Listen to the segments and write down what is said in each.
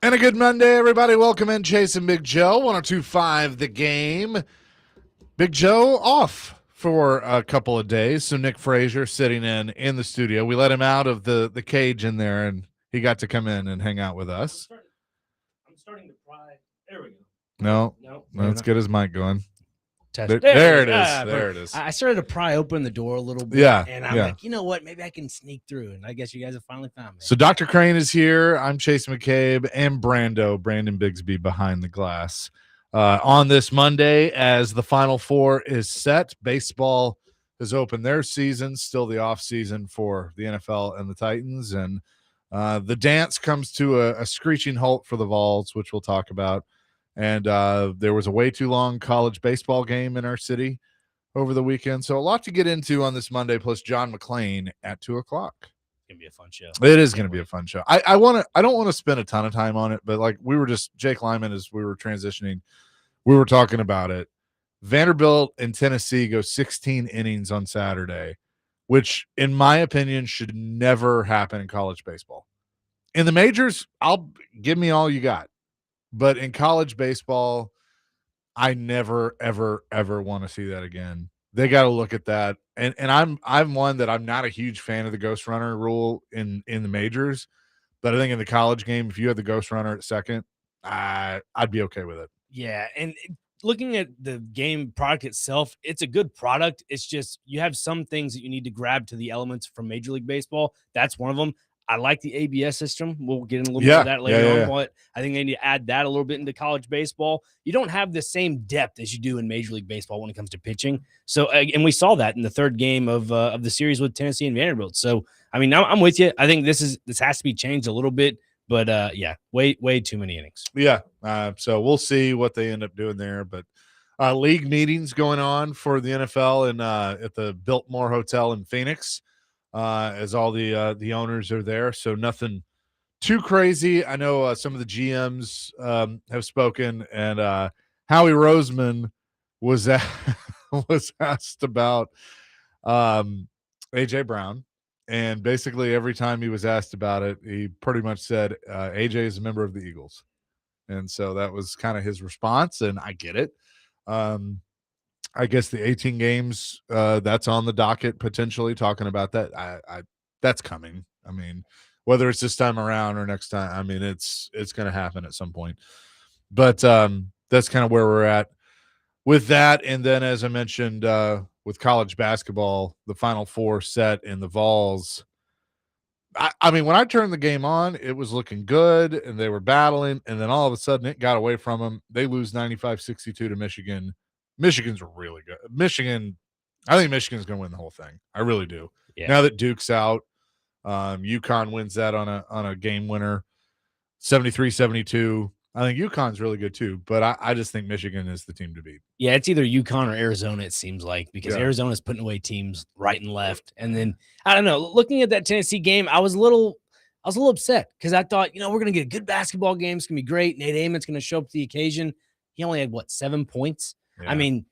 And a good Monday, everybody. Welcome in Chase and Big Joe, 102.5 The Game. Big Joe off for a couple of days, so Nick Frazier sitting in the studio. We let him out of the cage in there, and he got to come in and hang out with us. I'm starting to pry. There we go. No, let's get his mic going. Test. There it is. There it is. I started to pry open the door a little bit. Yeah, and I'm like, you know what? Maybe I can sneak through. And I guess you guys have finally found me. So Dr. Crane is here. I'm Chase McCabe and Brandon Bigsby behind the glass. On this Monday, as the Final Four is set, baseball has opened their season, still the off season for the NFL and the Titans. And the dance comes to a screeching halt for the Vols, which we'll talk about. And there was a way too long college baseball game in our city over the weekend. So a lot to get into on this Monday, plus John McClain at 2 o'clock. It's gonna be a fun show. It is going to be a fun show. I don't want to spend a ton of time on it, but like Jake Lyman, as we were transitioning, we were talking about it. Vanderbilt and Tennessee go 16 innings on Saturday, which in my opinion should never happen in college baseball. In the majors, give me all you got. But in college baseball, I never, ever, ever want to see that again. They got to look at that. And I'm one that I'm not a huge fan of the ghost runner rule in the majors, but I think in the college game, if you had the ghost runner at second, I'd be okay with it. Yeah, and looking at the game product itself, it's a good product. It's just you have some things that you need to grab to the elements from Major League Baseball. That's one of them. I like the ABS system. We'll get in a little bit of that later on, but I think they need to add that a little bit into college baseball. You don't have the same depth as you do in Major League Baseball when it comes to pitching. So, and we saw that in the third game of the series with Tennessee and Vanderbilt. So, I mean, I'm with you. I think this has to be changed a little bit, but yeah, way too many innings. Yeah. So we'll see what they end up doing there, but league meetings going on for the NFL and at the Biltmore Hotel in Phoenix. As all the owners are there, so nothing too crazy. I know some of the GMs have spoken, and Howie Roseman was asked about AJ Brown, and basically every time he was asked about it, he pretty much said AJ is a member of the Eagles, and so that was kind of his response, and I get it. I guess the 18 games that's on the docket, potentially talking about that. I that's coming. I mean, whether it's this time around or next time, I mean, it's going to happen at some point. But that's kind of where we're at with that. And then, as I mentioned, with college basketball, the Final Four set in the Vols. I mean, when I turned the game on, it was looking good, and they were battling, and then all of a sudden it got away from them. They lose 95-62 to Michigan. Michigan's really good. I think Michigan's going to win the whole thing. I really do. Yeah. Now that Duke's out, UConn wins that on a game winner, 73-72. I think UConn's really good too, but I just think Michigan is the team to beat. Yeah, it's either UConn or Arizona, it seems like, because Arizona's putting away teams right and left. And then, I don't know, looking at that Tennessee game, I was a little upset because I thought, we're going to get a good basketball game. It's going to be great. Nate Amon's going to show up to the occasion. He only had, 7 points? Yeah. I mean,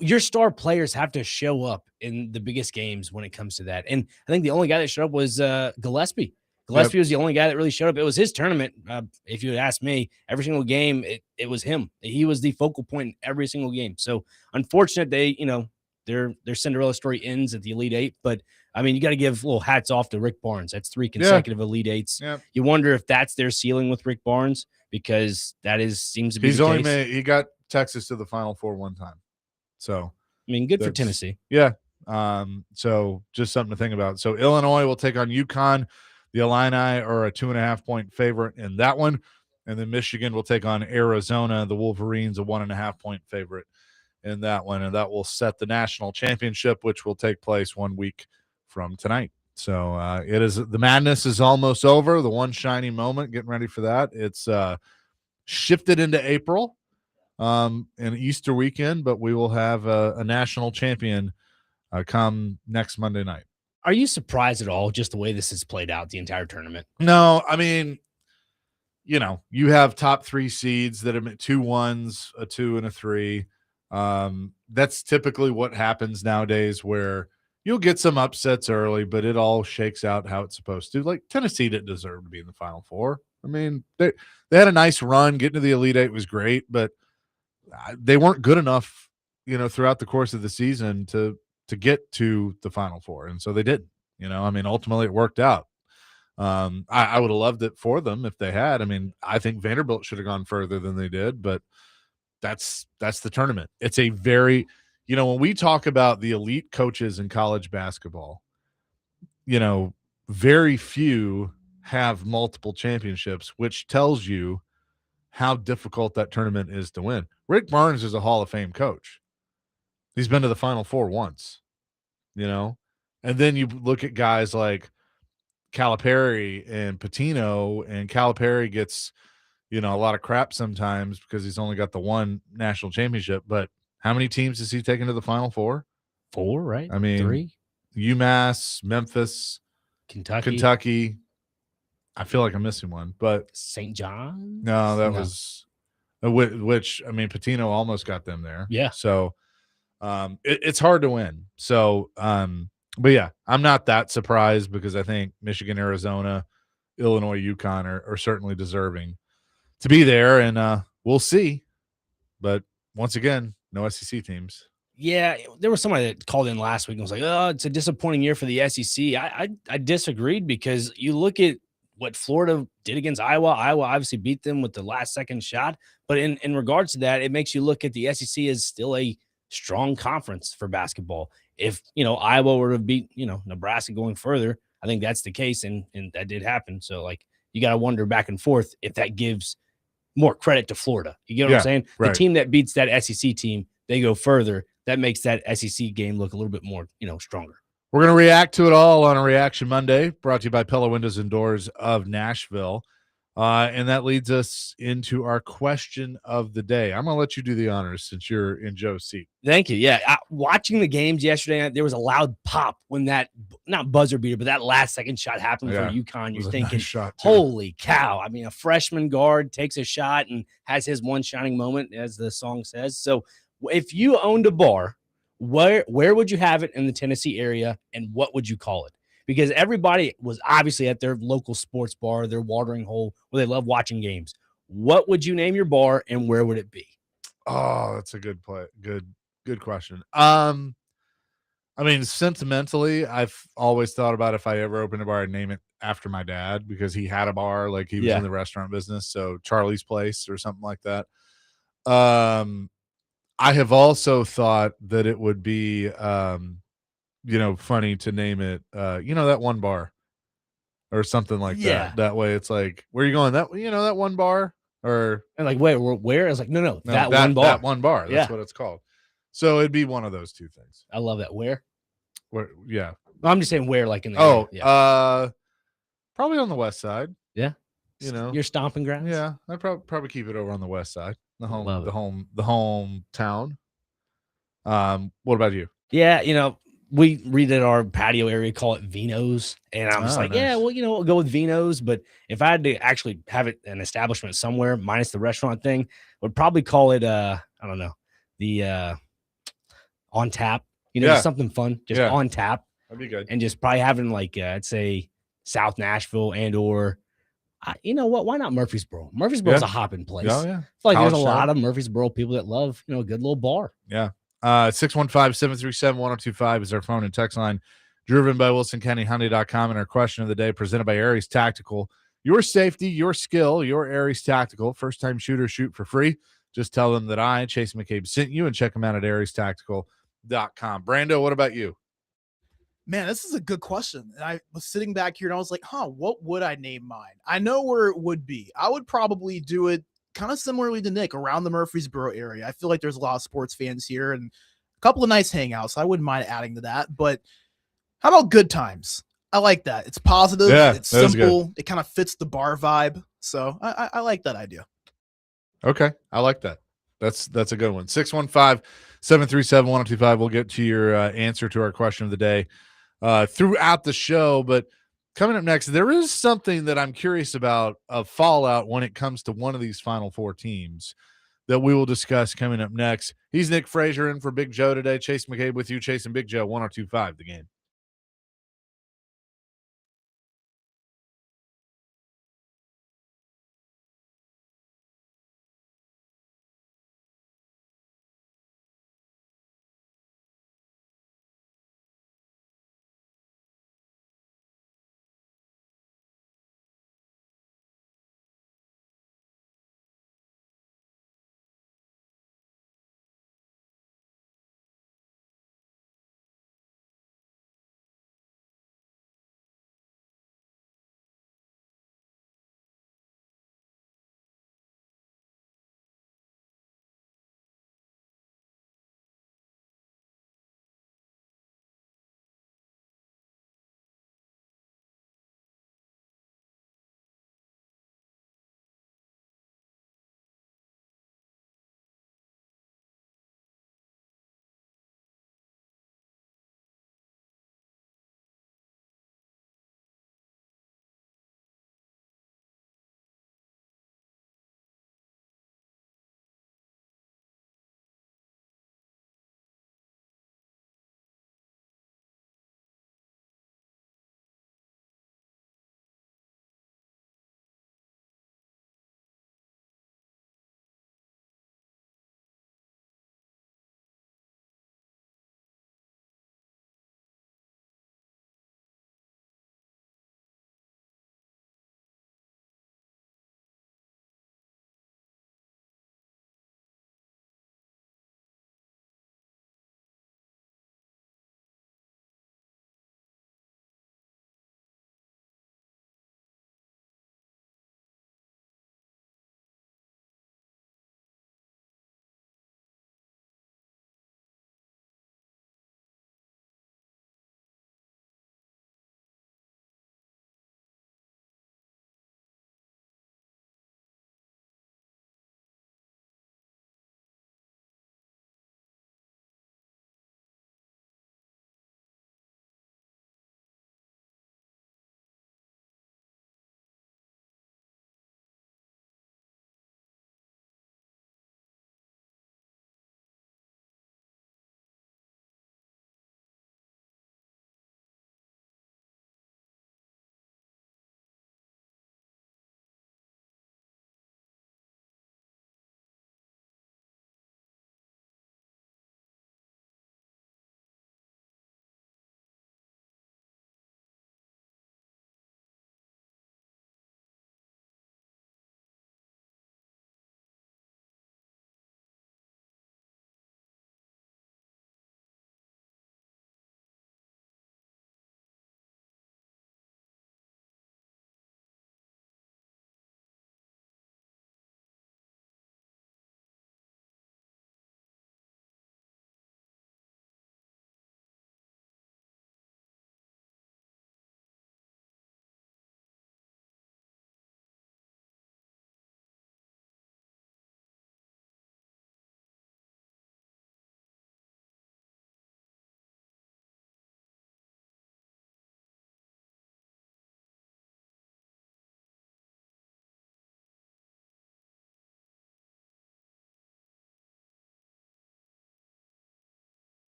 your star players have to show up in the biggest games when it comes to that. And I think the only guy that showed up was Gillespie. Gillespie was the only guy that really showed up. It was his tournament. If you had asked me, every single game, it was him. He was the focal point in every single game. So unfortunate their Cinderella story ends at the Elite Eight. But I mean, you got to give little hats off to Rick Barnes. That's 3 consecutive Elite Eights. Yeah. You wonder if that's their ceiling with Rick Barnes, because seems to be the case. He got Texas to the Final Four one time. So I mean, good for Tennessee. Yeah. So just something to think about. So Illinois will take on UConn. The Illini are a 2.5-point favorite in that one. And then Michigan will take on Arizona. The Wolverines, a 1.5-point favorite in that one. And that will set the national championship, which will take place 1 week from tonight. So the madness is almost over. The one shiny moment, getting ready for that. It's shifted into April and Easter weekend, but we will have a national champion come next Monday night. Are you surprised at all just the way this has played out the entire tournament? No, I mean, you have top 3 seeds that have 2 1s, a 2, and a 3. That's typically what happens nowadays, where you'll get some upsets early, but it all shakes out how it's supposed to. Like Tennessee didn't deserve to be in the Final Four. I mean, they had a nice run. Getting to the Elite Eight was great, but they weren't good enough, throughout the course of the season to get to the Final Four, and so they didn't. I mean, ultimately it worked out. I would have loved it for them if they had. I mean, I think Vanderbilt should have gone further than they did, but that's the tournament. It's a very, when we talk about the elite coaches in college basketball, very few have multiple championships, which tells you how difficult that tournament is to win. Rick Barnes is a Hall of Fame coach. He's been to the Final Four once, and then you look at guys like Calipari and Pitino, and Calipari gets, a lot of crap sometimes because he's only got the one national championship. But how many teams has he taken to the Final Four? 4, right? I mean, 3. UMass, Memphis, Kentucky. I feel like I'm missing one, but St. John. No, that was which, I mean, Pitino almost got them there. Yeah. So it's hard to win. So, but yeah, I'm not that surprised because I think Michigan, Arizona, Illinois, UConn are certainly deserving to be there, and we'll see. But once again, no SEC teams. Yeah, there was somebody that called in last week and was like, "Oh, it's a disappointing year for the SEC." I disagreed because you look at what Florida did against Iowa. Iowa obviously beat them with the last second shot, but in regards to that, it makes you look at the SEC as still a strong conference for basketball. If Iowa were to beat Nebraska going further, I think that's the case, and that did happen. So like you got to wonder back and forth if that gives more credit to Florida. You get what I'm saying? Right. The team that beats that SEC team, they go further. That makes that SEC game look a little bit more, stronger. We're going to react to it all on a Reaction Monday, brought to you by Pella Windows and Doors of Nashville. And that leads us into our question of the day. I'm going to let you do the honors since you're in Joe's seat. Thank you. Yeah. Watching the games yesterday, there was a loud pop when that, not buzzer beater, but that last second shot happened for UConn. You're thinking, nice shot too. Holy cow. I mean, a freshman guard takes a shot and has his one shining moment, as the song says. So if you owned a bar, where would you have it in the Tennessee area, and what would you call it? Because everybody was obviously at their local sports bar, their watering hole, where they love watching games. What would you name your bar, and where would it be? Oh, that's a good play. Good question. I mean, sentimentally, I've always thought about if I ever opened a bar, I'd name it after my dad because he had a bar, like he was in the restaurant business. So Charlie's Place or something like that. I have also thought that it would be, funny to name it, that one bar or something like that. That way it's like, where are you going? That one bar or and like, where? I was like, no, that one bar. That one bar. That's what it's called. So it'd be one of those two things. I love that. Where? Yeah. I'm just saying where, like in the area. Probably on the west side. Yeah. Your stomping grounds. Yeah. I'd probably keep it over on the west side. The hometown. What about you? Yeah, we redid our patio area, call it Vino's, and I'm just like, nice. Yeah, well, we'll go with Vino's. But if I had to actually have it an establishment somewhere, minus the restaurant thing, would probably call it I don't know, the On Tap. Just something fun, just on tap. That'd be good. And just probably having like I'd say South Nashville and or. You know what? Why not Murfreesboro? Murfreesboro's a hopping place. Oh, yeah. I feel like there's a lot of Murfreesboro people that love, a good little bar. Yeah. 615-737-1025 is our phone and text line, driven by WilsonCountyHyundai.com, and our question of the day presented by Aries Tactical. Your safety, your skill, your Aries Tactical. First-time shooters shoot for free. Just tell them that I, Chase McCabe, sent you, and check them out at AriesTactical.com. Brando, what about you? Man, this is a good question. And I was sitting back here and I was like, what would I name mine? I know where it would be. I would probably do it kind of similarly to Nick, around the Murfreesboro area. I feel like there's a lot of sports fans here and a couple of nice hangouts. I wouldn't mind adding to that. But how about Good Times? I like that. It's positive. It's simple. It kind of fits the bar vibe. So I like that idea. Okay. I like that. That's a good one. 615-737-1025. We'll get to your answer to our question of the day throughout the show. But coming up next, there is something that I'm curious about of fallout when it comes to one of these Final Four teams that we will discuss coming up next. He's Nick Frazier in for Big Joe today. Chase McCabe with you, chasing Big Joe, 102.5 The Game.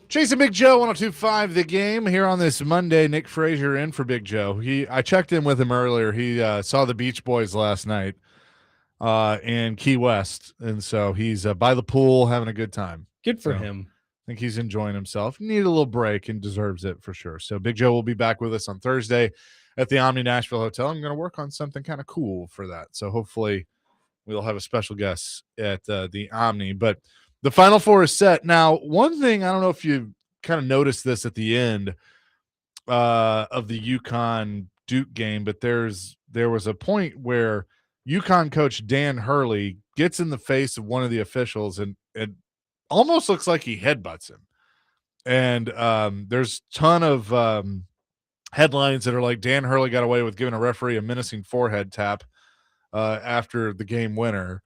Chasing Big Joe 102.5 The Game here on this Monday. Nick Frazier in for Big Joe. I checked in with him earlier. He saw the Beach Boys last night in Key West, and so he's by the pool having a good time. Good for him. I think he's enjoying himself. Need a little break and deserves it for sure. So Big Joe will be back with us on Thursday at the Omni Nashville Hotel. I'm going to work on something kind of cool for that. So hopefully we'll have a special guest at the Omni. But the Final Four is set. Now, one thing, I don't know if you kind of noticed this at the end of the UConn Duke game, but there was a point where UConn coach Dan Hurley gets in the face of one of the officials and almost looks like he headbutts him. And there's a ton of headlines that are like Dan Hurley got away with giving a referee a menacing forehead tap after the game winner.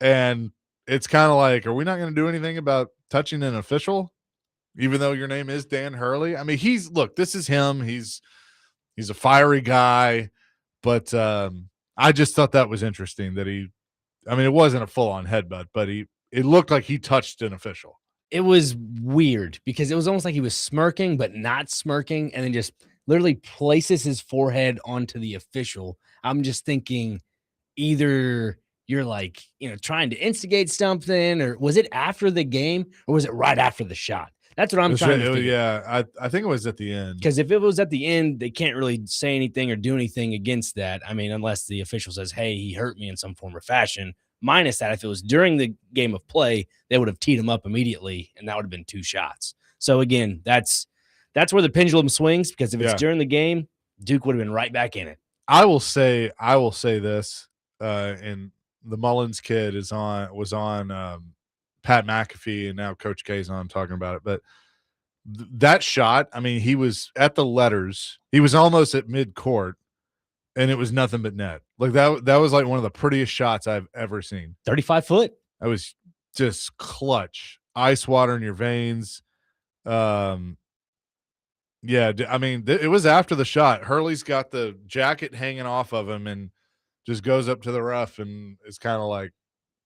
And it's kind of like, are we not going to do anything about touching an official, even though your name is Dan Hurley? I mean, this is him. He's a fiery guy, but I just thought that was interesting that it wasn't a full-on headbutt, but it looked like he touched an official. It was weird because it was almost like he was smirking, but not smirking, and then just literally places his forehead onto the official. I'm just thinking either you're like, trying to instigate something, or was it after the game, or was it right after the shot? That's what I'm trying to figure. Yeah, I think it was at the end. Because if it was at the end, they can't really say anything or do anything against that. I mean, unless the official says, hey, he hurt me in some form or fashion. Minus that, if it was during the game of play, they would have teed him up immediately, and that would have been 2 shots. So, again, that's where the pendulum swings, because if it's during the game, Duke would have been right back in it. I will say this, and the Mullins kid was on Pat McAfee, and now Coach K's on talking about it. But that shot, I mean, he was at the letters. He was almost at mid-court, and it was nothing but net. Like that was like one of the prettiest shots I've ever seen. 35 foot. That was just clutch. Ice water in your veins. Yeah, I mean, it was after the shot. Hurley's got the jacket hanging off of him and just goes up to the ref, and it's kind of like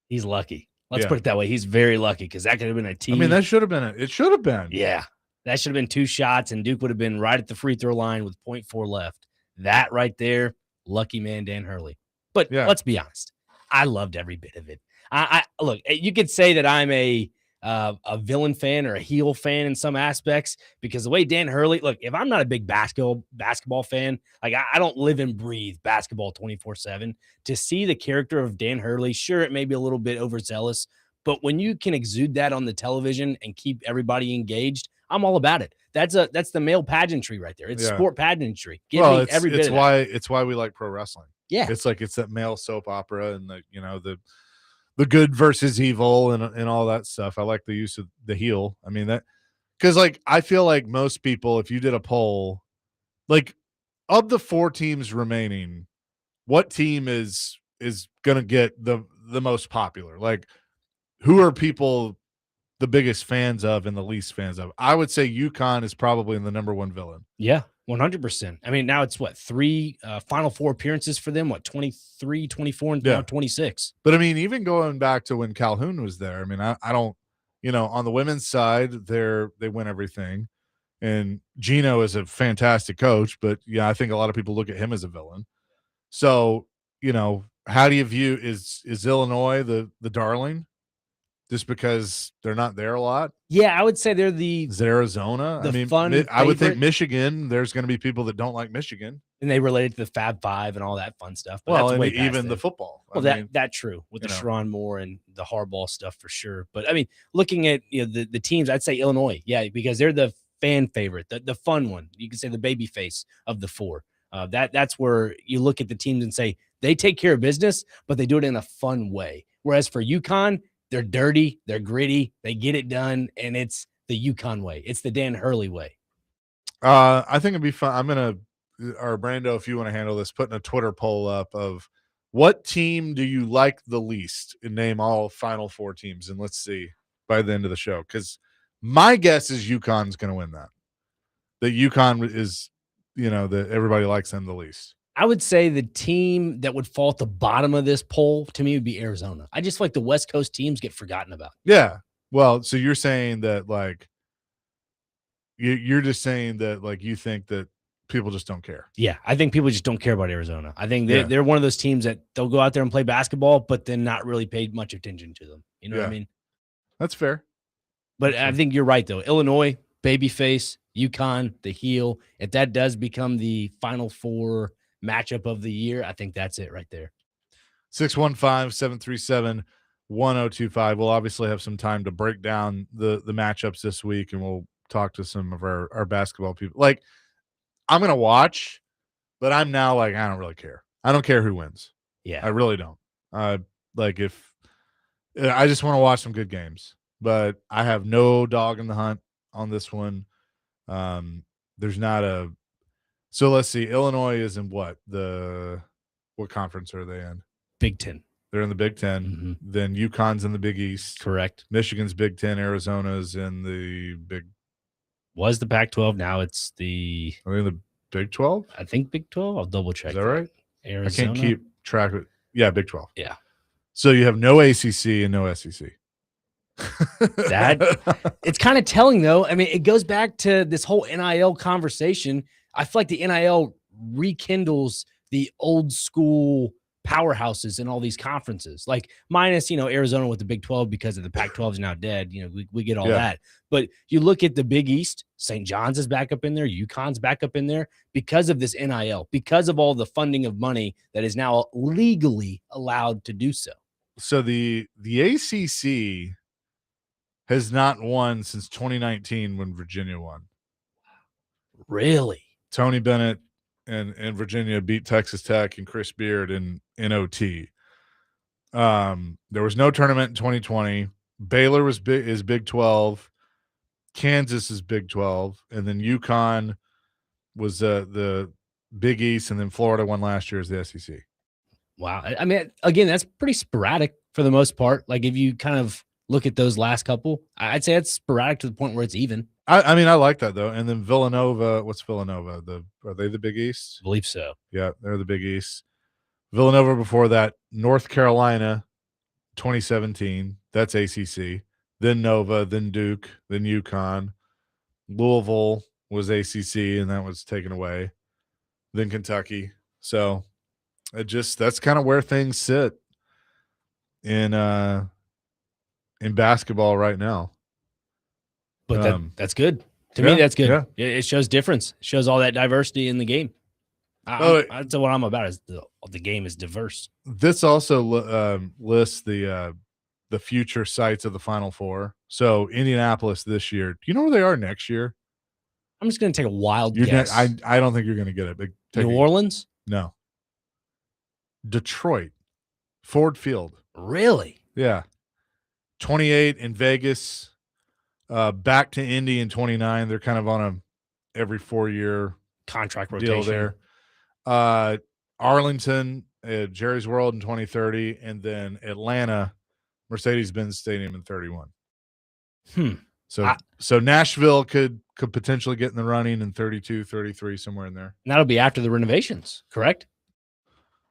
he's lucky. Let's put it that way. He's very lucky, because that could have been a tee. I mean, that should have been it should have been. Yeah, that should have been 2 shots, and Duke would have been right at the free throw line with 0.4 left. That right there, lucky man Dan Hurley. But let's be honest, I loved every bit of it. I look, you could say that I'm a villain fan or a heel fan in some aspects, because the way Dan Hurley, look, if I'm not a big basketball fan, like I don't live and breathe basketball 24/7, to see the character of Dan Hurley, sure, it may be a little bit overzealous, but when you can exude that on the television and keep everybody engaged, I'm all about it. That's the male pageantry right there. It's sport pageantry. Give me every bit of that. It's why we like pro wrestling. Yeah. It's that male soap opera, and the good versus evil and all that stuff. I like the use of the heel. I mean, that, because I feel like most people, if you did a poll, like, of the 4 teams remaining, what team is going to get the most popular? Like, who are people the biggest fans of and the least fans of? I would say UConn is probably the number 1 villain. Yeah, 100%. I mean, now it's 3 Final Four appearances for them, 23, 24, and now 26. But I mean, even going back to when Calhoun was there, I mean, I don't, on the women's side, they win everything. And Gino is a fantastic coach, but yeah, I think a lot of people look at him as a villain. So, how do you view, is Illinois the darling? Just because they're not there a lot? Yeah, I would say they're is it Arizona? I would think Michigan, there's going to be people that don't like Michigan. And they relate to the Fab Five and all that fun stuff. But that's even the football. Well, that's true with the Sharon Moore and the Harbaugh stuff for sure. But I mean, looking at the teams, I'd say Illinois, because they're the fan favorite, the fun one. You could say the baby face of the 4. That's where you look at the teams and say they take care of business, but they do it in a fun way. Whereas for UConn, they're dirty, they're gritty, they get it done, and it's the UConn way. It's the Dan Hurley way. I think it'd be fun. I'm going to, or Brando, if you want to handle this, putting a Twitter poll up of what team do you like the least, and name all Final Four teams, and let's see by the end of the show. Because my guess is UConn's going to win that. That UConn is, that everybody likes them the least. I would say the team that would fall at the bottom of this poll to me would be Arizona. I just feel like the West Coast teams get forgotten about. Yeah. Well, so you're saying that, like, you're just saying that like you think that people just don't care. Yeah, I think people just don't care about Arizona. I think Yeah. they're one of those teams that they'll go out there and play basketball, but then not really pay much attention to them. You know what I Yeah. mean? That's fair. But That's I fair. think you're right, though. Illinois, babyface, UConn, the heel. If that does become the Final Four matchup of the year, I think that's it right there. 615-737-1025. We'll obviously have some time to break down the matchups this week, and we'll talk to some of our basketball people. Like, I'm going to watch, but I'm now like, I don't really care. I don't care who wins. Yeah. I really don't. Like if I just want to watch some good games, but I have no dog in the hunt on this one. There's not a, so let's see. Illinois is in what conference are they in? Big Ten. They're in the Big Ten. Mhm. Then UConn's in the Big East. Correct. Michigan's Big Ten. Arizona's in the Big. Was the Pac-12. Now it's the, Are they in the Big 12? I think, Big 12. I'll double check. Is that right? Arizona. I can't keep track of it. Yeah, Big 12. Yeah. So you have no ACC and no SEC. It's kind of telling, though. I mean, it goes back to this whole NIL conversation. I feel like the NIL rekindles the old school powerhouses in all these conferences, like minus, Arizona with the Big 12 because of the Pac-12 is now dead. We get all that. But you look at the Big East, St. John's is back up in there. UConn's back up in there because of this NIL, because of all the funding of money that is now legally allowed to do so. So the ACC has not won since 2019 when Virginia won. Really? Tony Bennett and Virginia beat Texas Tech and Chris Beard in OT. There was no tournament in 2020. Baylor is Big 12. Kansas is Big 12. And then UConn was the Big East, and then Florida won last year as the SEC. Wow. I mean, again, that's pretty sporadic for the most part. Like if you kind of look at those last couple, I'd say it's sporadic to the point where it's even. I mean, I like that though. And then Villanova, what's Villanova? Are they the Big East? I believe so. Yeah, they're the Big East. Villanova before that, North Carolina, 2017. That's ACC. Then Nova, then Duke, then UConn. Louisville was ACC, and that was taken away. Then Kentucky. So that's kind of where things sit in basketball right now. But that's good. To me, that's good. Yeah. It shows difference. It shows all that diversity in the game. That's what I'm about is the game is diverse. This also lists the future sites of the Final Four. So Indianapolis this year. Do you know where they are next year? I'm just going to take a wild guess. I don't think you're going to get it. But New Orleans? No. Detroit. Ford Field. Really? Yeah. 28 in Vegas. Back to Indy in 29. They're kind of on a every 4-year contract rotation deal there. Arlington, Jerry's World in 2030, and then Atlanta, Mercedes-Benz Stadium in 31. So Nashville could potentially get in the running in 32, 33, somewhere in there. And that'll be after the renovations, correct?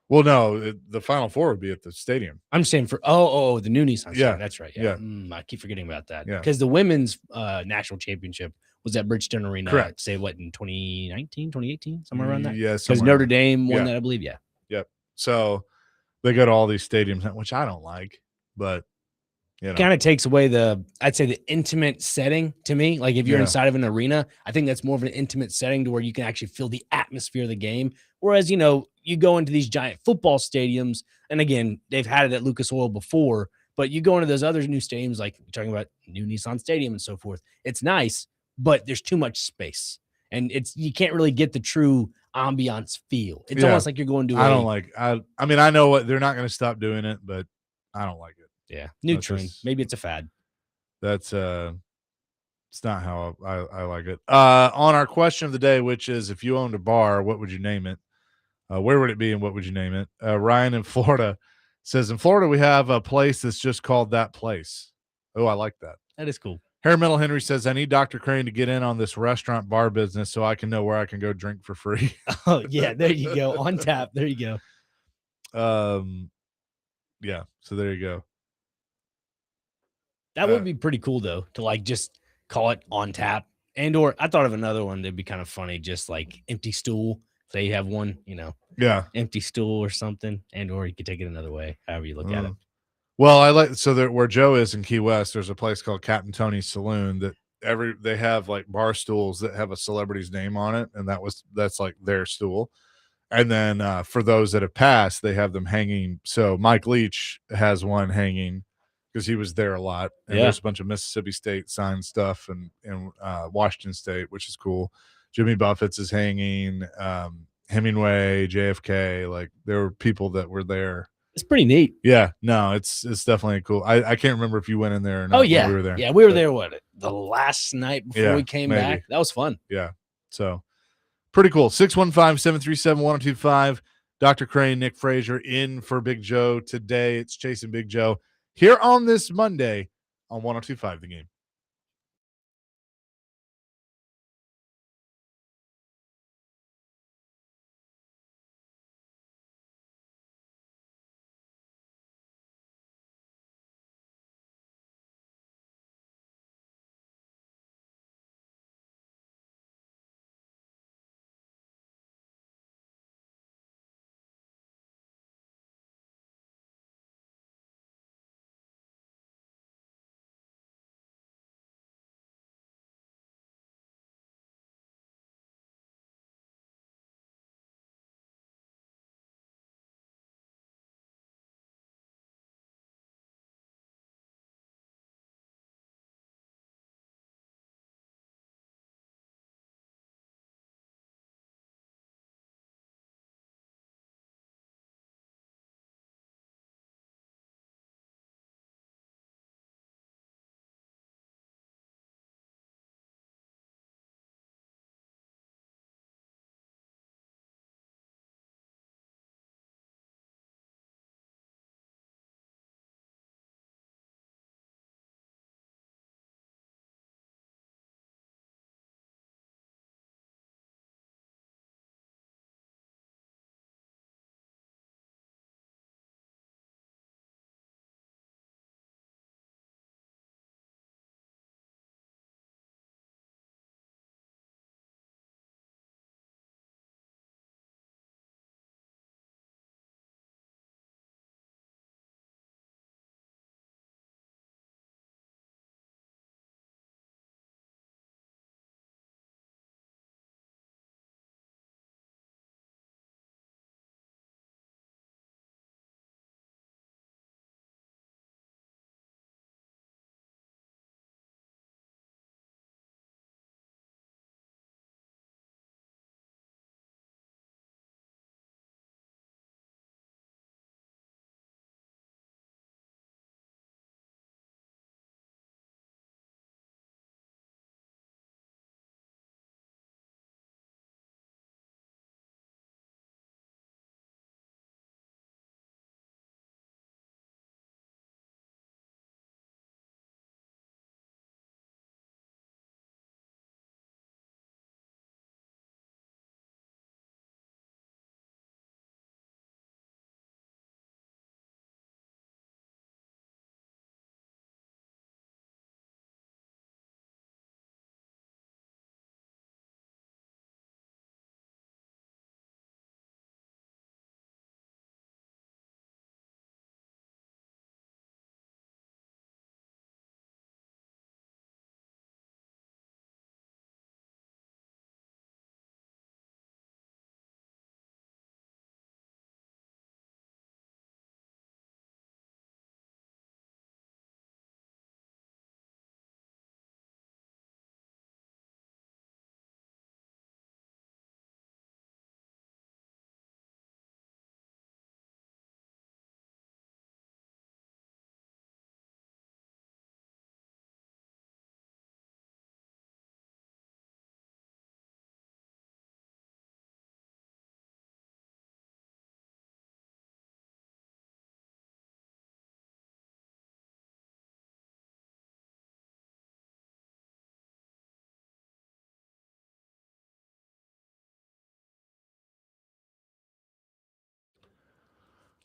Well, no, the Final Four would be at the stadium. I'm saying for the new Nissan. Yeah, that's right. Yeah. I keep forgetting about that. Yeah, because the women's national championship was at Bridgestone Arena. Correct. Say what in 2019, 2018, somewhere around that. Yeah, because Notre Dame won that, I believe. Yeah. Yep. So they go to all these stadiums, which I don't like, but kind of takes away I'd say the intimate setting to me. Like if you're inside of an arena, I think that's more of an intimate setting to where you can actually feel the atmosphere of the game. Whereas, you go into these giant football stadiums, and again, they've had it at Lucas Oil before, but you go into those other new stadiums, like you're talking about new Nissan Stadium and so forth. It's nice, but there's too much space, and you can't really get the true ambiance feel. It's almost like you're going to. I mean, I know what they're not going to stop doing it, but I don't like it. Yeah, new trend. Maybe it's a fad. That's it's not how I like it. On our question of the day, which is if you owned a bar, what would you name it? Where would it be and what would you name it? Ryan in Florida says, in Florida, we have a place that's just called That Place. Oh, I like that. That is cool. Hair Metal Henry says, I need Dr. Crane to get in on this restaurant bar business so I can know where I can go drink for free. Oh, yeah. There you go. On tap. There you go. Yeah. So there you go. That would be pretty cool, though, to just call it On Tap. And/or I thought of another one that'd be kind of funny, just like empty stool. Say you have one, Yeah. empty stool or something, and/or you could take it another way, however you look at it. Well, I like where Joe is in Key West, there's a place called Captain Tony's Saloon that they have like bar stools that have a celebrity's name on it, and that's like their stool. And then for those that have passed, they have them hanging. So Mike Leach has one hanging because he was there a lot. And Yeah. there's a bunch of Mississippi State signed stuff and Washington State, which is cool. Jimmy Buffett's is hanging. Hemingway, JFK, like there were people that were there. It's pretty neat. Yeah, no, it's definitely cool. I can't remember if you went in there or not. Oh yeah, when we were there. Yeah, we were there. The last night before we came maybe. back? That was fun. Yeah, so pretty cool. 615-737-1025. Dr. Crane, Nick Frazier in for Big Joe today. It's Chasing Big Joe here on this Monday on 1025 The Game.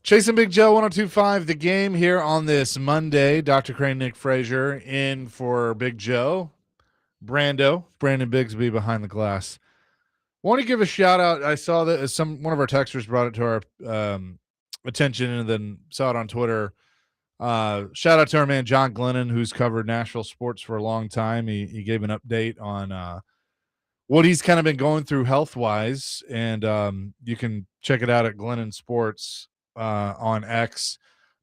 Chasing Big Joe 1025 The Game here on this Monday. Dr. Crane, Nick Frazier in for Big Joe. Brandon Bigsby behind the glass. Want to give a shout out. I saw that one of our texters brought it to our attention, and then saw it on Twitter. Shout out to our man John Glennon, who's covered Nashville sports for a long time. He gave an update on what he's kind of been going through health wise, and you can check it out at Glennon Sports on X.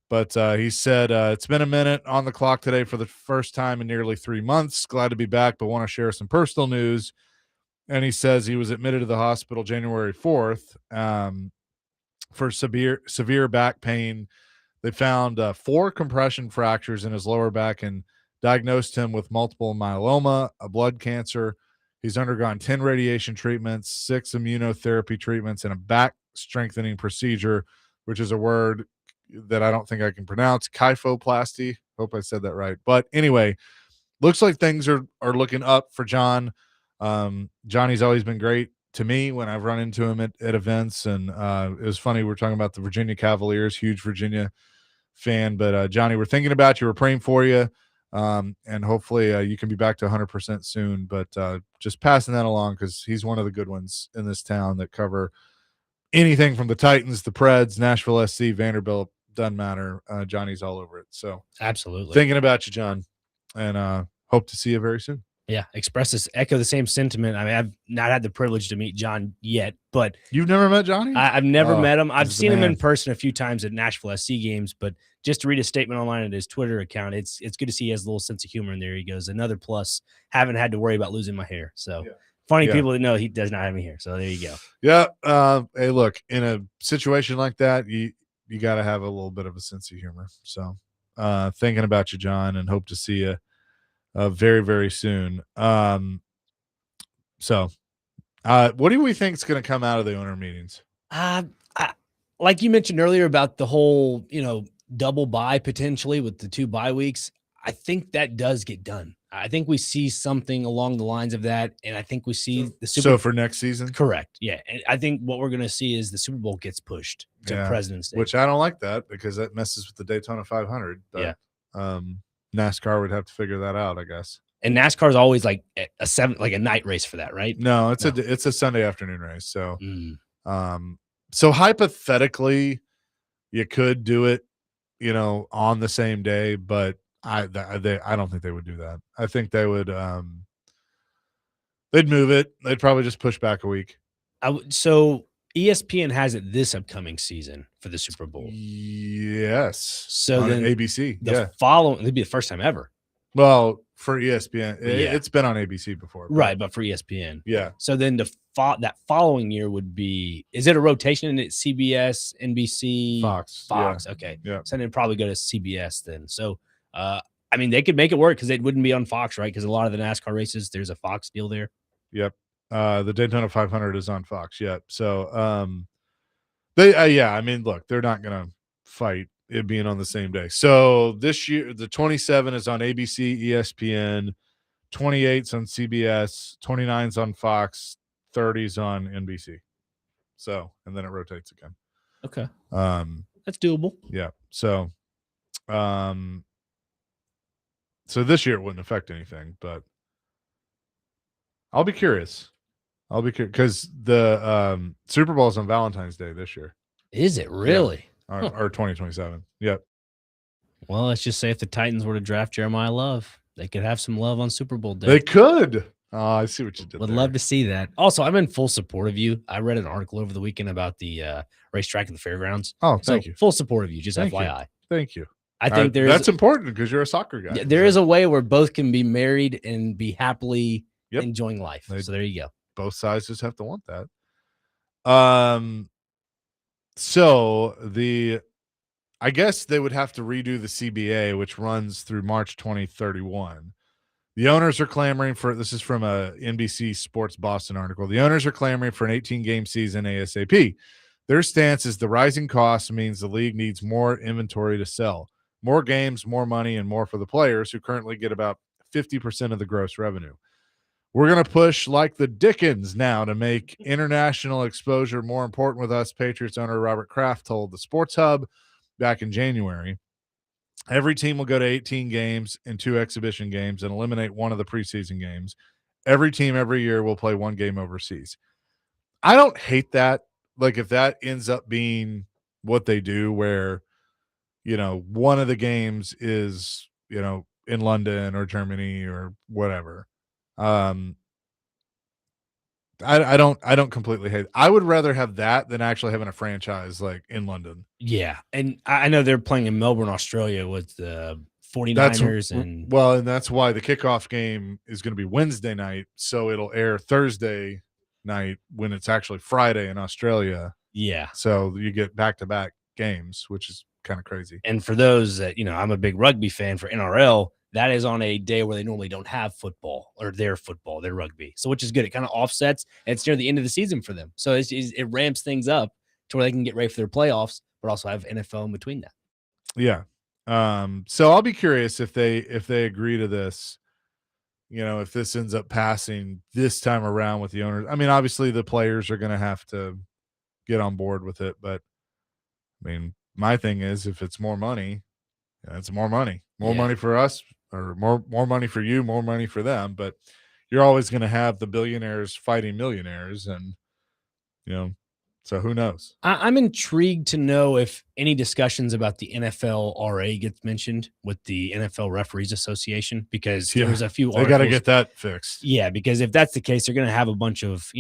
But he said, it's been a minute on the clock today for the first time in nearly 3 months. Glad to be back, but want to share some personal news. And he says he was admitted to the hospital January 4th for severe back pain. They found 4 compression fractures in his lower back and diagnosed him with multiple myeloma, a blood cancer. He's undergone 10 radiation treatments, 6 immunotherapy treatments, and a back strengthening procedure, which is a word that I don't think I can pronounce, kyphoplasty. Hope I said that right. But anyway, looks like things are looking up for John. Johnny's always been great to me when I've run into him at events. And it was funny. We're talking about the Virginia Cavaliers, huge Virginia fan. But Johnny, we're thinking about you. We're praying for you. And hopefully you can be back to 100% soon. But just passing that along because he's one of the good ones in this town that cover anything from the Titans, the Preds, Nashville SC, Vanderbilt, doesn't matter. Johnny's all over it. So absolutely thinking about you, John, and hope to see you very soon. Yeah, echo the same sentiment. I mean, I've not had the privilege to meet John yet, but you've never met Johnny? I've never met him. I've seen him in person a few times at Nashville SC games, but just to read a statement online at his Twitter account, it's good to see he has a little sense of humor in there. He goes, another plus, haven't had to worry about losing my hair. So funny people that know he does not have any hair. So there you go. Yeah. Hey, look, in a situation like that, you got to have a little bit of a sense of humor. So thinking about you, John, and hope to see you very, very soon. So what do we think is going to come out of the owner meetings? Like you mentioned earlier about the whole, double bye potentially with the 2 bye weeks. I think that does get done. I think we see something along the lines of that. And I think we see the Super Bowl for next season. Correct. Yeah. And I think what we're going to see is the Super Bowl gets pushed to President's Day, which I don't like that because that messes with the Daytona 500. But, NASCAR would have to figure that out, I guess. And NASCAR is always like a night race for that, right? No, it's a Sunday afternoon race. So, so hypothetically, you could do it, on the same day, but I don't think they would do that. I think they would, they'd move it. They'd probably just push back a week. So ESPN has it this upcoming season for the Super Bowl. Yes. So on then ABC. It'd be the first time ever. Well, for ESPN, it's been on ABC before. Right, but for ESPN. Yeah. So then that following year would be, is it a rotation at CBS, NBC? Fox. Yeah. Okay. Yeah. So then probably go to CBS then. So, I mean, they could make it work because it wouldn't be on Fox, right? Because a lot of the NASCAR races, there's a Fox deal there. Yep. The Daytona 500 is on Fox yet. So, I mean, look, they're not going to fight it being on the same day. So this year, the 27 is on ABC, ESPN, 28's on CBS, 29's on Fox, 30's on NBC. So, and then it rotates again. Okay. That's doable. Yeah. So, so this year it wouldn't affect anything, but I'll be curious. Because the Super Bowl is on Valentine's Day this year. Is it really? Yeah. Or 2027. Yep. Well, let's just say if the Titans were to draft Jeremiah Love, they could have some love on Super Bowl Day. They could. I see what you did. Would love to see that. Also, I'm in full support of you. I read an article over the weekend about the racetrack at the fairgrounds. Oh, thank you. Full support of you. Just thank FYI. You. Thank you. I think that's important because you're a soccer guy. Yeah, there is a way where both can be married and be happily enjoying life. So there you go. Both sides just have to want that. So I guess they would have to redo the CBA, which runs through March 2031. The owners are clamoring for, this is from a NBC Sports Boston article. The owners are clamoring for an 18-game season ASAP. Their stance is the rising cost means the league needs more inventory to sell. More games, more money, and more for the players who currently get about 50% of the gross revenue. We're going to push like the Dickens now to make international exposure more important with us, Patriots owner Robert Kraft told the Sports Hub back in January. Every team will go to 18 games and 2 exhibition games and eliminate one of the preseason games. Every team every year will play one game overseas. I don't hate that. Like, if that ends up being what they do, where, one of the games is, in London or Germany or whatever. I don't completely hate it. I would rather have that than actually having a franchise like in London. Yeah, and I know they're playing in Melbourne, Australia with the That's 49ers and well, and that's why the kickoff game is going to be Wednesday night, so it'll air Thursday night when it's actually Friday in Australia. yeah. So you get back-to-back games, which is kind of crazy. And for those that, I'm a big rugby fan for NRL, that is on a day where they normally don't have football or their rugby. So, which is good. It kind of offsets, and it's near the end of the season for them. So it ramps things up to where they can get ready for their playoffs, but also have NFL in between that. Yeah. So I'll be curious if they agree to this, if this ends up passing this time around with the owners. I mean, obviously the players are going to have to get on board with it, but I mean, my thing is, if it's more money, it's more money. More money for us, or more money for you, more money for them, but you're always going to have the billionaires fighting millionaires, and so who knows? I'm intrigued to know if any discussions about the NFLRA gets mentioned with the NFL Referees Association, because there was a few They got to get that fixed. Yeah, because if that's the case, they're going to have a bunch of,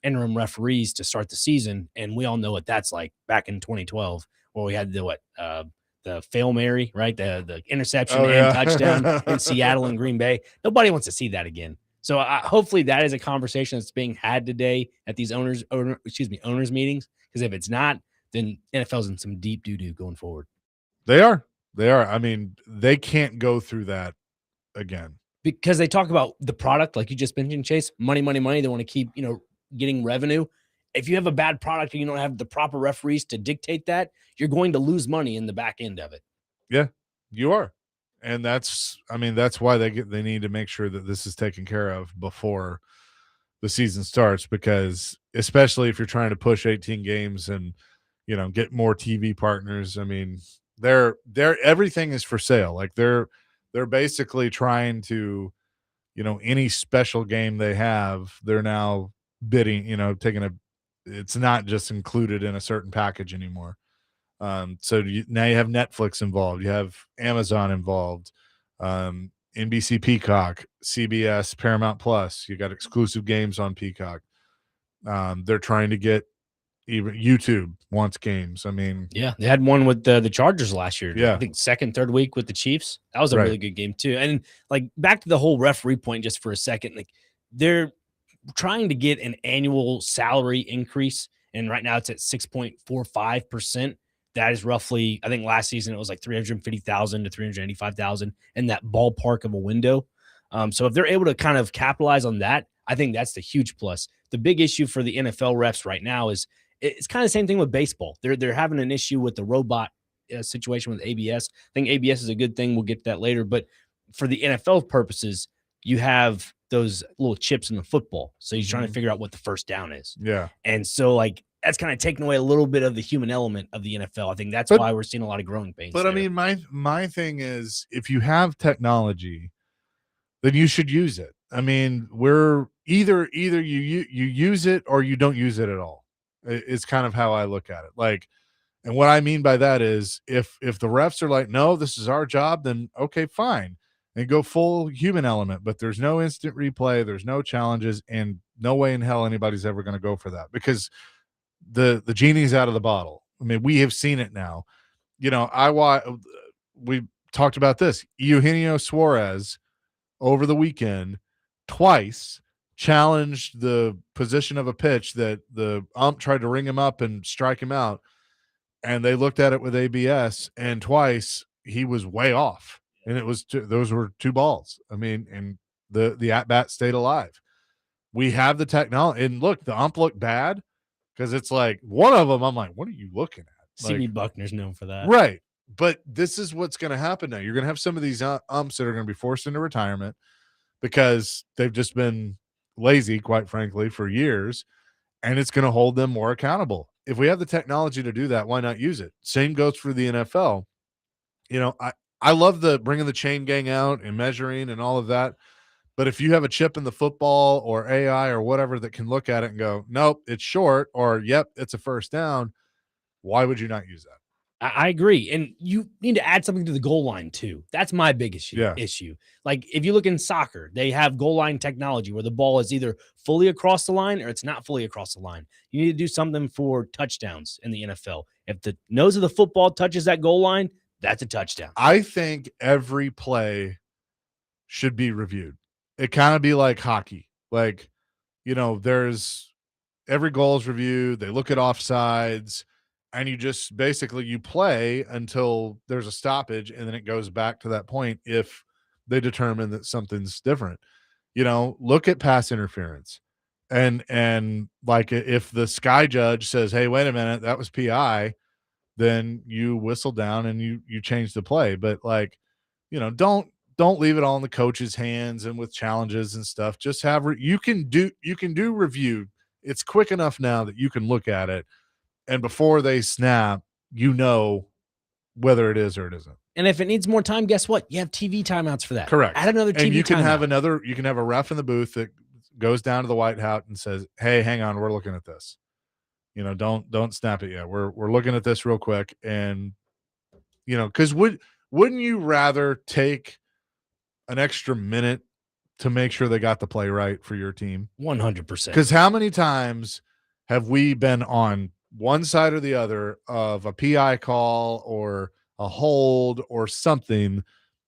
interim referees to start the season, and we all know what that's like back in 2012, where we had the Fail Mary, right? The interception and touchdown in Seattle and Green Bay. Nobody wants to see that again. So hopefully that is a conversation that's being had today at these owners meetings. Because if it's not, then NFL's in some deep doo-doo going forward. They are. I mean, they can't go through that again. Because they talk about the product, like you just mentioned, Chase, money. They want to keep, getting revenue. If you have a bad product and you don't have the proper referees to dictate that, you're going to lose money in the back end of it. Yeah, you are. And that's why they need to make sure that this is taken care of before the season starts, because especially if you're trying to push 18 games and, get more TV partners. I mean, they're everything is for sale. Like they're basically trying to, any special game they have, they're now bidding, it's not just included in a certain package anymore. So now you have Netflix involved, you have Amazon involved, NBC Peacock, CBS, Paramount Plus, you got exclusive games on Peacock. They're trying to get, even YouTube wants games. I mean, yeah, they had one with the Chargers last year. Yeah, I think second, third week with the Chiefs. That was a really good game too. And like back to the whole referee point, just for a second, like they're trying to get an annual salary increase, and right now it's at 6.45%. That is roughly, I think last season it was like 350,000 to 385,000 in that ballpark of a window. So if they're able to kind of capitalize on that, I think that's the huge plus. The big issue for the NFL refs right now is it's kind of the same thing with baseball. They're having an issue with the robot situation with ABS. I think ABS is a good thing. We'll get to that later. But for the NFL purposes, you have those little chips in the football. So you're trying to figure out what the first down is. Yeah. And so like that's kind of taking away a little bit of the human element of the NFL. I think that's why we're seeing a lot of growing pains. But there. I mean, my thing is, if you have technology, then you should use it. I mean, we're either you use it or you don't use it at all. It's kind of how I look at it. Like, and what I mean by that is, if the refs are like, no, this is our job, then okay, fine, and go full human element. But there's no instant replay, there's no challenges, and no way in hell anybody's ever going to go for that, because the genie's out of the bottle. I mean, we have seen it now. We talked about this. Eugenio Suarez over the weekend twice challenged the position of a pitch that the ump tried to ring him up and strike him out, and they looked at it with ABS, and twice he was way off, and it was those were two balls. I mean, and the at bat stayed alive. We have the technology, and look, the ump looked bad because it's like one of them. I'm like, what are you looking at? CB Buckner's known for that, right? But this is what's going to happen now. You're going to have some of these umps that are going to be forced into retirement because they've just been lazy, quite frankly, for years, and it's going to hold them more accountable. If we have the technology to do that, why not use it? Same goes for the NFL. I love the bringing the chain gang out and measuring and all of that. But if you have a chip in the football or AI or whatever that can look at it and go, nope, it's short, or yep, it's a first down, why would you not use that? I agree. And you need to add something to the goal line too. That's my big issue. Like if you look in soccer, they have goal line technology where the ball is either fully across the line or it's not fully across the line. You need to do something for touchdowns in the NFL. If the nose of the football touches that goal line, that's a touchdown. I think every play should be reviewed. It kind of be like hockey. Like, there's every goal is reviewed. They look at offsides, and you just basically you play until there's a stoppage, and then it goes back to that point if they determine that something's different. Look at pass interference. And like if the sky judge says, hey, wait a minute, that was PI, then you whistle down and you change the play. But like, don't leave it all in the coach's hands and with challenges and stuff. Just have you can do review. It's quick enough now that you can look at it, and before they snap, whether it is or it isn't. And if it needs more time, guess what? You have TV timeouts for that. Correct. Add another TV and you can timeout. You can have a ref in the booth that goes down to the White House and says, hey, hang on, we're looking at this. Don't snap it yet. We're looking at this real quick. And because wouldn't you rather take an extra minute to make sure they got the play right for your team? 100%. Because how many times have we been on one side or the other of a PI call or a hold or something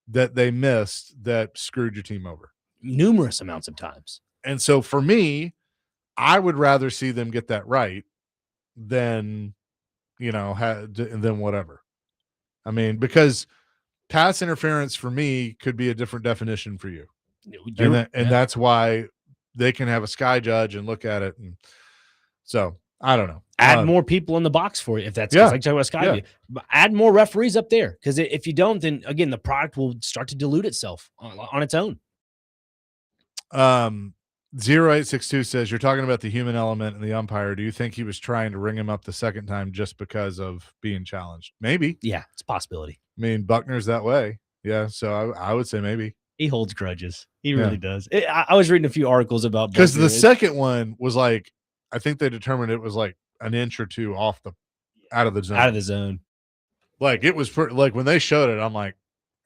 that they missed that screwed your team over? Numerous amounts of times. And so for me, I would rather see them get that right than, than whatever. I mean, because pass interference for me could be a different definition for you. That's why they can have a sky judge and look at it. And so I don't know. Add more people in the box for you if that's like talking about sky. Yeah. Add more referees up there, because if you don't, then again the product will start to dilute itself on its own. 0862 says, you're talking about the human element and the umpire. Do you think he was trying to ring him up the second time just because of being challenged? Maybe. Yeah, it's a possibility. I mean, Buckner's that way. Yeah, so I would say maybe. He holds grudges. He really does. I was reading a few articles about because the second one was like, I think they determined it was like an inch or two off out of the zone. Out of the zone. Like it was like when they showed it, I'm like,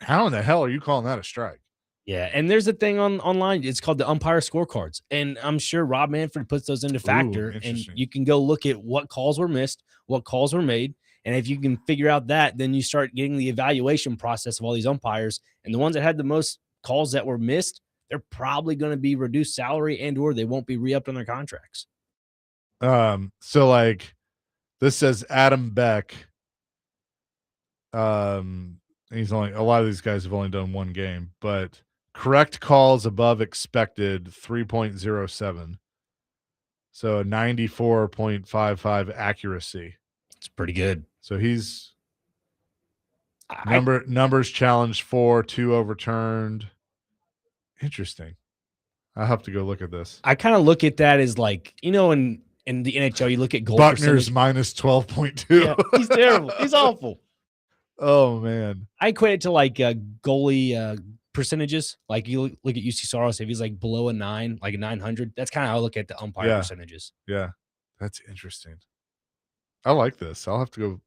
how in the hell are you calling that a strike? Yeah, and there's a thing online. It's called the umpire scorecards, and I'm sure Rob Manfred puts those into factor. And you can go look at what calls were missed, what calls were made, and if you can figure out that, then you start getting the evaluation process of all these umpires. And the ones that had the most calls that were missed, they're probably going to be reduced salary and/or they won't be re-upped on their contracts. So like this says Adam Beck. He's a lot of these guys have only done one game, but correct calls above expected 3.07. So a 94.55 accuracy. It's pretty good. So he's numbers challenged 4, 2 overturned. Interesting. I'll have to go look at this. I kind of look at that as like, in the NHL, you look at goal Buckner's minus 12.2. Yeah, he's terrible. He's awful. Oh man. I equate it to like goalie percentages. Like you look at UC Soros, if he's like below a 9, like a 900, that's kind of how I look at the umpire percentages. Yeah. That's interesting. I like this. I'll have to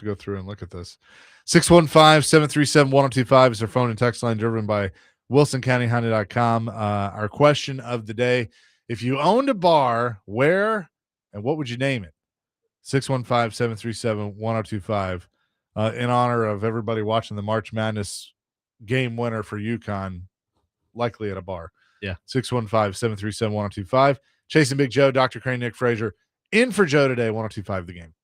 go through and look at this. 615-737-1025 is our phone and text line, driven by WilsonCountyHonda.com. Our question of the day: if you owned a bar, where and what would you name it? 615-737-1025. In honor of everybody watching the March Madness game winner for UConn, likely at a bar. Yeah. 615-737-1025. Chasing Big Joe, Dr. Crane, Nick Frazier, in for Joe today, 1025 The Game.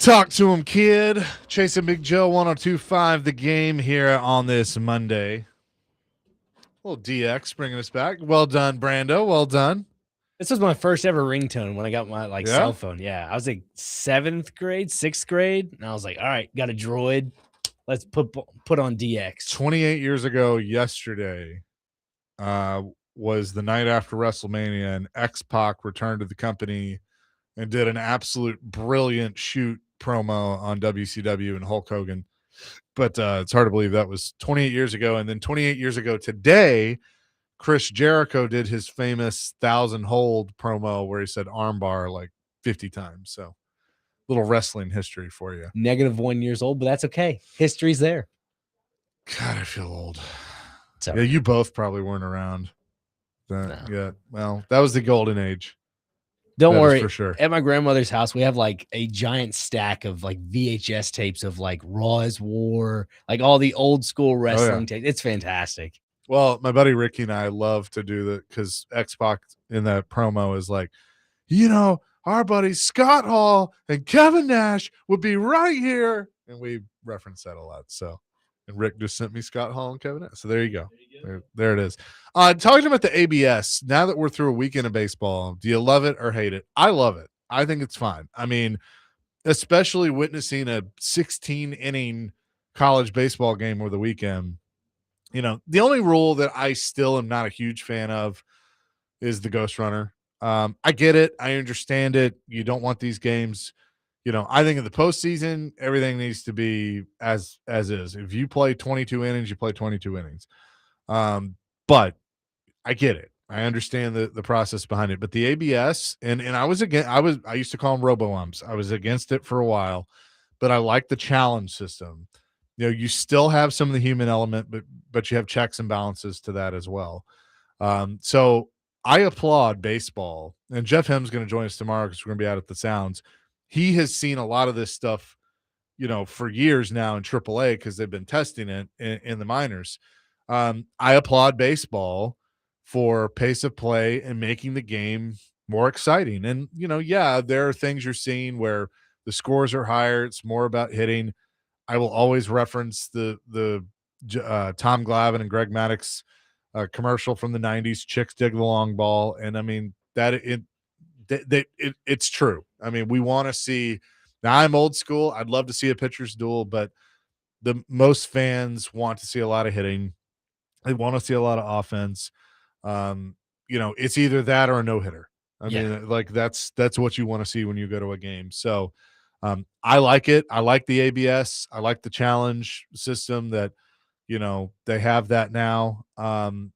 Talk to him, kid. Chasing Big Joe 102.5 The Game here on this Monday. Little DX bringing us back. Well done, Brando. Well done. This was my first ever ringtone when I got my Yeah? cell phone. Yeah, I was like 7th grade, 6th grade, and I was like, all right, got a Droid. Let's put on DX. 28 years ago yesterday was the night after WrestleMania, and X-Pac returned to the company and did an absolute brilliant shoot promo on WCW and Hulk Hogan. But it's hard to believe that was 28 years ago. And then 28 years ago today, Chris Jericho did his famous 1,000 hold promo where he said armbar like 50 times. So little wrestling history for you. -1 years old, but that's okay. History's there. God, I feel old. So Yeah, you both probably weren't around. No. Yeah, well, that was the golden age. Don't That is worry. for sure. At my grandmother's house, we have like a giant stack of like VHS tapes of like Raw is War, like all the old school wrestling tapes. It's fantastic. Well, my buddy Ricky and I love to do that because X-Pac in that promo is like, you know, our buddies Scott Hall and Kevin Nash would be right here. And we reference that a lot. So, and Rick just sent me Scott Hall and Kevin Nash. So there you go. There it is. Talking about the ABS, now that we're through a weekend of baseball, do you love it or hate it? I love it. I think it's fine. I mean, especially witnessing a 16-inning college baseball game over the weekend. You know, the only rule that I still am not a huge fan of is the ghost runner. I get it. I understand it. You don't want these games. You know, I think in the postseason, everything needs to be as is. If you play 22 innings, you play 22 innings. But I get it. I understand the process behind it. But the ABS, and I used to call them robo-umps. I was against it for a while, but I like the challenge system. You know, you still have some of the human element, but you have checks and balances to that as well. So I applaud baseball, and Jeff Hemm's going to join us tomorrow because we're going to be out at the Sounds. He has seen a lot of this stuff, you know, for years now in AAA because they've been testing it in the minors. I applaud baseball for pace of play and making the game more exciting. And, you know, yeah, there are things you're seeing where the scores are higher. It's more about hitting. I will always reference the Tom Glavine and Greg Maddux commercial from the 90s, Chicks Dig the Long Ball. And I mean, it's true. I mean, we want to see. Now, I'm old school. I'd love to see a pitcher's duel, but the most fans want to see a lot of hitting. They want to see a lot of offense. You know, it's either that or a no-hitter. I mean, like that's what you want to see when you go to a game. So I like it. I like the ABS. I like the challenge system that, you know, they have that now. And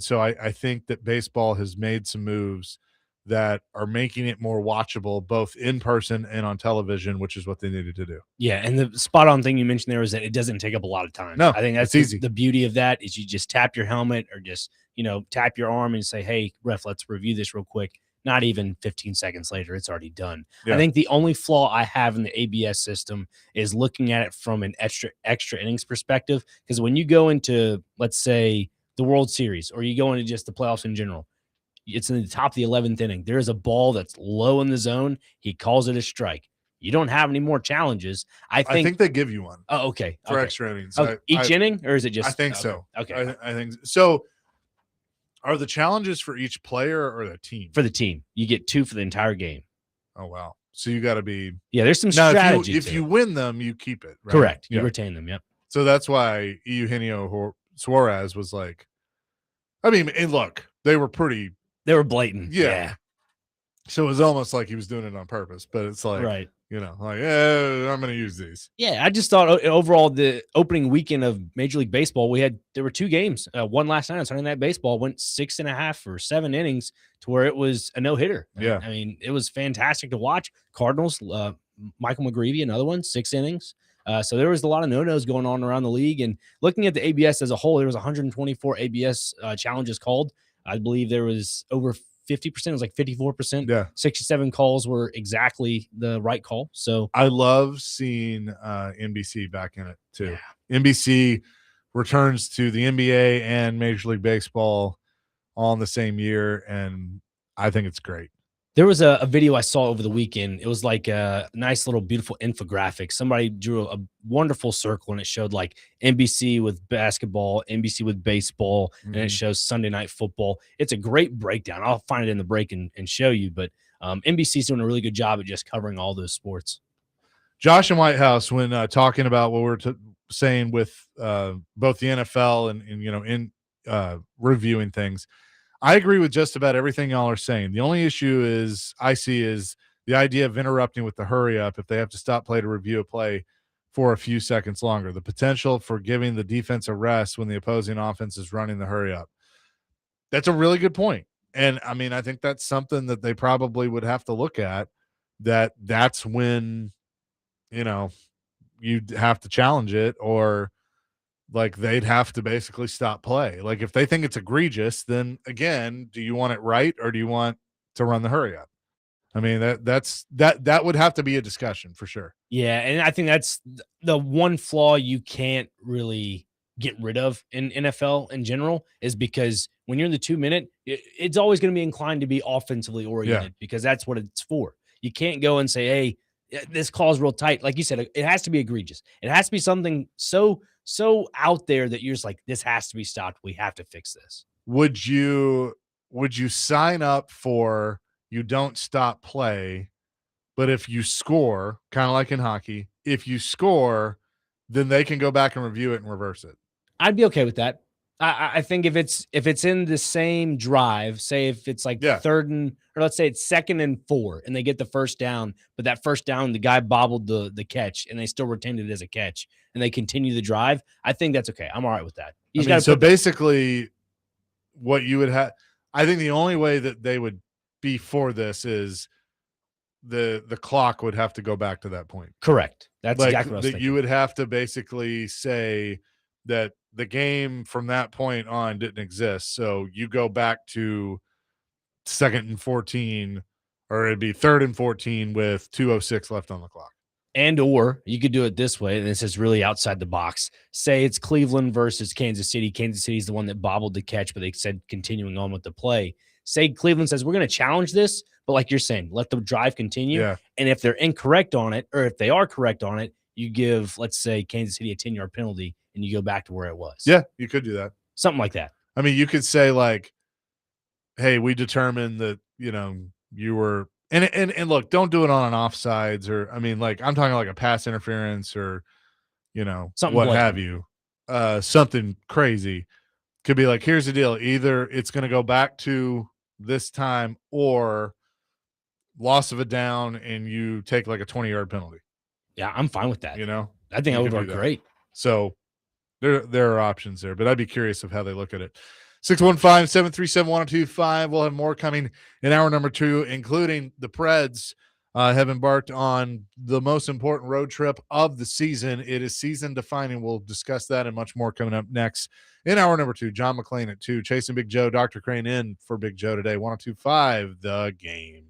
so I think that baseball has made some moves that are making it more watchable, both in person and on television, which is what they needed to do. Yeah, and the spot on thing you mentioned there is that it doesn't take up a lot of time. No, I think that's it's easy. The beauty of that is you just tap your helmet or just, you know, tap your arm and say, hey, ref, let's review this real quick. Not even 15 seconds later, it's already done. Yeah. I think the only flaw I have in the ABS system is looking at it from an extra innings perspective. Because when you go into, let's say, the World Series or you go into just the playoffs in general, it's in the top of the 11th inning. There is a ball that's low in the zone. He calls it a strike. You don't have any more challenges. I think they give you one. Oh, okay. For extra innings. Each inning, or is it just? I think so. Okay. I think so. Are the challenges for each player or the team? For the team. You get 2 for the entire game. Oh, wow. So you got to be. Yeah, there's some now, strategy. If you win them, you keep it. Right? Correct. You retain them. Yep. So that's why Eugenio Suarez was like, I mean, and look, they were blatant. Yeah. So it was almost like he was doing it on purpose, but it's like, right. You know, like, I'm going to use these. Yeah, I just thought overall the opening weekend of Major League Baseball, there were 2 games. One last night on Sunday Night Baseball went 6.5 or 7 innings to where it was a no-hitter. Yeah. I mean, it was fantastic to watch. Cardinals, Michael McGreevy, another one, 6 innings. So there was a lot of no-nos going on around the league. And looking at the ABS as a whole, there was 124 ABS challenges called. I believe there was over 50%. It was like 54%. Yeah. 67 calls were exactly the right call. So I love seeing NBC back in it too. Yeah. NBC returns to the NBA and Major League Baseball all in the same year, and I think it's great. There was a video I saw over the weekend. It was like a nice little beautiful infographic. Somebody drew a wonderful circle and it showed like NBC with basketball, NBC with baseball, and it Mhm. shows Sunday night football. It's a great breakdown. I'll find it in the break and show you, but NBC's doing a really good job at just covering all those sports. Josh and Whitehouse, when talking about what we're saying with both the NFL and in reviewing things, I agree with just about everything y'all are saying. The only issue I see is the idea of interrupting with the hurry up if they have to stop play to review a play for a few seconds longer. The potential for giving the defense a rest when the opposing offense is running the hurry up. That's a really good point. And I mean, I think that's something that they probably would have to look at. That's when, you know, you'd have to challenge it, or like they'd have to basically stop play. Like if they think it's egregious, then again, do you want it right or do you want to run the hurry up? I mean, that would have to be a discussion for sure. Yeah, and I think that's the one flaw you can't really get rid of in NFL in general is because when you're in the 2 minute, it's always going to be inclined to be offensively Yeah. oriented because that's what it's for. You can't go and say, "Hey, this call's real tight." Like you said, it has to be egregious. It has to be something so out there that you're just like, "This has to be stopped. We have to fix this." Would you sign up for you don't stop play, but if you score, kind of like in hockey, if you score, then they can go back and review it and reverse it? I'd be okay with that. I think if it's in the same drive, say if it's like Yeah. or let's say it's 2nd and 4 and they get the first down, but that first down, the guy bobbled the catch and they still retained it as a catch and they continue the drive, I think that's okay. I'm all right with that. You I just mean, gotta so put the basically what you would have, I think the only way that they would be for this is the clock would have to go back to that point. correct. That's Like exactly what I was that you thinking. would have to basically say that the game from that point on didn't exist. So you go back to 2nd and 14, or it'd be 3rd and 14 with 2:06 left on the clock. And or you could do it this way, and this is really outside the box. Say it's Cleveland versus Kansas City. Kansas City's the one that bobbled the catch, but they said continuing on with the play. Say Cleveland says, we're going to challenge this, but like you're saying, let the drive continue. Yeah. And if they're incorrect on it, or if they are correct on it, you give, let's say, Kansas City a 10-yard penalty and you go back to where it was. Yeah, you could do that. Something like that. I mean, you could say like, hey, we determined that, you were, and look, don't do it on an offsides, or I mean, like I'm talking like a pass interference, or Something what have blatant. you. Something crazy. Could be like, here's the deal. Either it's going to go back to this time, or loss of a down and you take like a 20-yard penalty, Yeah, I'm fine with that. you know? I think You that would can do work that. great. So there are options there, but I'd be curious of how they look at it. 615-737-1025. We'll have more coming in hour number 2, including the Preds have embarked on the most important road trip of the season. It is season defining. We'll discuss that and much more coming up next in hour number 2. John McClain at 2, chasing Big Joe, Dr. Crane in for Big Joe today. 1025 The Game.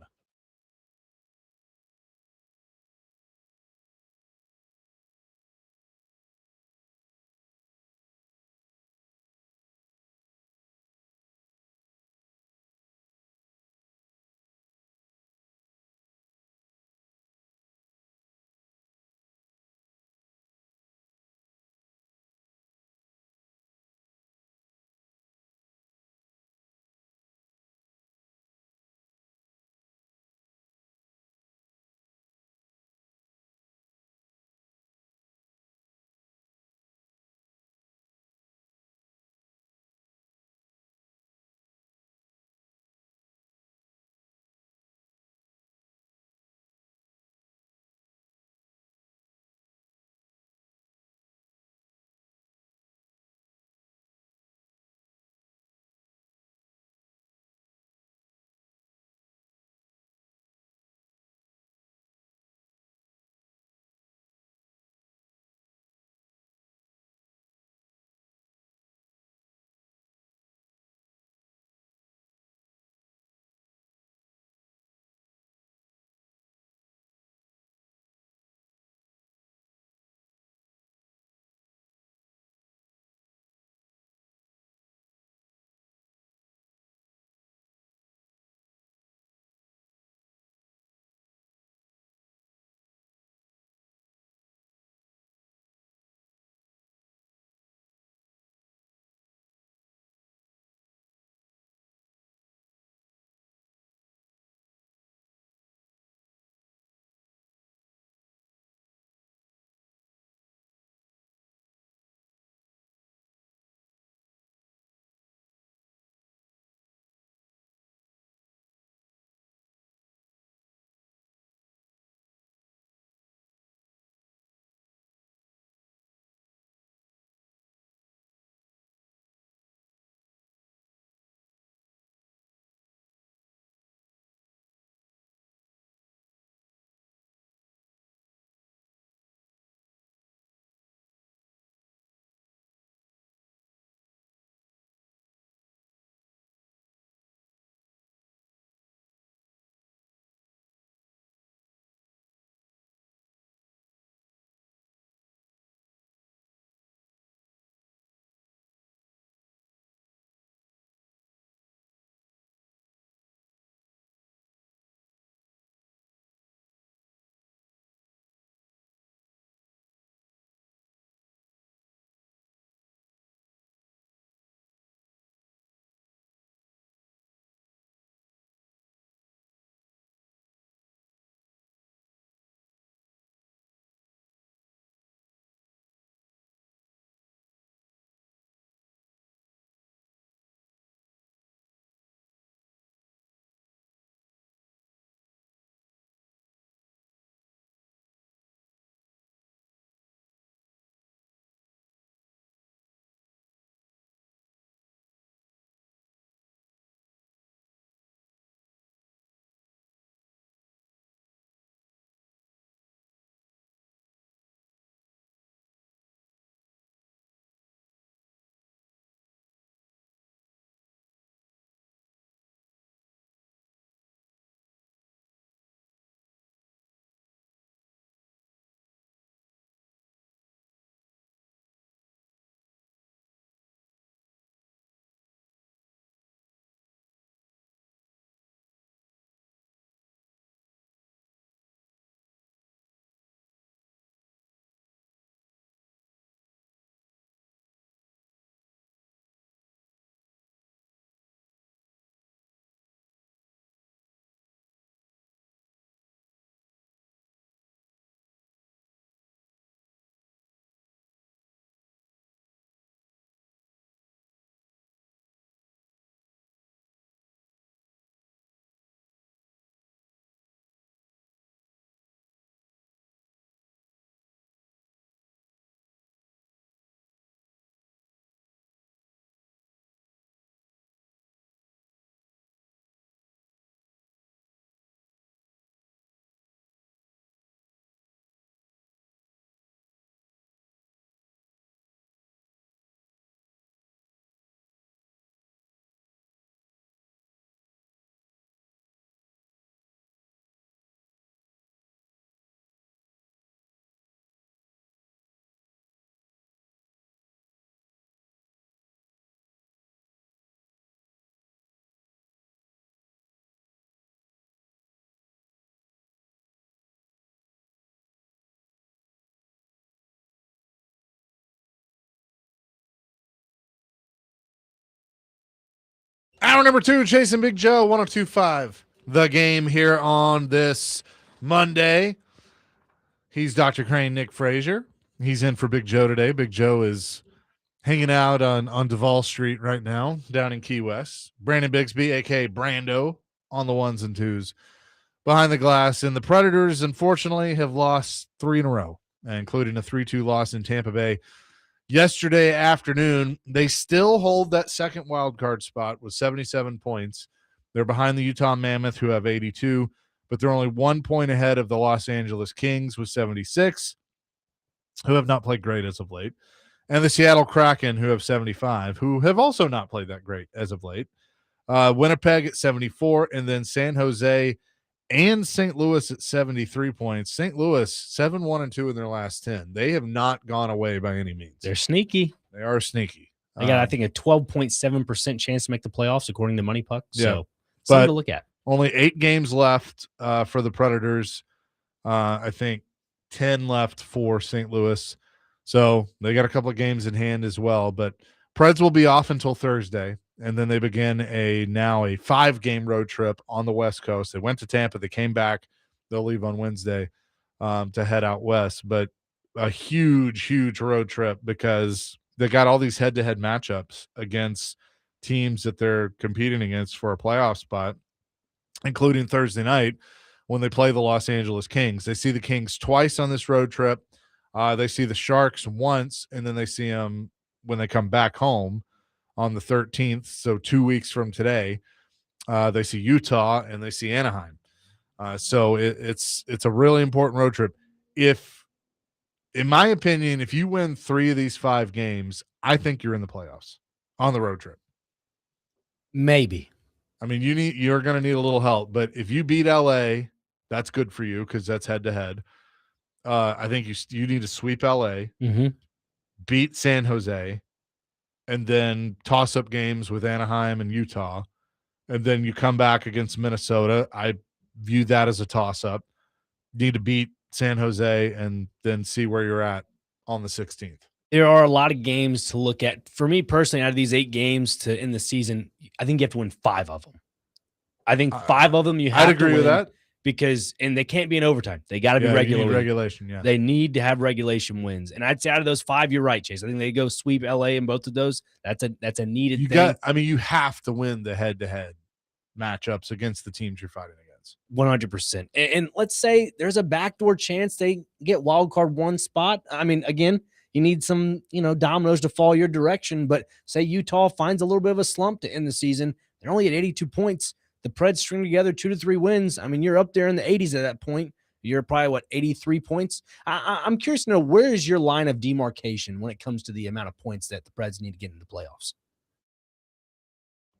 Hour number 2, Chasing Big Joe, 102.5. The Game here on this Monday. He's Dr. Crane, Nick Frazier. He's in for Big Joe today. Big Joe is hanging out on Duval Street right now down in Key West. Brandon Bigsby, a.k.a. Brando, on the ones and twos behind the glass. And the Predators, unfortunately, have lost 3 in a row, including a 3-2 loss in Tampa Bay yesterday afternoon. They still hold that second wild card spot with 77 points. They're behind the Utah Mammoth, who have 82, but they're only 1 point ahead of the Los Angeles Kings with 76, who have not played great as of late, and the Seattle Kraken, who have 75, who have also not played that great as of late. Winnipeg at 74, and then San Jose and St. Louis at 73 points. St. Louis 7-1-2 in their last 10. They have not gone away by any means. They're sneaky. They are sneaky. They got, I think, a 12.7% chance to make the playoffs, according to Money Puck. Yeah, So, something to look at. Only 8 games left for the Predators. I think 10 left for St. Louis. So they got a couple of games in hand as well. But Preds will be off until Thursday, and then they begin a 5-game road trip on the West Coast. They went to Tampa. They came back. They'll leave on Wednesday to head out west. But a huge, huge road trip because they got all these head-to-head matchups against teams that they're competing against for a playoff spot, including Thursday night when they play the Los Angeles Kings. They see the Kings twice on this road trip. They see the Sharks once, and then they see them when they come back home on the 13th, so 2 weeks from today. They see Utah, and they see Anaheim. So it's a really important road trip. In my opinion, if you win 3 of these 5 games, I think you're in the playoffs on the road trip. Maybe. I mean, you're going to need a little help, but if you beat LA, that's good for you because that's head-to-head. I think you need to sweep LA, beat San Jose, and then toss up games with Anaheim and Utah, and then you come back against Minnesota. I view that as a toss-up. You need to beat San Jose and then see where you're at on the 16th. There are a lot of games to look at. For me personally, out of these 8 games to end the season, I think you have to win 5 of them. I think 5 of them you have to win. I'd agree with that. And they can't be in overtime. They got to be regulation. Yeah, they need to have regulation wins. And I'd say out of those 5, you're right, Chase. I think they go sweep LA in both of those. That's a needed thing. You have to win the head-to-head matchups against the teams you're fighting against. 100%. And let's say there's a backdoor chance they get wild card 1 spot. I mean, again, you need some, dominoes to fall your direction. But say Utah finds a little bit of a slump to end the season. They're only at 82 points. The Preds string together 2 to 3 wins. I mean, you're up there in the 80s at that point. You're probably, 83 points? I'm curious to know, where is your line of demarcation when it comes to the amount of points that the Preds need to get into the playoffs?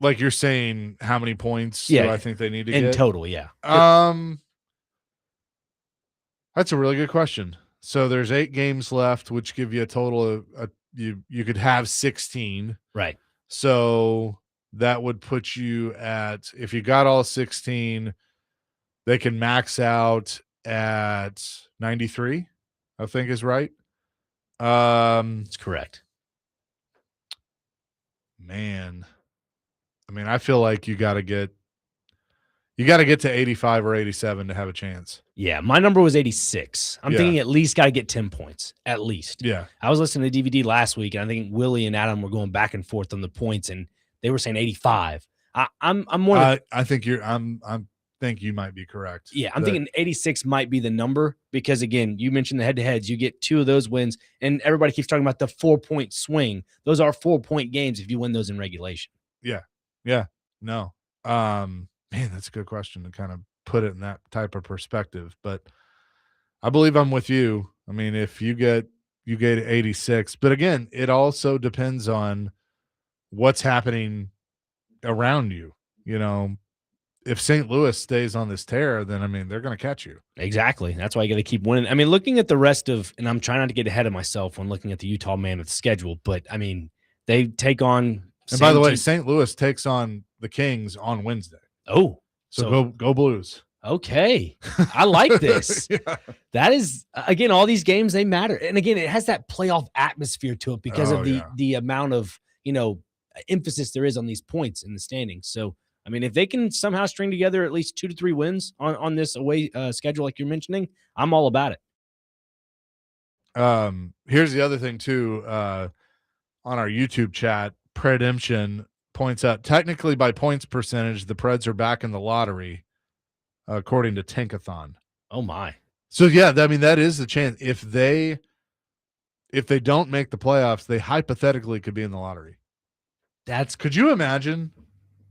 Like you're saying, how many points do I think they need to get? In total, yeah. That's a really good question. So there's 8 games left, which give you a total of you could have 16. Right. So that would put you at, if you got all 16, they can max out at 93, I think is right. That's correct. Man, I mean, I feel like you got to get to 85 or 87 to have a chance. Yeah, my number was 86. I'm thinking at least got to get 10 points, at least. Yeah. I was listening to DVD last week, and I think Willie and Adam were going back and forth on the points, and they were saying 85. I'm more. I think think you might be correct. Yeah, I'm thinking 86 might be the number because, again, you mentioned the head-to-heads. You get 2 of those wins, and everybody keeps talking about the 4-point swing. Those are 4-point games if you win those in regulation. Yeah. Yeah. No. Man, that's a good question to kind of put it in that type of perspective. But I believe I'm with you. I mean, if you get 86, but again, it also depends on what's happening around you. If St. Louis stays on this tear, then I mean, they're going to catch you. Exactly. That's why you got to keep winning. I mean, looking at the rest of, and I'm trying not to get ahead of myself when looking at the Utah Mammoth schedule, but I mean, they take on. And by the way, St. Louis takes on the Kings on Wednesday. Oh, so go Blues. Okay. I like this. Yeah. That is, again, all these games, they matter. And again, it has that playoff atmosphere to it because of the amount of, emphasis there is on these points in the standings. So, I mean, if they can somehow string together at least 2 to 3 wins on this away schedule, like you're mentioning, I'm all about it. Here's the other thing too. On our YouTube chat, Predemption points out technically by points percentage, the Preds are back in the lottery, according to Tankathon. Oh my! So yeah, I mean that is the chance. If they don't make the playoffs, they hypothetically could be in the lottery. Could you imagine?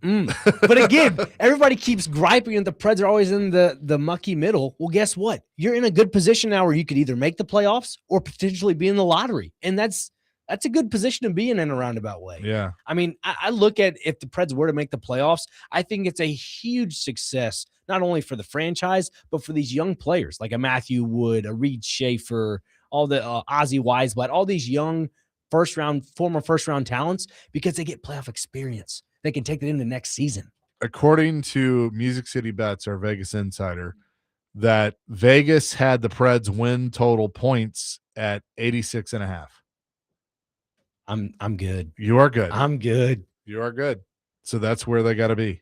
But again, everybody keeps griping that the Preds are always in the mucky middle. Well, guess what? You're in a good position now where you could either make the playoffs or potentially be in the lottery. And that's a good position to be in a roundabout way. Yeah. I mean, I look at if the Preds were to make the playoffs, I think it's a huge success, not only for the franchise, but for these young players like a Matthew Wood, a Reed Schaefer, all the Ozzy Weisblatt, all these young former first round talents, because they get playoff experience. They can take that into next season. According to Music City Bets, our Vegas insider, that Vegas had the Preds win total points at 86.5. I'm good. You are good. I'm good. You are good. So that's where they got to be.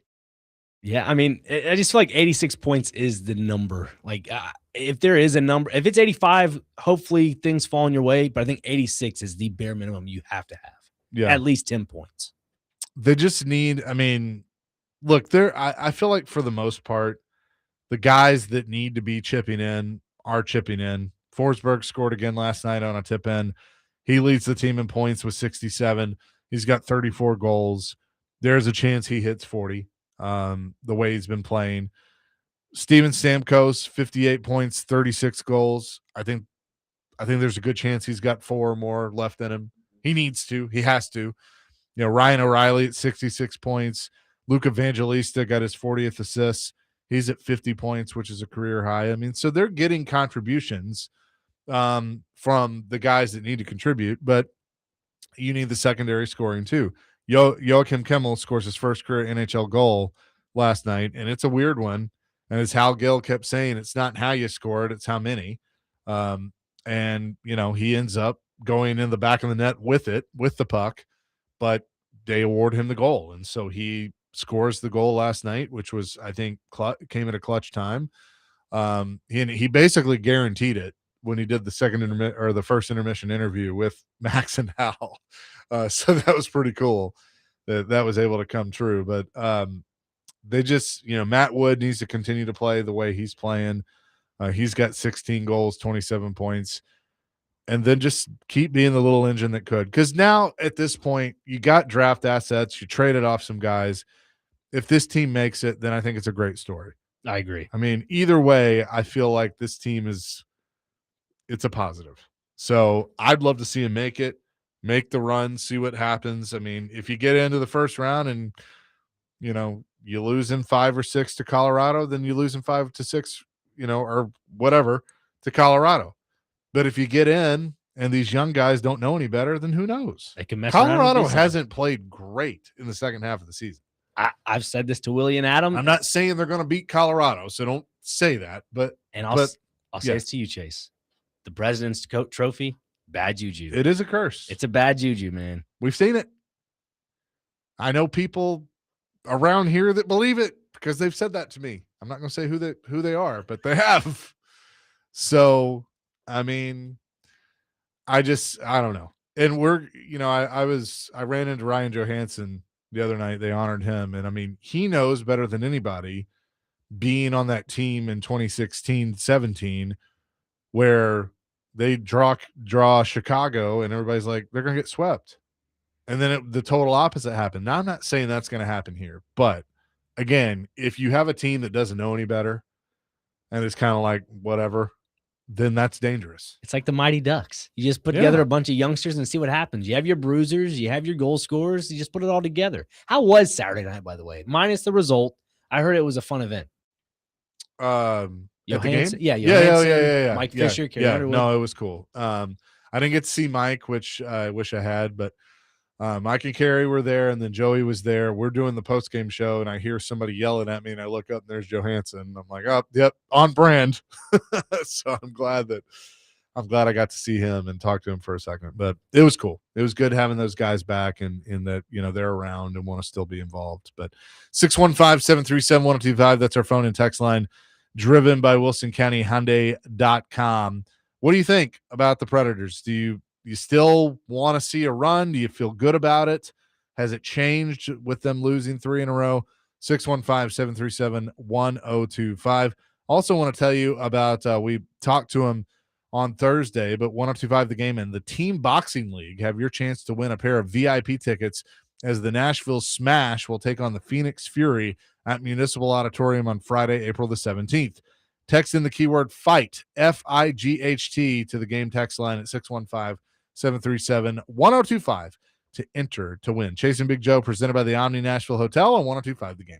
Yeah, I mean, I just feel like 86 points is the number. Like, if there is a number, if it's 85, hopefully things fall in your way. But I think 86 is the bare minimum you have to have. Yeah, at least 10 points. They just need. I mean, look, I feel like for the most part, the guys that need to be chipping in are chipping in. Forsberg scored again last night on a tip in. He leads the team in points with 67. He's got 34 goals. There's a chance he hits 40. The way he's been playing. Steven Stamkos, 58 points, 36 goals. I think there's a good chance he's got 4 or more left in him. He needs to. He has to. You know, Ryan O'Reilly at 66 points. Luke Evangelista got his 40th assist. He's at 50 points, which is a career high. I mean, so they're getting contributions from the guys that need to contribute, but you need the secondary scoring too. Joachim Kimmel scores his first career NHL goal last night, and it's a weird one. And as Hal Gill kept saying, it's not how you score it, it's how many. And, you know, he ends up going in the back of the net with the puck, but they award him the goal. And so he scores the goal last night, which was, I think, came at a clutch time. He basically guaranteed it when he did the first intermission interview with Max and Hal. So that was pretty cool that was able to come true. But they just, you know, Matt Wood needs to continue to play the way he's playing. He's got 16 goals, 27 points, and then just keep being the little engine that could. Because now at this point, you got draft assets, you traded off some guys. If this team makes it, then I think it's a great story. I agree. I mean, either way, I feel like this team it's a positive. So I'd love to see him make the run, see what happens. I mean, if you get into the first round and, you know, you lose in 5 or 6 to Colorado, then you lose in 5 to 6, you know, or whatever to Colorado. But if you get in and these young guys don't know any better, then who knows? They can mess Colorado hasn't played great in the second half of the season. I've said this to Willie and Adam. I'm not saying they're going to beat Colorado, so don't say that. But I'll say this to you, Chase. The President's Trophy, bad juju. It is a curse. It's a bad juju, man. We've seen it. I know people around here that believe it because they've said that to me. I'm not going to say who they are, but they have. So, I mean, I don't know. And we're, you know, I ran into Ryan Johansson the other night. They honored him, and I mean, he knows better than anybody being on that team in 2016-17 where they draw Chicago and everybody's like, they're going to get swept. And then the total opposite happened. Now, I'm not saying that's going to happen here, but again, if you have a team that doesn't know any better and it's kind of like whatever, then that's dangerous. It's like the Mighty Ducks. You just put together a bunch of youngsters and see what happens. You have your bruisers, you have your goal scorers, you just put it all together. How was Saturday night, by the way? Minus the result. I heard it was a fun event. Johansson? Yeah. Mike Fisher, Carrie Underwood. No, it was cool. I didn't get to see Mike, which I wish I had, but Mike and Carrie were there, and then Joey was there. We're doing the post-game show, and I hear somebody yelling at me, and I look up, and there's Johansson. I'm like, oh, yep, on brand. So I'm glad I'm glad I got to see him and talk to him for a second. But it was cool. It was good having those guys back and in that, they're around and want to still be involved. But 615-737-1025, that's our phone and text line, driven by WilsonCountyHyundai.com. What do you think about the Predators? Do you still want to see a run? Do you feel good about it? Has it changed with them losing 3 in a row? 615-737-1025. Also want to tell you about, we talked to him on Thursday, but 1025 The Game and the Team Boxing League have your chance to win a pair of VIP tickets as the Nashville Smash will take on the Phoenix Fury at Municipal Auditorium on Friday, April the 17th. Text in the keyword FIGHT, FIGHT, to the game text line at 615-737-1025 to enter to win. Chasing Big Joe, presented by the Omni Nashville Hotel on 1025 The Game.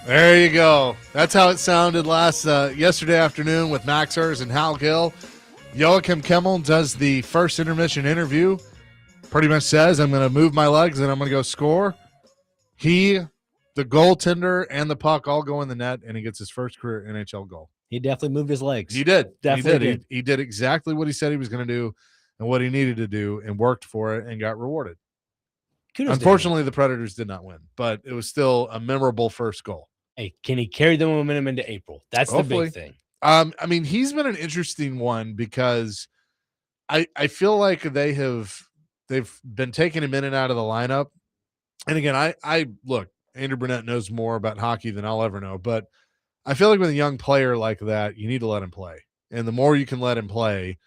There you go. That's how it sounded yesterday afternoon with Max Hers and Hal Gill. Joachim Kimmel does the first intermission interview. Pretty much says, I'm going to move my legs and I'm going to go score. He, the goaltender, and the puck all go in the net, and he gets his first career NHL goal. He definitely moved his legs. He did. Definitely did. He did exactly what he said he was going to do and what he needed to do, and worked for it and got rewarded. Kudos. Unfortunately, the Predators did not win, but it was still a memorable first goal. Hey, can he carry the momentum into April? That's Hopefully. the big thing. I mean, he's been an interesting one because I feel like they've been taking him in and out of the lineup. And again, I look, Andrew Burnett knows more about hockey than I'll ever know, but I feel like with a young player like that, you need to let him play. And the more you can let him play,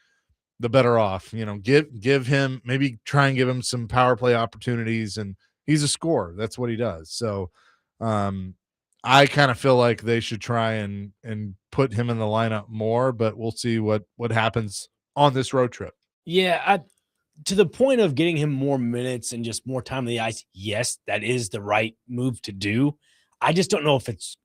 the better off. Give him, maybe try and give him some power play opportunities, and he's a scorer. That's what he does. So I kind of feel like they should try and put him in the lineup more, but we'll see what happens on this road trip. Yeah, to the point of getting him more minutes and just more time on the ice, yes, that is the right move to do. I just don't know if it's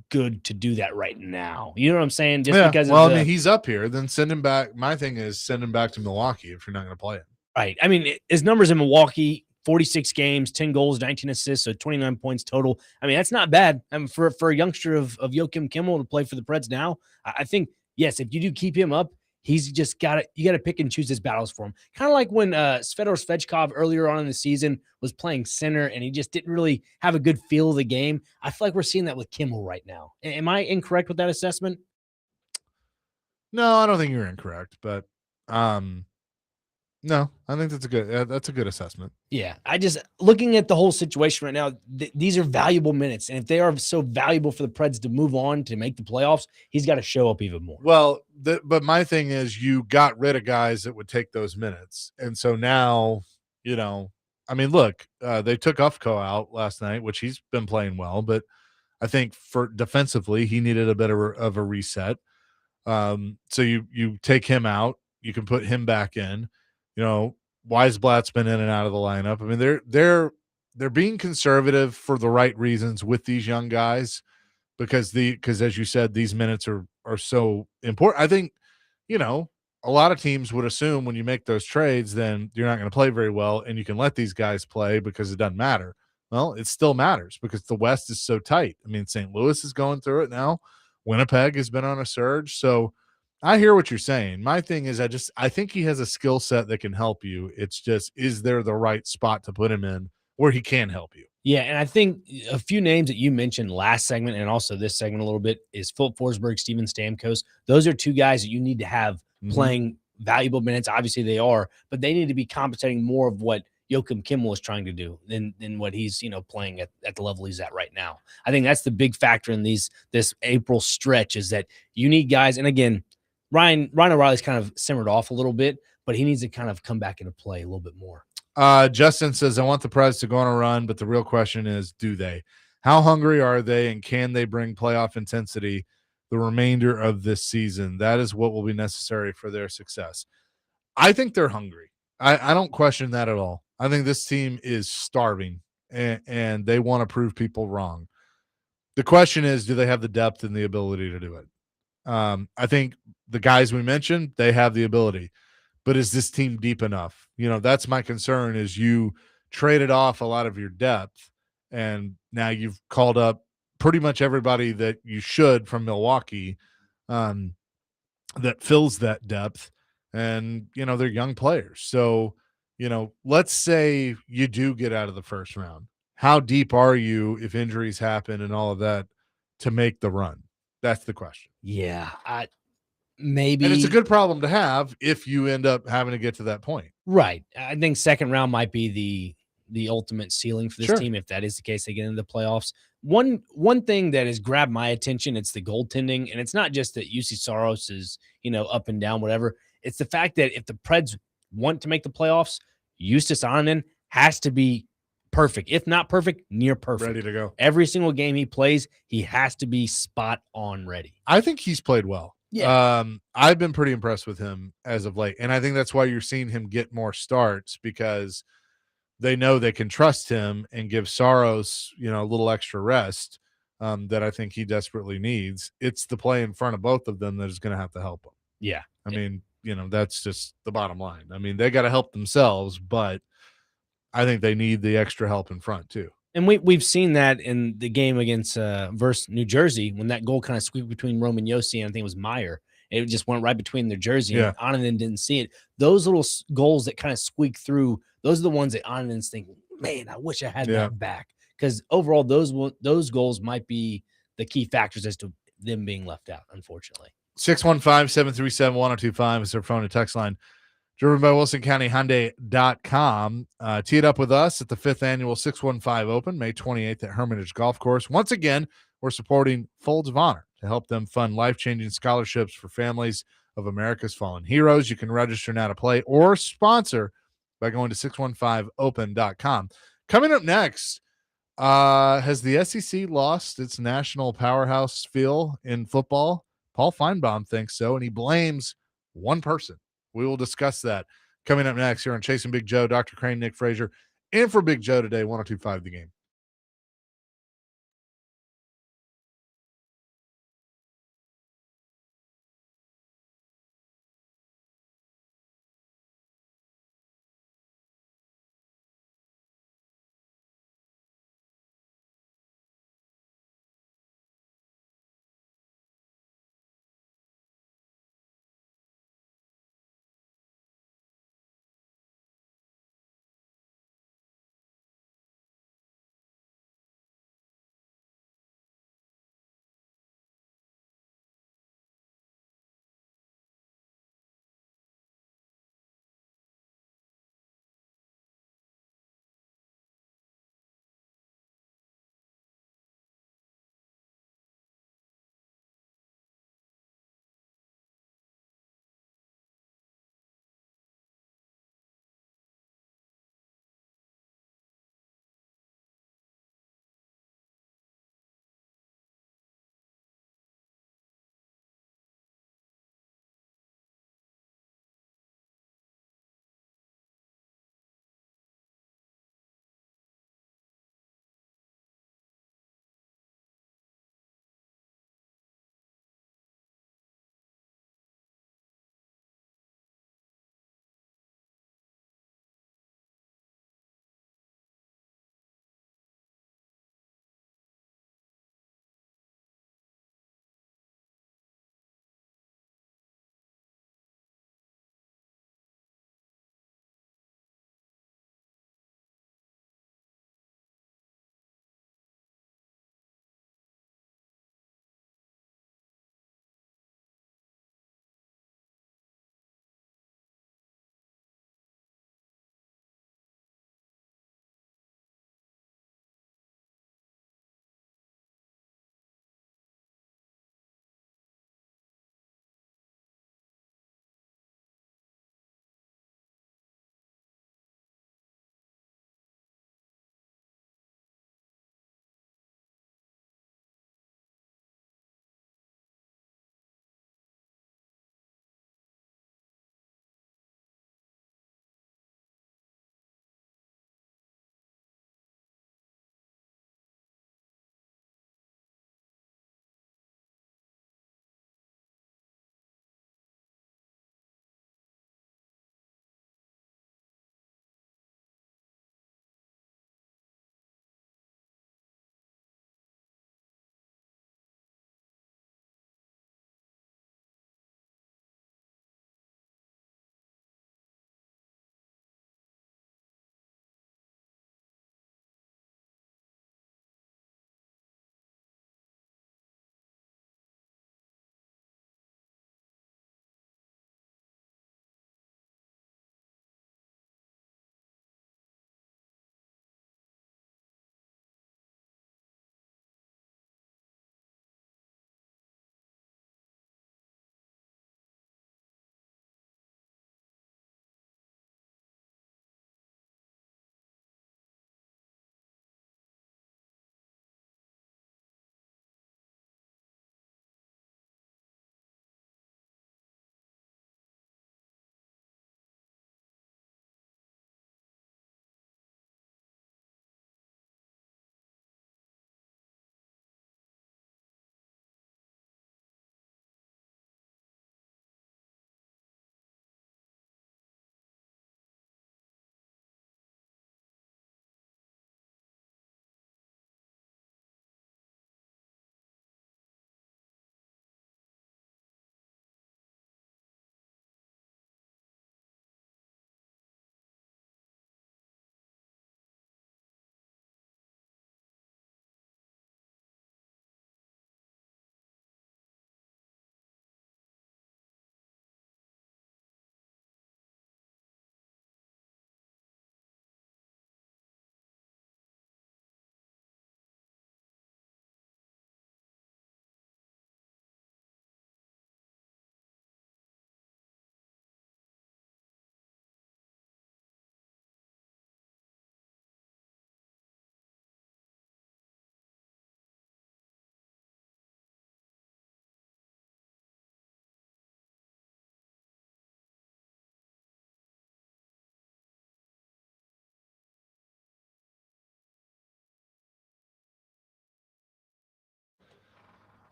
good to do that right now. You know what I'm saying? Just because I mean, he's up here, then send him back. My thing is send him back to Milwaukee if you're not going to play him. Right. I mean, his numbers in Milwaukee, 46 games, 10 goals, 19 assists, so 29 points total. I mean, that's not bad. I mean, for a youngster of Joachim Kimmel to play for the Preds now, I think, yes, if you do keep him up, he's just you got to pick and choose his battles for him. Kind of like when Fedor Svechkov earlier on in the season was playing center and he just didn't really have a good feel of the game. I feel like we're seeing that with Kimmel right now. Am I incorrect with that assessment? No, I don't think you're incorrect, but no, I think that's a good assessment. Yeah, I just looking at the whole situation right now, these are valuable minutes, and if they are so valuable for the Preds to move on to make the playoffs, he's got to show up even more. Well, but my thing is, you got rid of guys that would take those minutes, and so now, I mean, look, they took Ufko out last night, which he's been playing well, but I think for defensively, he needed a bit of a reset. So you take him out, you can put him back in. Weisblatt's been in and out of the lineup. I mean, they're being conservative for the right reasons with these young guys because as you said, these minutes are so important. I think, a lot of teams would assume when you make those trades, then you're not going to play very well and you can let these guys play because it doesn't matter. Well, it still matters because the West is so tight. I mean, St. Louis is going through it now. Winnipeg has been on a surge. So I hear what you're saying. My thing is I think he has a skill set that can help you. It's just, is there the right spot to put him in where he can help you? Yeah, and I think a few names that you mentioned last segment and also this segment a little bit is Philip Forsberg, Steven Stamkos. Those are two guys that you need to have playing valuable minutes. Obviously they are, but they need to be compensating more of what Joachim Kimmel is trying to do than what he's playing at the level he's at right now. I think that's the big factor in this April stretch is that you need guys. And again, Ryan O'Reilly's kind of simmered off a little bit, but he needs to kind of come back into play a little bit more. Justin says, I want the Preds to go on a run, but the real question is, do they? How hungry are they, and can they bring playoff intensity the remainder of this season? That is what will be necessary for their success. I think they're hungry. I don't question that at all. I think this team is starving, and they want to prove people wrong. The question is, do they have the depth and the ability to do it? I think the guys we mentioned, they have the ability. But is this team deep enough? That's my concern is you traded off a lot of your depth, and now you've called up pretty much everybody that you should from Milwaukee that fills that depth. And, they're young players. So, let's say you do get out of the first round. How deep are you if injuries happen and all of that to make the run? That's the question. Yeah, maybe. And it's a good problem to have if you end up having to get to that point. Right. I think second round might be the ultimate ceiling for this team. If that is the case, they get into the playoffs. One thing that has grabbed my attention, it's the goaltending. And it's not just that UC Saros is, up and down, whatever. It's the fact that if the Preds want to make the playoffs, Justus Anonen has to be perfect. If not perfect, near perfect. Ready to go. Every single game he plays, he has to be spot on ready. I think he's played well. Yeah. I've been pretty impressed with him as of late. And I think that's why you're seeing him get more starts because they know they can trust him and give Saros, a little extra rest. that I think he desperately needs. It's the play in front of both of them that is going to have to help him. Yeah. I mean, that's just the bottom line. I mean, they got to help themselves, but I think they need the extra help in front too. And we've seen that in the game against versus New Jersey when that goal kind of squeaked between Roman Yossi and I think it was Meyer. It just went right between their jersey, and Annunen didn't see it. Those little goals that kind of squeak through, those are the ones that Annunen's thinking, man, I wish I had that back. Because overall, those goals might be the key factors as to them being left out, unfortunately. 615-737-1025 is their phone and text line. Driven by WilsonCountyHyundai.com. Tee it up with us at the 5th Annual 615 Open, May 28th at Hermitage Golf Course. Once again, we're supporting Folds of Honor to help them fund life-changing scholarships for families of America's fallen heroes. You can register now to play or sponsor by going to 615open.com. Coming up next, has the SEC lost its national powerhouse feel in football? Paul Feinbaum thinks so, and he blames one person. We will discuss that coming up next here on Chasing Big Joe. Dr. Crane, Nick Frazier, in for Big Joe today, 102.5 The Game.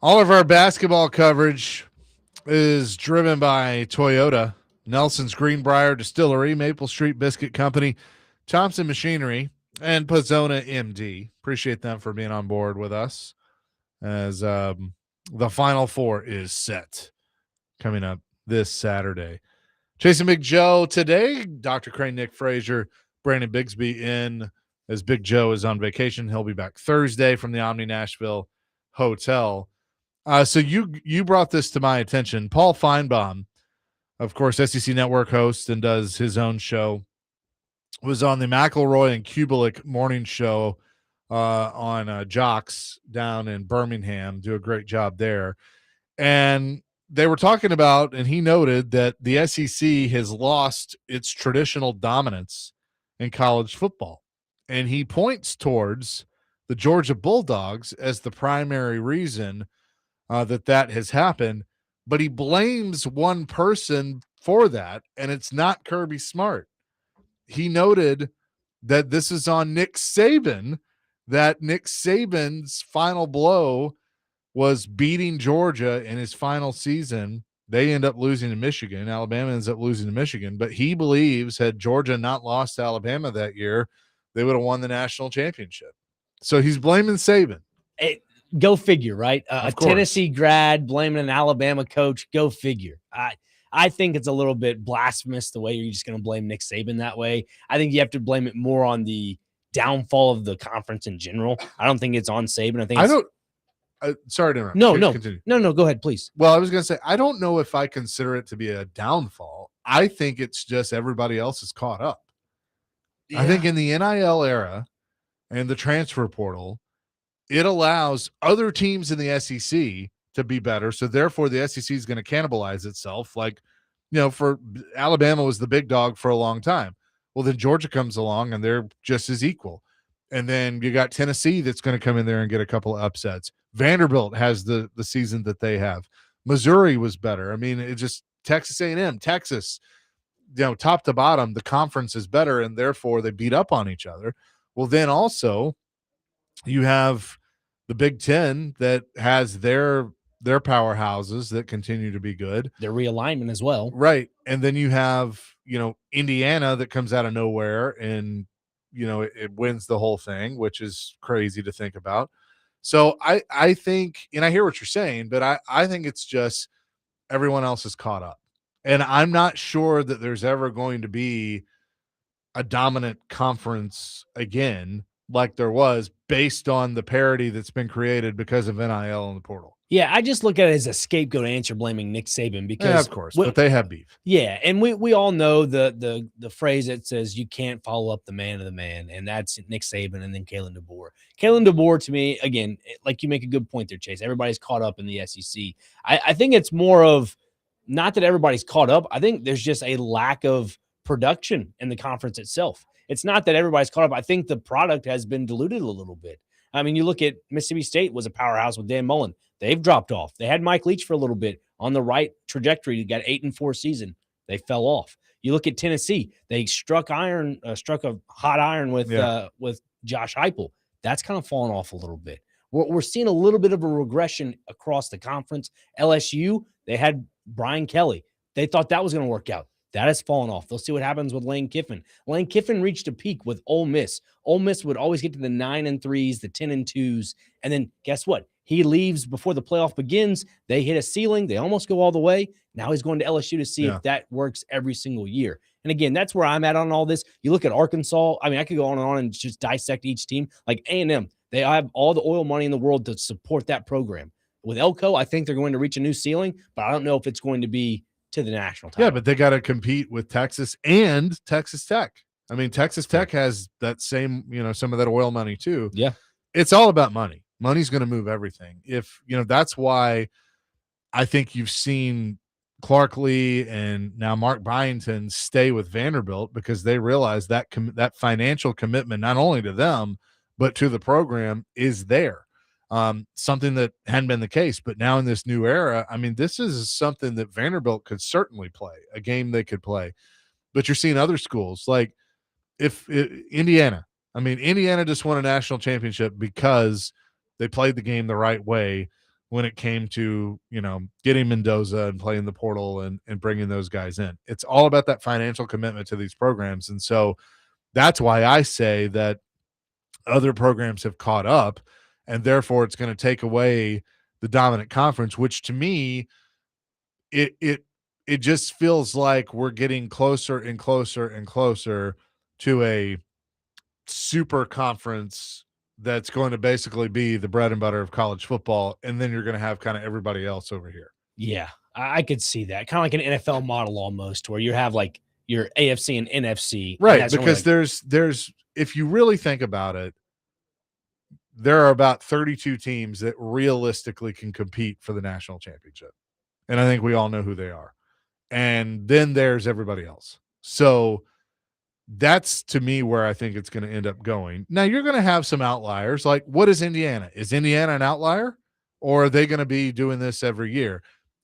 All of our basketball coverage is driven by Toyota, Nelson's Greenbrier Distillery, Maple Street Biscuit Company, Thompson Machinery, and Pizzona MD. Appreciate them for being on board with us as the Final Four is set coming up this Saturday. Chasing Big Joe today, Dr. Crane, Nick Frazier, Brandon Bigsby in as Big Joe is on vacation. He'll be back Thursday from the Omni Nashville Hotel. So you brought this to my attention. Paul Feinbaum, of course, SEC Network host and does his own show, was on the McElroy and Kubelik morning show on Jocks down in Birmingham. Do a great job there. And they were talking about, and he noted that the SEC has lost its traditional dominance in college football. And he points towards the Georgia Bulldogs as the primary reason that has happened, but he blames one person for that, and it's not Kirby Smart. He noted that this is on Nick Saban, that Nick Saban's final blow was beating Georgia in his final season. They end up losing to Michigan. Alabama ends up losing to Michigan, but he believes had Georgia not lost to Alabama that year, they would have won the national championship. So he's blaming Saban. Go figure, right? A course. Tennessee grad blaming an Alabama coach. Go figure. I think it's a little bit blasphemous the way you're just going to blame Nick Saban that way. I think you have to blame it more on the downfall of the conference in general. I don't think it's on Saban. I think sorry to interrupt. No. Go ahead, please. Well, I was going to say, I don't know if I consider it to be a downfall. I think it's just everybody else is caught up. Yeah. I think in the NIL era and the transfer portal, it allows other teams in the SEC to be better. So therefore the SEC is going to cannibalize itself. Like, for Alabama was the big dog for a long time. Well, then Georgia comes along and they're just as equal. And then you got Tennessee that's going to come in there and get a couple of upsets. Vanderbilt has the season that they have. Missouri was better. I mean, it just Texas A&M, Texas, top to bottom, the conference is better, and therefore they beat up on each other. Well, then also you have the Big Ten that has their powerhouses that continue to be good. Their realignment as well. Right. And then you have, Indiana that comes out of nowhere and, it wins the whole thing, which is crazy to think about. So I think, and I hear what you're saying, but I think it's just everyone else is caught up. And I'm not sure that there's ever going to be a dominant conference again like there was based on the parity that's been created because of NIL and the portal. Yeah, I just look at it as a scapegoat answer blaming Nick Saban because of course, but they have beef. Yeah, and we all know the phrase that says you can't follow up the man of the man, and that's Nick Saban and then Kalen DeBoer. Kalen DeBoer, to me, again, like you make a good point there, Chase. Everybody's caught up in the SEC. I think it's more of not that everybody's caught up. I think there's just a lack of production in the conference itself. It's not that everybody's caught up. I think the product has been diluted a little bit. I mean, you look at Mississippi State was a powerhouse with Dan Mullen. They've dropped off. They had Mike Leach for a little bit on the right trajectory. They got 8-4 season. They fell off. You look at Tennessee. They struck a hot iron with Josh Heupel. That's kind of fallen off a little bit. We're seeing a little bit of a regression across the conference. LSU, they had Brian Kelly. They thought that was going to work out. That has fallen off. They'll see what happens with Lane Kiffin. Lane Kiffin reached a peak with Ole Miss. Ole Miss would always get to the 9-3s, the 10-2s, and then guess what? He leaves before the playoff begins. They hit a ceiling. They almost go all the way. Now he's going to LSU to see if that works every single year. And again, that's where I'm at on all this. You look at Arkansas. I mean, I could go on and just dissect each team. Like A&M, they have all the oil money in the world to support that program. With Elko, I think they're going to reach a new ceiling, but I don't know if it's going to be to the national title. Yeah, but they got to compete with Texas and Texas Tech. I mean, Texas Tech has that same, some of that oil money too. Yeah. It's all about money. Money's going to move everything. If, that's why I think you've seen Clark Lee and now Mark Byington stay with Vanderbilt because they realize that that financial commitment, not only to them, but to the program is there. Something that hadn't been the case, but now in this new era, I mean, this is something that Vanderbilt could certainly play, a game they could play. But you're seeing other schools like Indiana. I mean, Indiana just won a national championship because they played the game the right way when it came to, getting Mendoza and playing the portal and bringing those guys in. It's all about that financial commitment to these programs. And so that's why I say that other programs have caught up, and therefore it's going to take away the dominant conference, which to me, it just feels like we're getting closer and closer and closer to a super conference that's going to basically be the bread and butter of college football, and then you're going to have kind of everybody else over here. Yeah, I could see that. Kind of like an NFL model almost, where you have like your AFC and NFC. Right, and because there's if you really think about it, there are about 32 teams that realistically can compete for the national championship. And I think we all know who they are. And then there's everybody else. So that's, to me, where I think it's going to end up going. Now, you're going to have some outliers. Like, what is Indiana? Is Indiana an outlier? Or are they going to be doing this every year?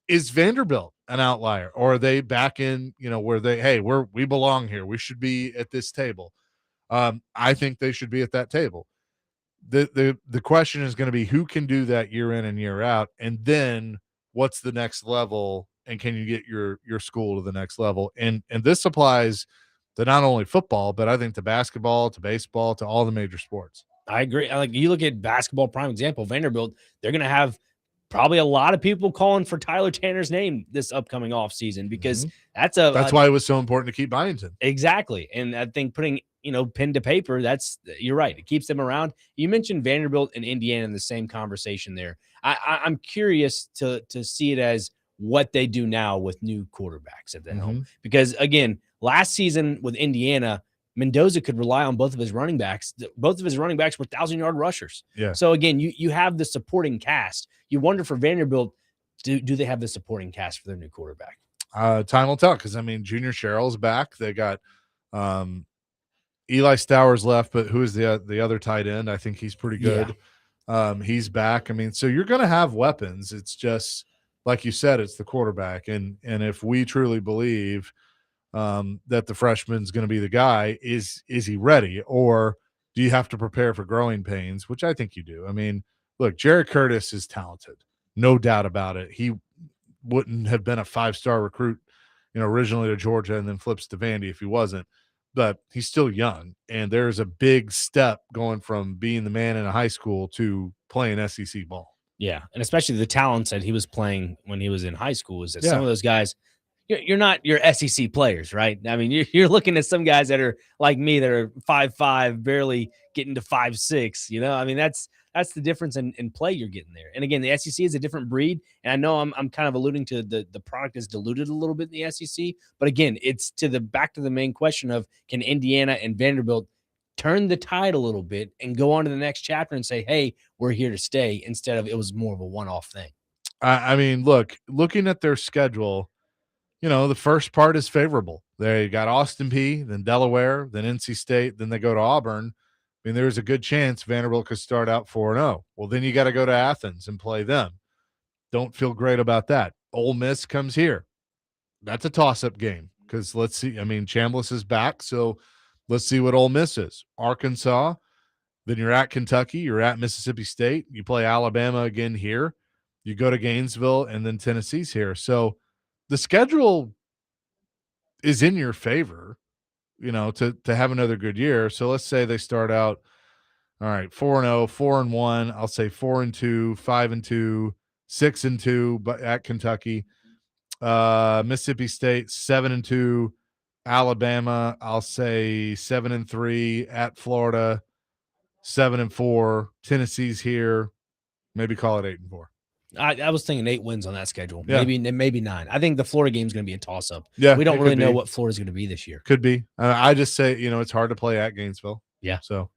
Is Vanderbilt an outlier? Or are they back in, where we belong here. We should be at this table. I think they should be at that table. The question is going to be who can do that year in and year out, and then what's the next level, and can you get your school to the next level? And this applies to not only football, but I think to basketball, to baseball, to all the major sports. I agree. Like, you look at basketball, prime example, Vanderbilt, they're going to have probably a lot of people calling for Tyler Tanner's name this upcoming offseason, because that's why it was so important to keep Byington. Exactly. And I think putting, pen to paper, you're right. It keeps them around. You mentioned Vanderbilt and Indiana in the same conversation there. I'm curious to see it as what they do now with new quarterbacks at the helm, because again, last season with Indiana, Mendoza could rely on both of his running backs. Both of his running backs were 1,000-yard rushers. Yeah. So again, you have the supporting cast. You wonder for Vanderbilt, do they have the supporting cast for their new quarterback? Time will tell, because Junior Sherrill's back. They got Eli Stowers left, but who is the other tight end? I think he's pretty good. Yeah. He's back. So you're going to have weapons. It's just like you said, it's the quarterback, and if we truly believe that the freshman's going to be the guy, is he ready, or do you have to prepare for growing pains? Which I think you do. Look, Jared Curtis is talented, no doubt about it. He wouldn't have been a 5-star recruit, originally to Georgia and then flips to Vandy if he wasn't. But he's still young, and there's a big step going from being the man in a high school to playing SEC ball. Yeah, and especially the talents that he was playing when he was in high school is that some of those guys, you're not your SEC players, right? You're looking at some guys that are like me that are 5'5", barely getting to 5'6". That's the difference in play you're getting there. And again, the SEC is a different breed, and I know I'm kind of alluding to the product is diluted a little bit in the SEC, but again, it's back to the main question of, can Indiana and Vanderbilt turn the tide a little bit and go on to the next chapter and say, hey, we're here to stay, instead of it was more of a one-off thing. Looking at their schedule, the first part is favorable. They got Austin Peay, then Delaware, then NC State, then they go to Auburn. There's a good chance Vanderbilt could start out 4-0. Well, then you got to go to Athens and play them. Don't feel great about that. Ole Miss comes here. That's a toss-up game, because let's see. Chambliss is back, so let's see what Ole Miss is. Arkansas, then you're at Kentucky, you're at Mississippi State, you play Alabama again here, you go to Gainesville, and then Tennessee's here. So the schedule is in your favor, to have another good year. So let's say they start out, all right, 4-0, 4-1. I'll say 4-2, 5-2, 6-2, but at Kentucky, Mississippi State 7-2, Alabama, I'll say 7-3, at Florida 7-4, Tennessee's here, maybe call it 8-4. I was thinking 8 wins on that schedule. Yeah. Maybe 9. I think the Florida game is going to be a toss-up. Yeah, we don't really know what Florida's going to be this year. Could be. I just say, it's hard to play at Gainesville. Yeah. So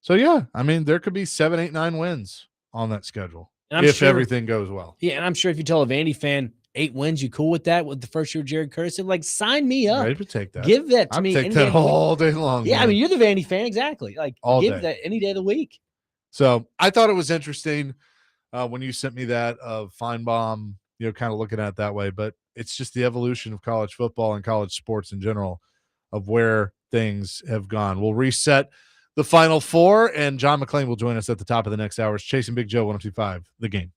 yeah, there could be 7, 8, 9 wins on that schedule if everything goes well. Yeah, and I'm sure if you tell a Vandy fan 8 wins, you cool with that with the first year of Jared Curtis? They're like, sign me up. Ready to take that. Give that to me. Take that all day long. Yeah, man. You're the Vandy fan, exactly. Like, give that any day of the week. So I thought it was interesting when you sent me that of Feinbaum, kind of looking at it that way. But it's just the evolution of college football and college sports in general, of where things have gone. We'll reset the Final Four, and John McClain will join us at the top of the next hour. It's Chasing Big Joe, 102.5 The Game.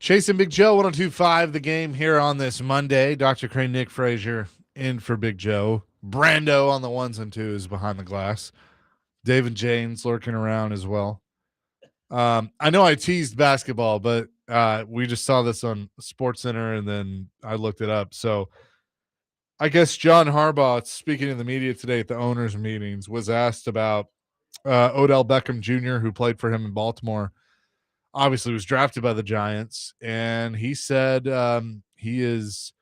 Chasing Big Joe, 102.5 The Game here on this Monday. Dr. Crane, Nick Frazier in for Big Joe. Brando on the ones and twos behind the glass. David James lurking around as well. I know I teased basketball, but we just saw this on SportsCenter, and then I looked it up. So I guess John Harbaugh, speaking to the media today at the owners' meetings, was asked about Odell Beckham Jr., who played for him in Baltimore. Obviously was drafted by the Giants, and he said he is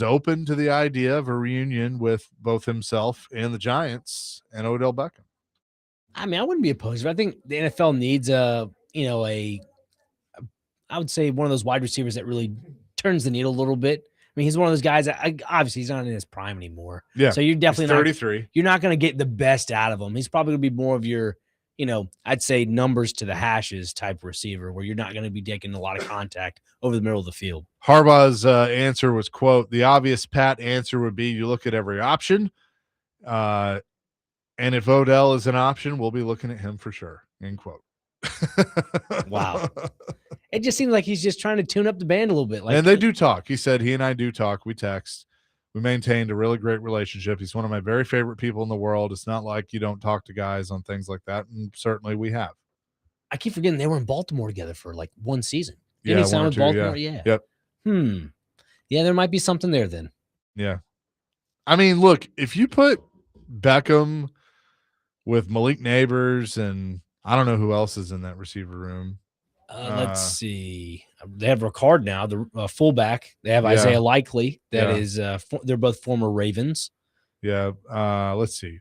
open to the idea of a reunion with both himself and the Giants and Odell Beckham. I mean, I wouldn't be opposed, but I think the NFL needs I would say one of those wide receivers that really turns the needle a little bit. I mean, he's one of those guys that obviously he's not in his prime anymore. Yeah. So you're definitely 33. You're not going to get the best out of him. He's probably going to be more of your, I'd say numbers to the hashes type receiver where you're not going to be taking a lot of contact over the middle of the field. Harbaugh's answer was, quote, the obvious pat answer would be you look at every option. And if Odell is an option, we'll be looking at him for sure, end quote. Wow. It just seems like he's just trying to tune up the band a little bit. And they do talk. He said he and I do talk. We text. We maintained a really great relationship. He's one of my very favorite people in the world. It's not like you don't talk to guys on things like that, and certainly we have. I keep forgetting they were in Baltimore together for like one season. Didn't he sign with Baltimore? Yeah. Yep. Yeah, there might be something there then. Yeah. I mean, look, if you put Beckham with Malik Neighbors and I don't know who else is in that receiver room. Let's see. They have Ricard now, the fullback. They have Isaiah Likely. That is, they're both former Ravens. Yeah. Let's see.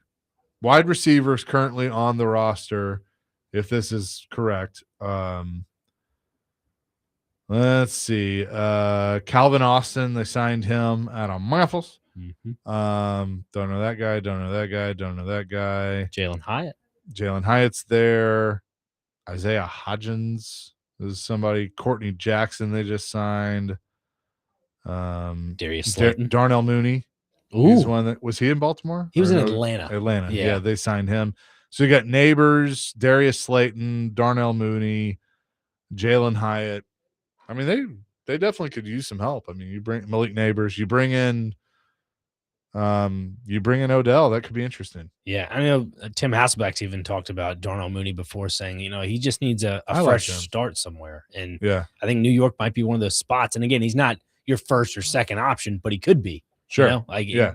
Wide receivers currently on the roster, if this is correct. Let's see. Calvin Austin, they signed him out of Memphis. Mm-hmm. Don't know that guy. Don't know that guy. Don't know that guy. Jalen Hyatt's there. Isaiah Hodgins is somebody. Courtney Jackson they just signed. Darius Slayton. Darnell Mooney. Ooh. He's one that was he in Baltimore? He was in Atlanta. Yeah, they signed him. So you got Neighbors, Darius Slayton, Darnell Mooney, Jalen Hyatt. I mean, they definitely could use some help. I mean, you bring Malik Neighbors, you bring in Odell. That could be interesting. Yeah, I know Tim Hasselbeck's even talked about Darnell Mooney before, saying he just needs a fresh start somewhere. And I think New York might be one of those spots. And again, he's not your first or second option, but he could be. Sure.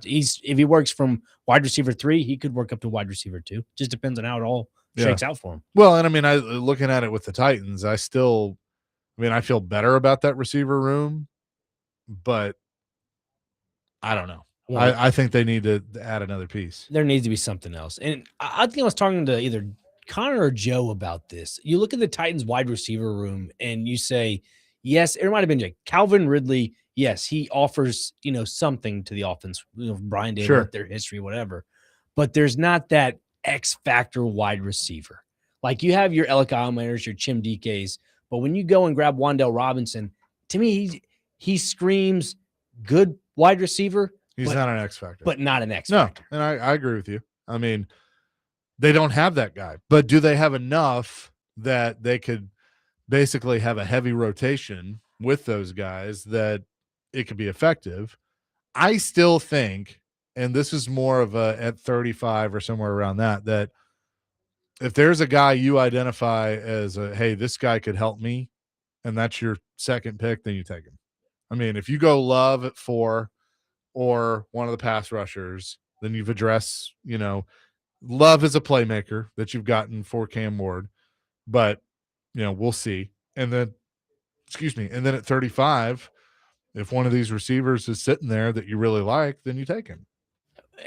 He's if he works from wide receiver 3, he could work up to wide receiver 2. Just depends on how it all shakes out for him. Well, and I mean, looking at it with the Titans, I feel better about that receiver room, but I don't know. Well, I think they need to add another piece. There needs to be something else. And I think I was talking to either Connor or Joe about this. You look at the Titans wide receiver room and you say, yes, it might have been Calvin Ridley. Yes, he offers, something to the offense, Brian Daboll, their history, whatever. But there's not that X factor wide receiver. Like you have your Alec Almeiers, your Chim DKs, but when you go and grab Wan'Dale Robinson, to me, he screams good wide receiver. He's not an X factor. But not an X factor. No, and I agree with you. I mean, they don't have that guy. But do they have enough that they could basically have a heavy rotation with those guys that it could be effective? I still think, and this is more of at 35 or somewhere around that if there's a guy you identify as hey, this guy could help me, and that's your second pick, then you take him. I mean, if you go Love at 4 or one of the pass rushers, then you've addressed, Love is a playmaker that you've gotten for Cam Ward, but, we'll see. And then at 35, if one of these receivers is sitting there that you really like, then you take him.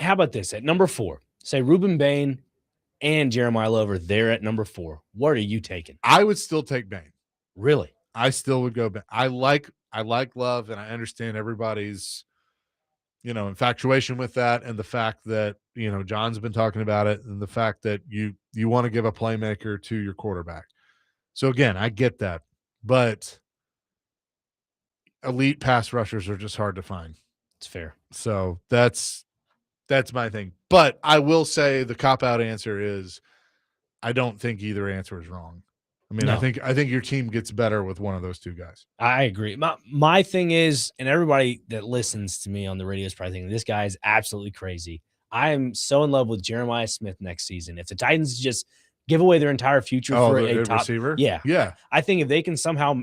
How about this? At number 4, say Ruben Bain and Jeremiah Lover there at number 4. What are you taking? I would still take Bain. Really? I still would go Bain. I like Love, and I understand everybody's, infatuation with that, and the fact that, John's been talking about it, and the fact that you want to give a playmaker to your quarterback. So again, I get that, but elite pass rushers are just hard to find. It's fair. So that's my thing. But I will say the cop-out answer is I don't think either answer is wrong. I mean, No. I think your team gets better with one of those two guys. I agree. My thing is, and everybody that listens to me on the radio is probably thinking this guy is absolutely crazy. I am so in love with Jeremiah Smith next season. If the Titans just give away their entire future for a top receiver, yeah. I think if they can somehow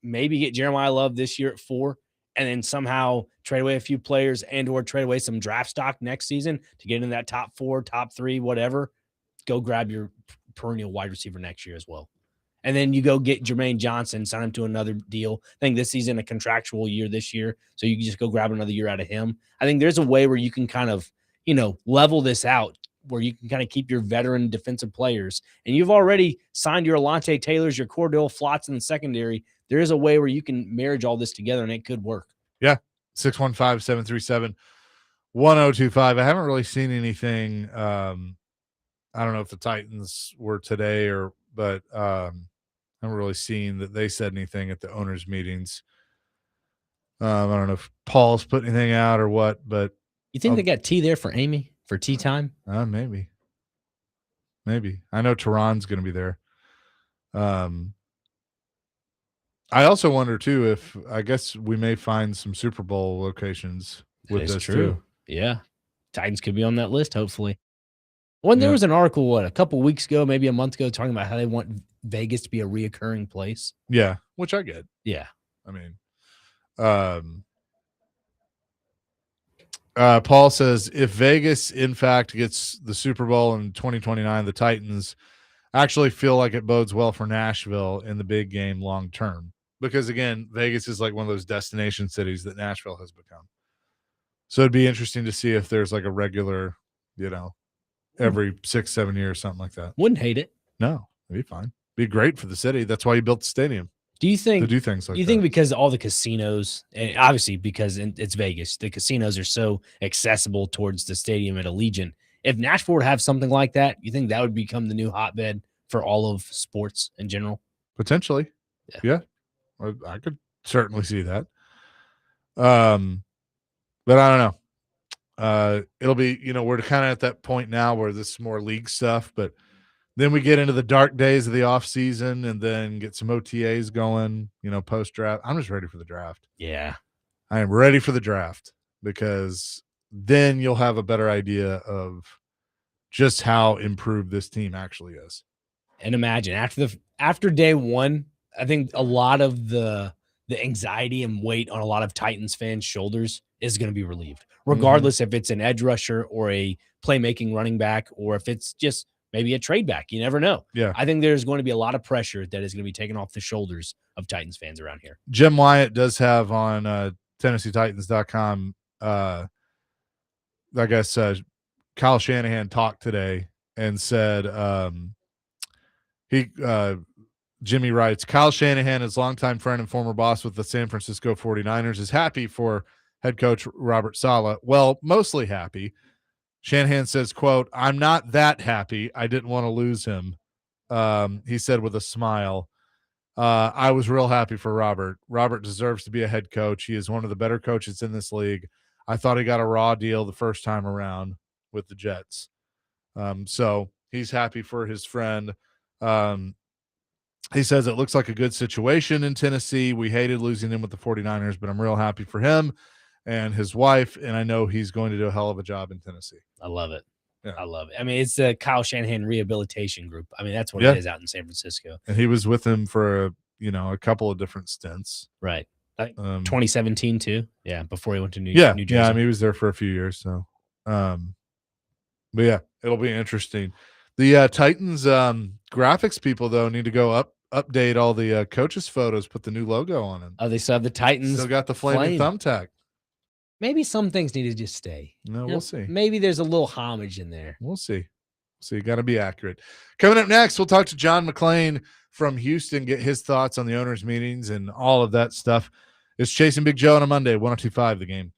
maybe get Jeremiah Love this year at 4, and then somehow trade away a few players and or trade away some draft stock next season to get in that top 4, top 3, whatever, go grab your perennial wide receiver next year as well. And then you go get Jermaine Johnson, sign him to another deal. I think this season a contractual year this year, so you can just go grab another year out of him. I think there's a way where you can kind of, level this out, where you can kind of keep your veteran defensive players. And you've already signed your Alontae Taylors, your Cordell Flotts in the secondary. There is a way where you can marriage all this together, and it could work. Yeah, 615-737-1025. I haven't really seen anything. I don't know if the Titans were today but I haven't really seen that they said anything at the owners' meetings. I don't know if Paul's put anything out or what, but you think they got tea there for Amy for tea time? Maybe. I know Tehran's going to be there. I also wonder too if I guess we may find some Super Bowl locations with this too. Yeah, Titans could be on that list. Hopefully. When there was an article, a couple weeks ago, maybe a month ago, talking about how they want Vegas to be a reoccurring place. Yeah, which I get. Yeah. I mean, Paul says if Vegas, in fact, gets the Super Bowl in 2029, the Titans actually feel like it bodes well for Nashville in the big game long term. Because, again, Vegas is like one of those destination cities that Nashville has become. So it'd be interesting to see if there's like a regular, every 6-7 years, something like that. Wouldn't hate it. No, it'd be fine. Be great for the city. That's why you built the stadium. Do you think to do things like that? You think because all the casinos, and obviously because it's Vegas, the casinos are so accessible towards the stadium at Allegiant. If Nashville would have something like that, you think that would become the new hotbed for all of sports in general? Potentially. Yeah. I could certainly see that. But I don't know. It'll be, we're kind of at that point now where this is more league stuff, but then we get into the dark days of the off season and then get some OTAs going, post draft. I'm just ready for the draft. Yeah. I am ready for the draft because then you'll have a better idea of just how improved this team actually is. And imagine after day one, I think a lot of the anxiety and weight on a lot of Titans fans' shoulders is going to be relieved, regardless if it's an edge rusher or a playmaking running back, or if it's just maybe a trade back. You never know. Yeah. I think there's going to be a lot of pressure that is going to be taken off the shoulders of Titans fans around here. Jim Wyatt does have on TennesseeTitans.com, I guess Kyle Shanahan talked today and said Jimmy writes, Kyle Shanahan, his longtime friend and former boss with the San Francisco 49ers, is happy for head coach Robert Saleh. Well, mostly happy. Shanahan says, quote, I'm not that happy. I didn't want to lose him. He said with a smile. I was real happy for Robert. Robert deserves to be a head coach. He is one of the better coaches in this league. I thought he got a raw deal the first time around with the Jets. So he's happy for his friend. He says it looks like a good situation in Tennessee. We hated losing him with the 49ers, but I'm real happy for him and his wife, and I know he's going to do a hell of a job in Tennessee. I love it. Yeah. I love it. I mean, it's the Kyle Shanahan Rehabilitation Group. I mean, that's what it is out in San Francisco. And he was with him for a couple of different stints. Right. 2017 too. Yeah, before he went to New Jersey. Yeah, I mean, he was there for a few years. So, but yeah, it'll be interesting. The Titans graphics people though need to go update all the coaches' photos, put the new logo on them. Oh, they still have the Titans. Still got the flaming thumbtack. Maybe some things need to just stay. No, we'll see. Maybe there's a little homage in there. We'll see. So you got to be accurate. Coming up next, we'll talk to John McClain from Houston, get his thoughts on the owners' meetings and all of that stuff. It's Chasing Big Joe on a Monday, 102.5 The Game.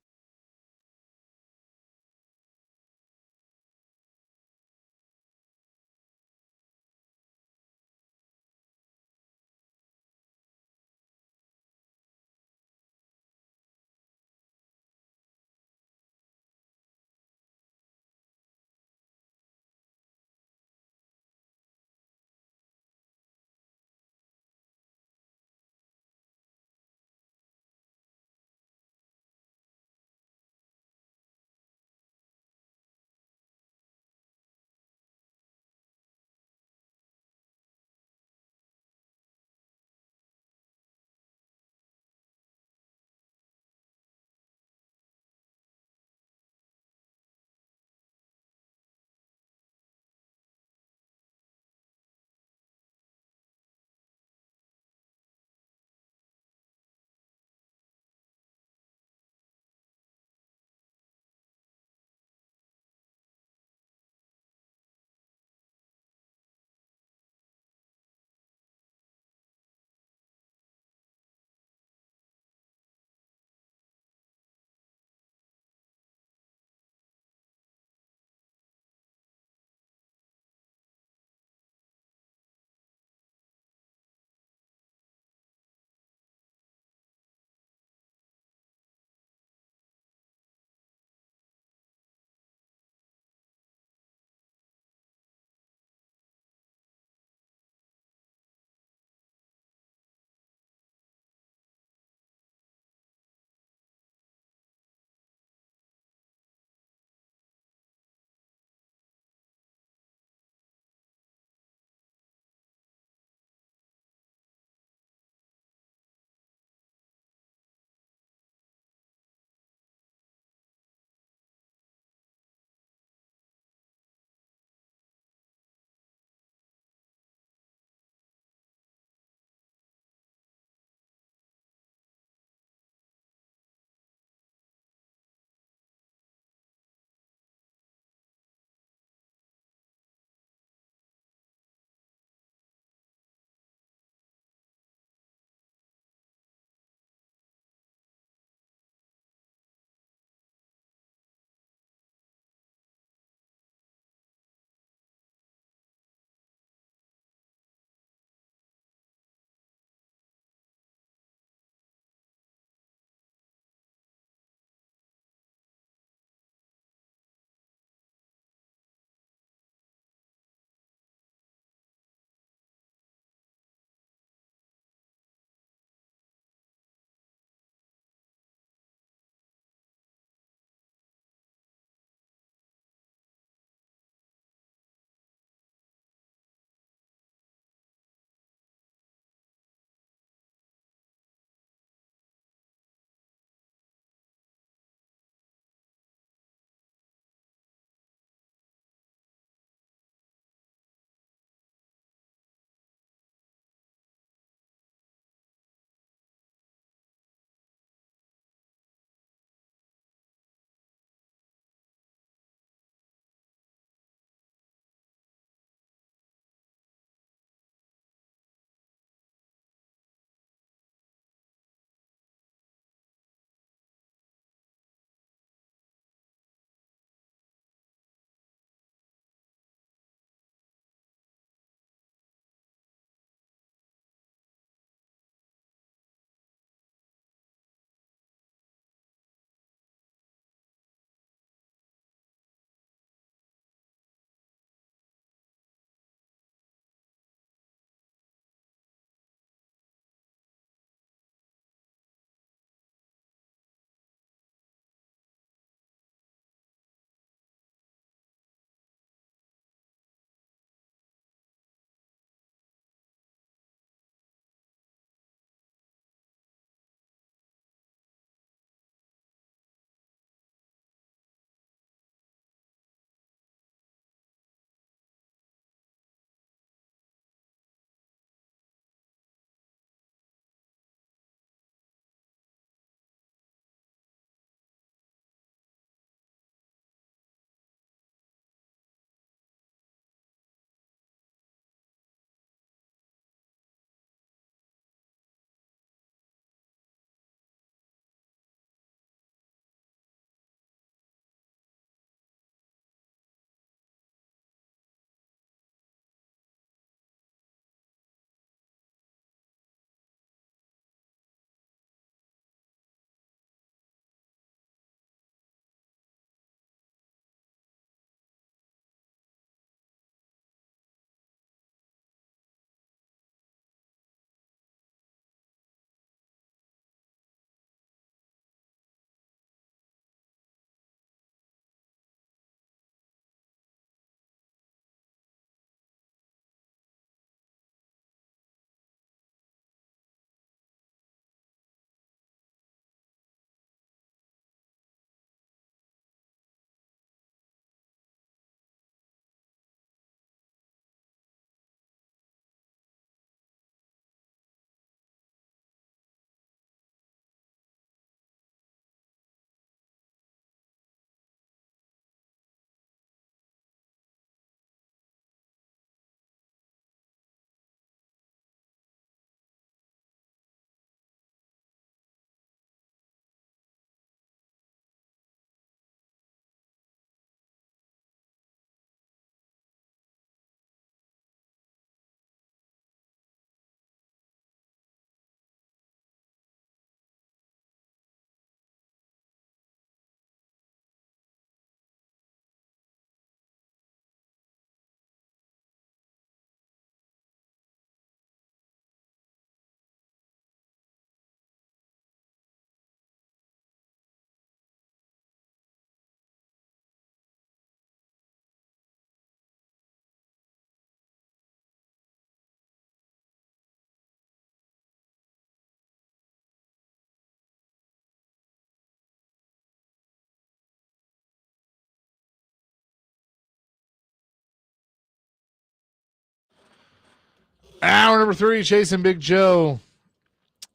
Hour number 3, chasing Big Joe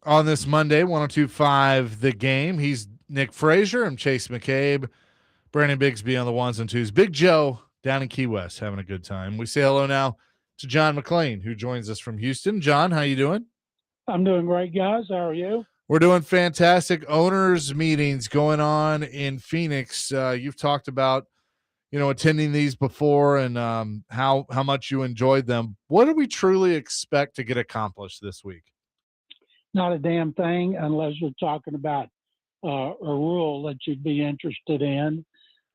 on this Monday, 102.5 The Game. He's Nick Frazier. I'm Chase McCabe. Brandon Bigsby on the ones and twos. Big Joe down in Key West having a good time. We say hello now to John McClain, who joins us from Houston. John, how you doing? I'm doing great, guys. How are you? We're doing fantastic. Owners meetings going on in Phoenix. You've talked about, attending these before and how much you enjoyed them. What do we truly expect to get accomplished this week? Not a damn thing unless you're talking about a rule that you'd be interested in.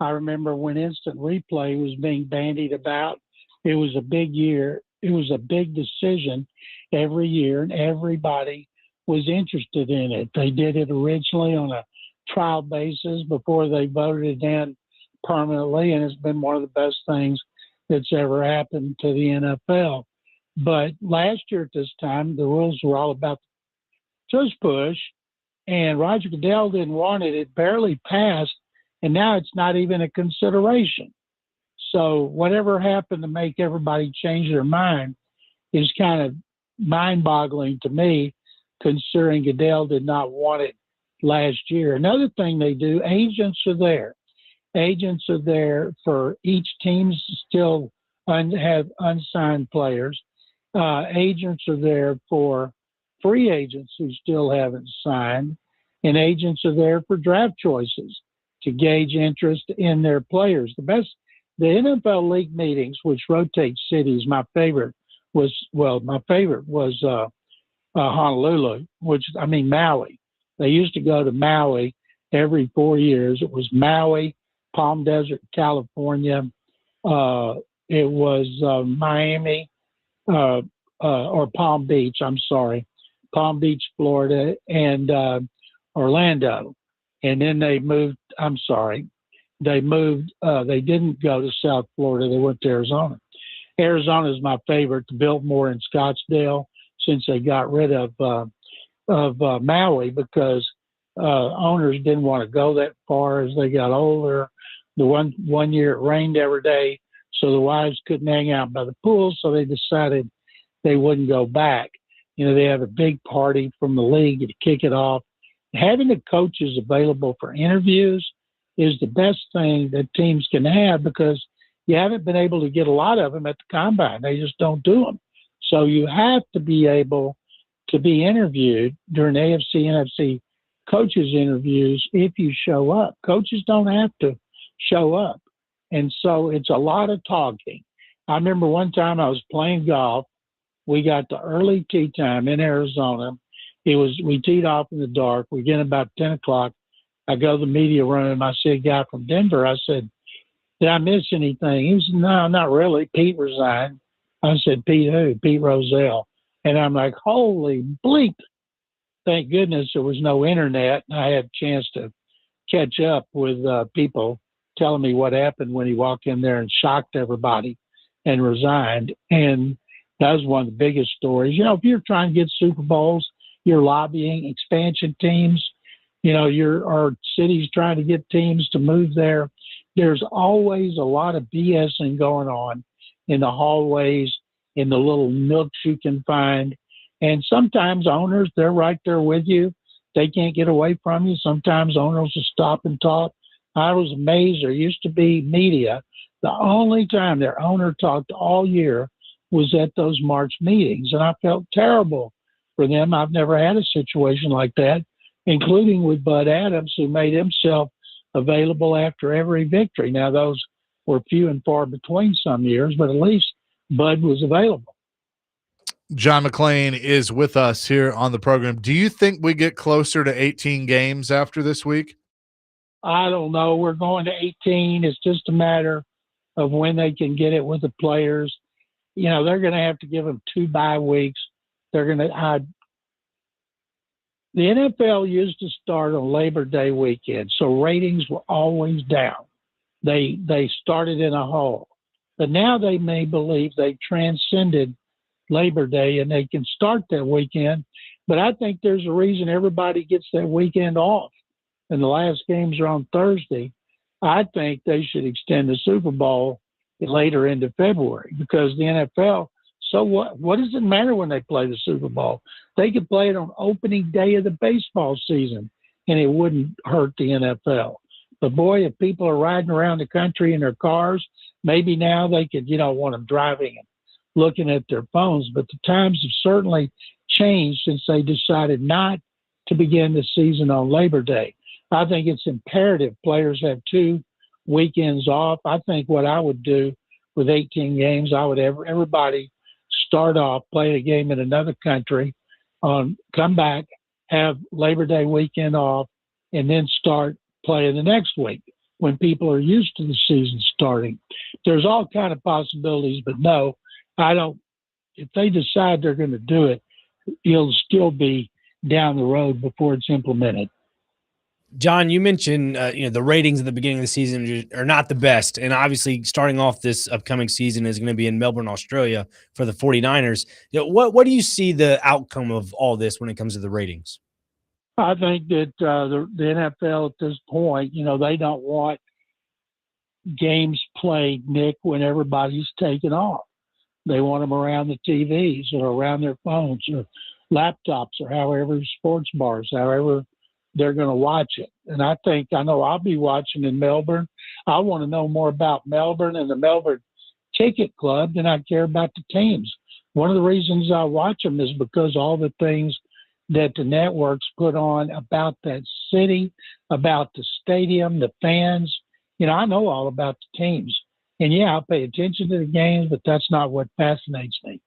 I remember when instant replay was being bandied about. It was a big year. It was a big decision every year, and everybody was interested in it. They did it originally on a trial basis before they voted it in permanently, and it's been one of the best things that's ever happened to the NFL. But last year at this time, the rules were all about tush push, and Roger Goodell didn't want it. It barely passed, and now it's not even a consideration. So whatever happened to make everybody change their mind is kind of mind-boggling to me, considering Goodell did not want it last year. Another thing they do, agents are there. Agents are there for each team still have unsigned players. Agents are there for free agents who still haven't signed. And agents are there for draft choices to gauge interest in their players. The NFL league meetings, which rotate cities, my favorite was Honolulu, Maui. They used to go to Maui every 4 years. It was Maui, Palm Desert, California. It was Miami or Palm Beach. Palm Beach, Florida, and Orlando. And then they moved. They didn't go to South Florida. They went to Arizona. Arizona is my favorite. Biltmore and Scottsdale, since they got rid of Maui because owners didn't want to go that far as they got older. The one year it rained every day, so the wives couldn't hang out by the pool, so they decided they wouldn't go back. They have a big party from the league to kick it off. Having the coaches available for interviews is the best thing that teams can have because you haven't been able to get a lot of them at the combine. They just don't do them. So you have to be able to be interviewed during AFC, NFC coaches interviews if you show up. Coaches don't have to show up. And so it's a lot of talking. I remember one time I was playing golf. We got the early tee time in Arizona. We teed off in the dark. We get about 10 o'clock. I go to the media room. I see a guy from Denver. I said, did I miss anything? He said, no, not really. Pete resigned. I said, Pete who? Pete Rozelle. And I'm like, holy bleep. Thank goodness there was no internet. I had a chance to catch up with people telling me what happened when he walked in there and shocked everybody and resigned. And that was one of the biggest stories. If you're trying to get Super Bowls, you're lobbying expansion teams, our city's trying to get teams to move there. There's always a lot of BSing going on in the hallways, in the little nooks you can find. And sometimes owners, they're right there with you. They can't get away from you. Sometimes owners will stop and talk. I was amazed. There used to be media. The only time their owner talked all year was at those March meetings. And I felt terrible for them. I've never had a situation like that, including with Bud Adams, who made himself available after every victory. Now, those were few and far between some years, but at least Bud was available. John McClain is with us here on the program. Do you think we get closer to 18 games after this week? I don't know. We're going to 18. It's just a matter of when they can get it with the players. They're going to have to give them 2 bye weeks. They're going to the NFL used to start on Labor Day weekend, so ratings were always down. They started in a hole. But now they may believe they transcended Labor Day and they can start that weekend. But I think there's a reason everybody gets that weekend off. And the last games are on Thursday. I think they should extend the Super Bowl later into February because the NFL So what? What does it matter when they play the Super Bowl? They could play it on opening day of the baseball season, and it wouldn't hurt the NFL. But boy, if people are riding around the country in their cars, maybe now they could, want them driving and looking at their phones. But the times have certainly changed since they decided not to begin the season on Labor Day. I think it's imperative players have 2 weekends off. I think what I would do with 18 games, I would have everybody start off, play a game in another country, come back, have Labor Day weekend off, and then start playing the next week when people are used to the season starting. There's all kind of possibilities, but no, I don't. If they decide they're going to do it, it'll still be down the road before it's implemented. John, you mentioned the ratings at the beginning of the season are not the best, and obviously starting off this upcoming season is going to be in Melbourne, Australia for the 49ers. What do you see the outcome of all this when it comes to the ratings? I think that the NFL at this point, they don't want games played, Nick, when everybody's taking off. They want them around the TVs or around their phones or laptops or however, sports bars, however they're going to watch it. And I know I'll be watching in Melbourne. I want to know more about Melbourne and the Melbourne Ticket Club than I care about the teams. One of the reasons I watch them is because all the things that the networks put on about that city, about the stadium, the fans. I know all about the teams. And yeah, I'll pay attention to the games, but that's not what fascinates me.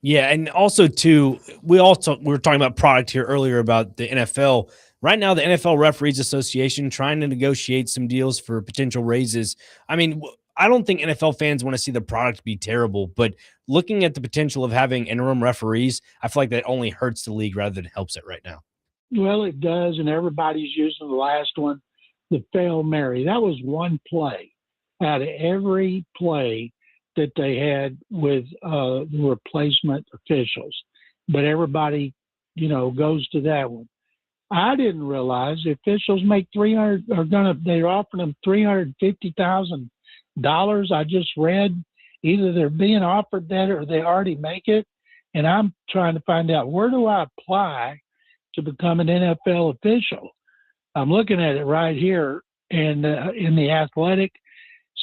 Yeah, and also too, we were talking about product here earlier about the NFL. Right now, the NFL Referees Association trying to negotiate some deals for potential raises. I mean, I don't think NFL fans want to see the product be terrible, but looking at the potential of having interim referees, I feel like that only hurts the league rather than helps it right now. Well, it does, and everybody's using the last one, the Hail Mary. That was one play out of every play that they had with the replacement officials. But everybody, goes to that one. I didn't realize the officials make they're offering them $350,000. I just read either they're being offered that or they already make it. And I'm trying to find out, where do I apply to become an NFL official? I'm looking at it right here, and in the Athletic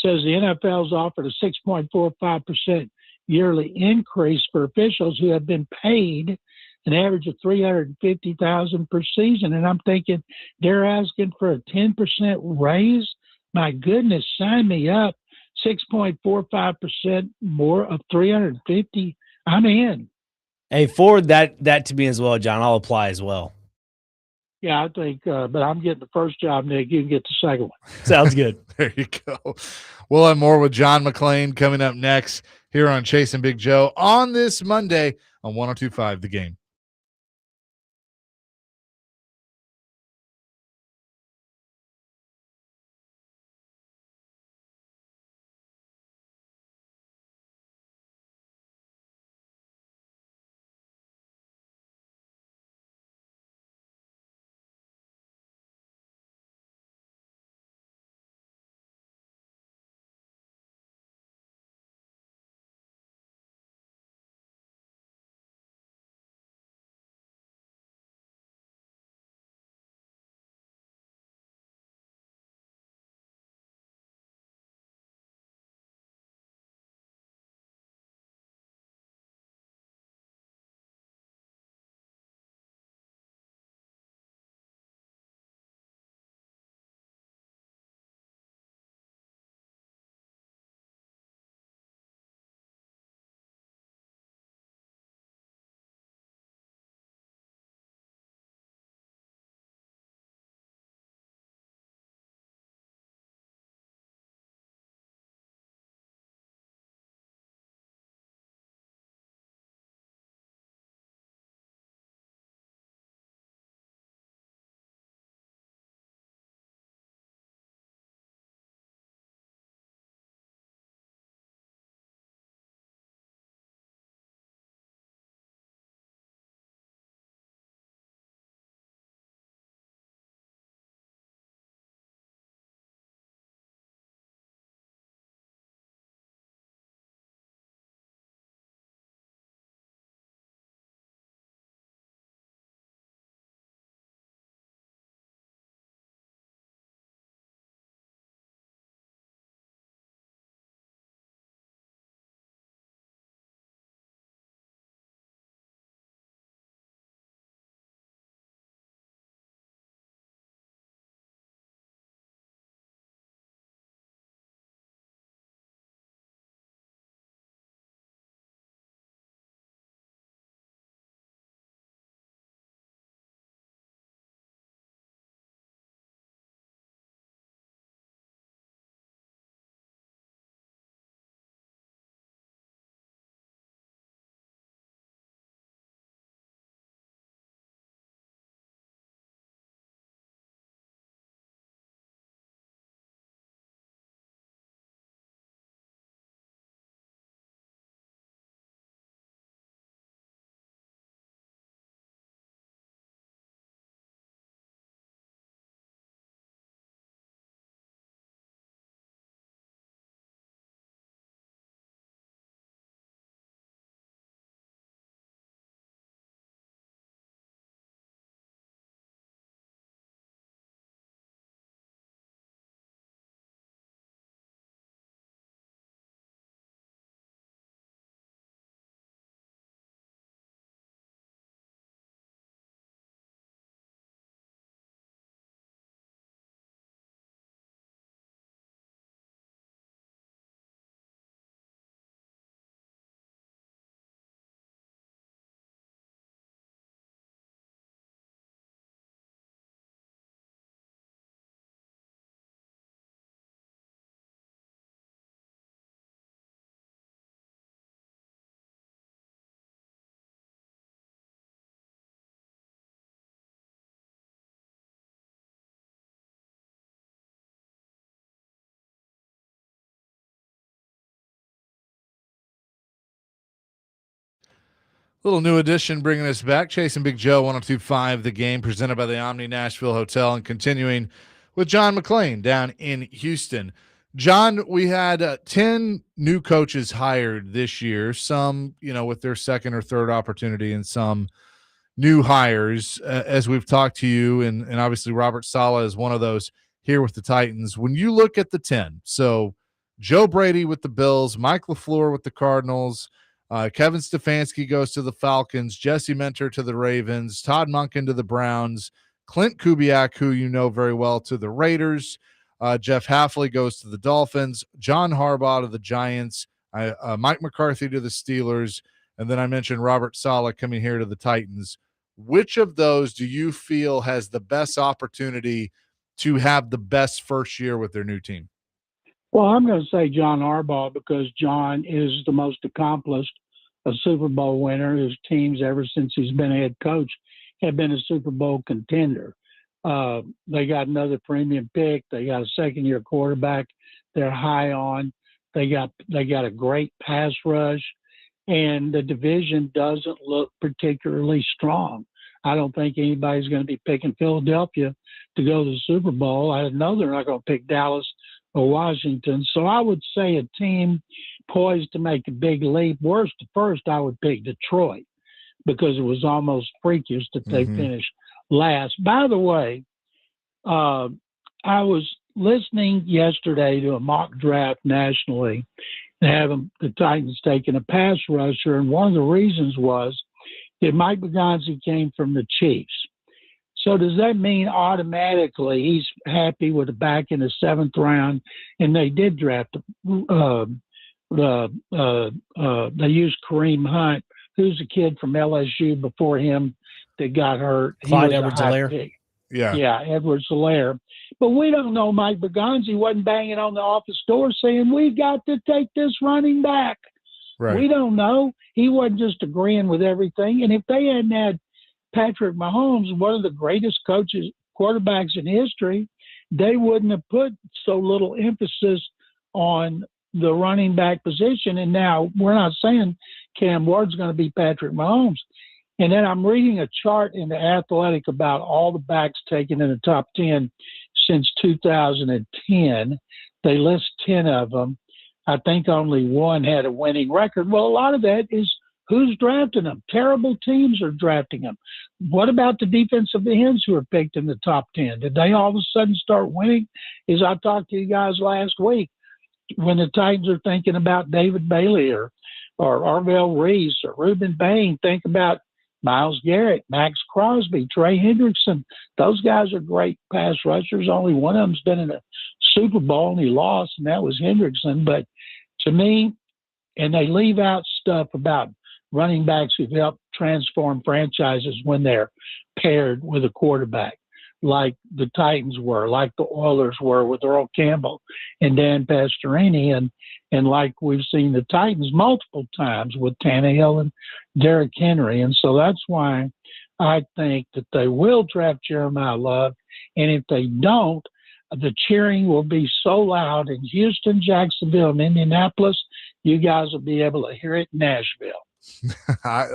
says the NFL's offered a 6.45% yearly increase for officials who have been paid an average of $350,000 per season. And I'm thinking they're asking for a 10% raise. My goodness, sign me up. 6.45% more of 350. I'm in. Hey, forward that to me as well, John. I'll apply as well. Yeah, I think, but I'm getting the first job, Nick. You can get the second one. Sounds good. There you go. We'll have more with John McClain coming up next here on Chase and Big Joe on this Monday on 102.5 The Game. Little new edition bringing us back. Chasing Big Joe, 102.5 The Game, presented by the Omni Nashville Hotel, and continuing with John McClain down in Houston. John, we had 10 new coaches hired this year, some, with their second or third opportunity, and some new hires, as we've talked to you, and obviously Robert Saleh is one of those here with the Titans. When you look at the 10, so Joe Brady with the Bills, Mike LaFleur with the Cardinals, Kevin Stefanski goes to the Falcons, Jesse Mentor to the Ravens, Todd Monken to the Browns, Clint Kubiak, who you know very well, to the Raiders, Jeff Hafley goes to the Dolphins, John Harbaugh to the Giants, Mike McCarthy to the Steelers, and then I mentioned Robert Saleh coming here to the Titans. Which of those do you feel has the best opportunity to have the best first year with their new team? Well, I'm going to say John Harbaugh because John is the most accomplished, a Super Bowl winner. His teams, ever since he's been head coach, have been a Super Bowl contender. They got another premium pick. They got a second-year quarterback they're high on. They got a great pass rush, and the division doesn't look particularly strong. I don't think anybody's going to be picking Philadelphia to go to the Super Bowl. I know they're not going to pick Dallas or Washington. So I would say a team poised to make a big leap. Worst to first, I would pick Detroit because it was almost freakish that they finished last. By the way, I was listening yesterday to a mock draft nationally and having the Titans taking a pass rusher, and one of the reasons was that Mike Begonzi came from the Chiefs. So does that mean automatically he's happy with a back in the 7th round? And they did draft they used Kareem Hunt, who's a kid from LSU before him that got hurt. Clyde Edwards-Helaire. Yeah, Edwards-Helaire. But we don't know. Mike Begonzi wasn't banging on the office door saying, "We've got to take this running back." Right. We don't know. He wasn't just agreeing with everything. And if they hadn't had Patrick Mahomes, one of the greatest quarterbacks in history, they wouldn't have put so little emphasis on the running back position. And now we're not saying Cam Ward's going to be Patrick Mahomes. And then I'm reading a chart in The Athletic about all the backs taken in the top 10 since 2010. They list 10 of them. I think only one had a winning record. Well, a lot of that is who's drafting them. Terrible teams are drafting them. What about the defensive ends who are picked in the top 10? Did they all of a sudden start winning? As I talked to you guys last week, when the Titans are thinking about David Bailey or Arvell Reese or Reuben Bain, think about Myles Garrett, Max Crosby, Trey Hendrickson. Those guys are great pass rushers. Only one of them's been in a Super Bowl and he lost, and that was Hendrickson. But to me, and they leave out stuff about running backs who've helped transform franchises when they're paired with a quarterback, like the Titans were, like the Oilers were with Earl Campbell and Dan Pastorini, and like we've seen the Titans multiple times with Tannehill and Derrick Henry. And so that's why I think that they will draft Jeremiah Love. And if they don't, the cheering will be so loud in Houston, Jacksonville, and Indianapolis, you guys will be able to hear it in Nashville. I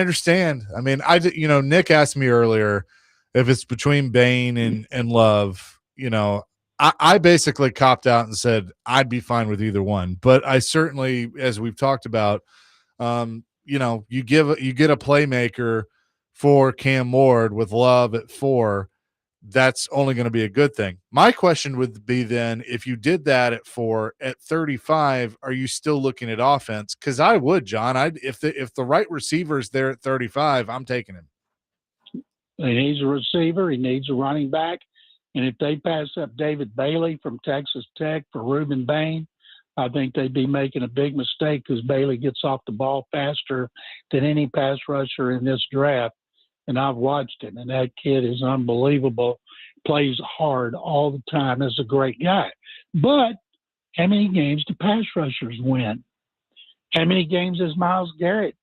understand. I mean, Nick asked me earlier if it's between Bain and Love. I basically copped out and said I'd be fine with either one. But I certainly, as we've talked about, you get a playmaker for Cam Ward with Love at 4. That's only going to be a good thing. My question would be then, if you did that at 4, at 35, are you still looking at offense? Because I would, John. If the right receiver is there at 35, I'm taking him. He needs a receiver. He needs a running back. And if they pass up David Bailey from Texas Tech for Reuben Bain, I think they'd be making a big mistake because Bailey gets off the ball faster than any pass rusher in this draft. And I've watched him, and that kid is unbelievable, plays hard all the time, is a great guy. But how many games do pass rushers win? How many games has Myles Garrett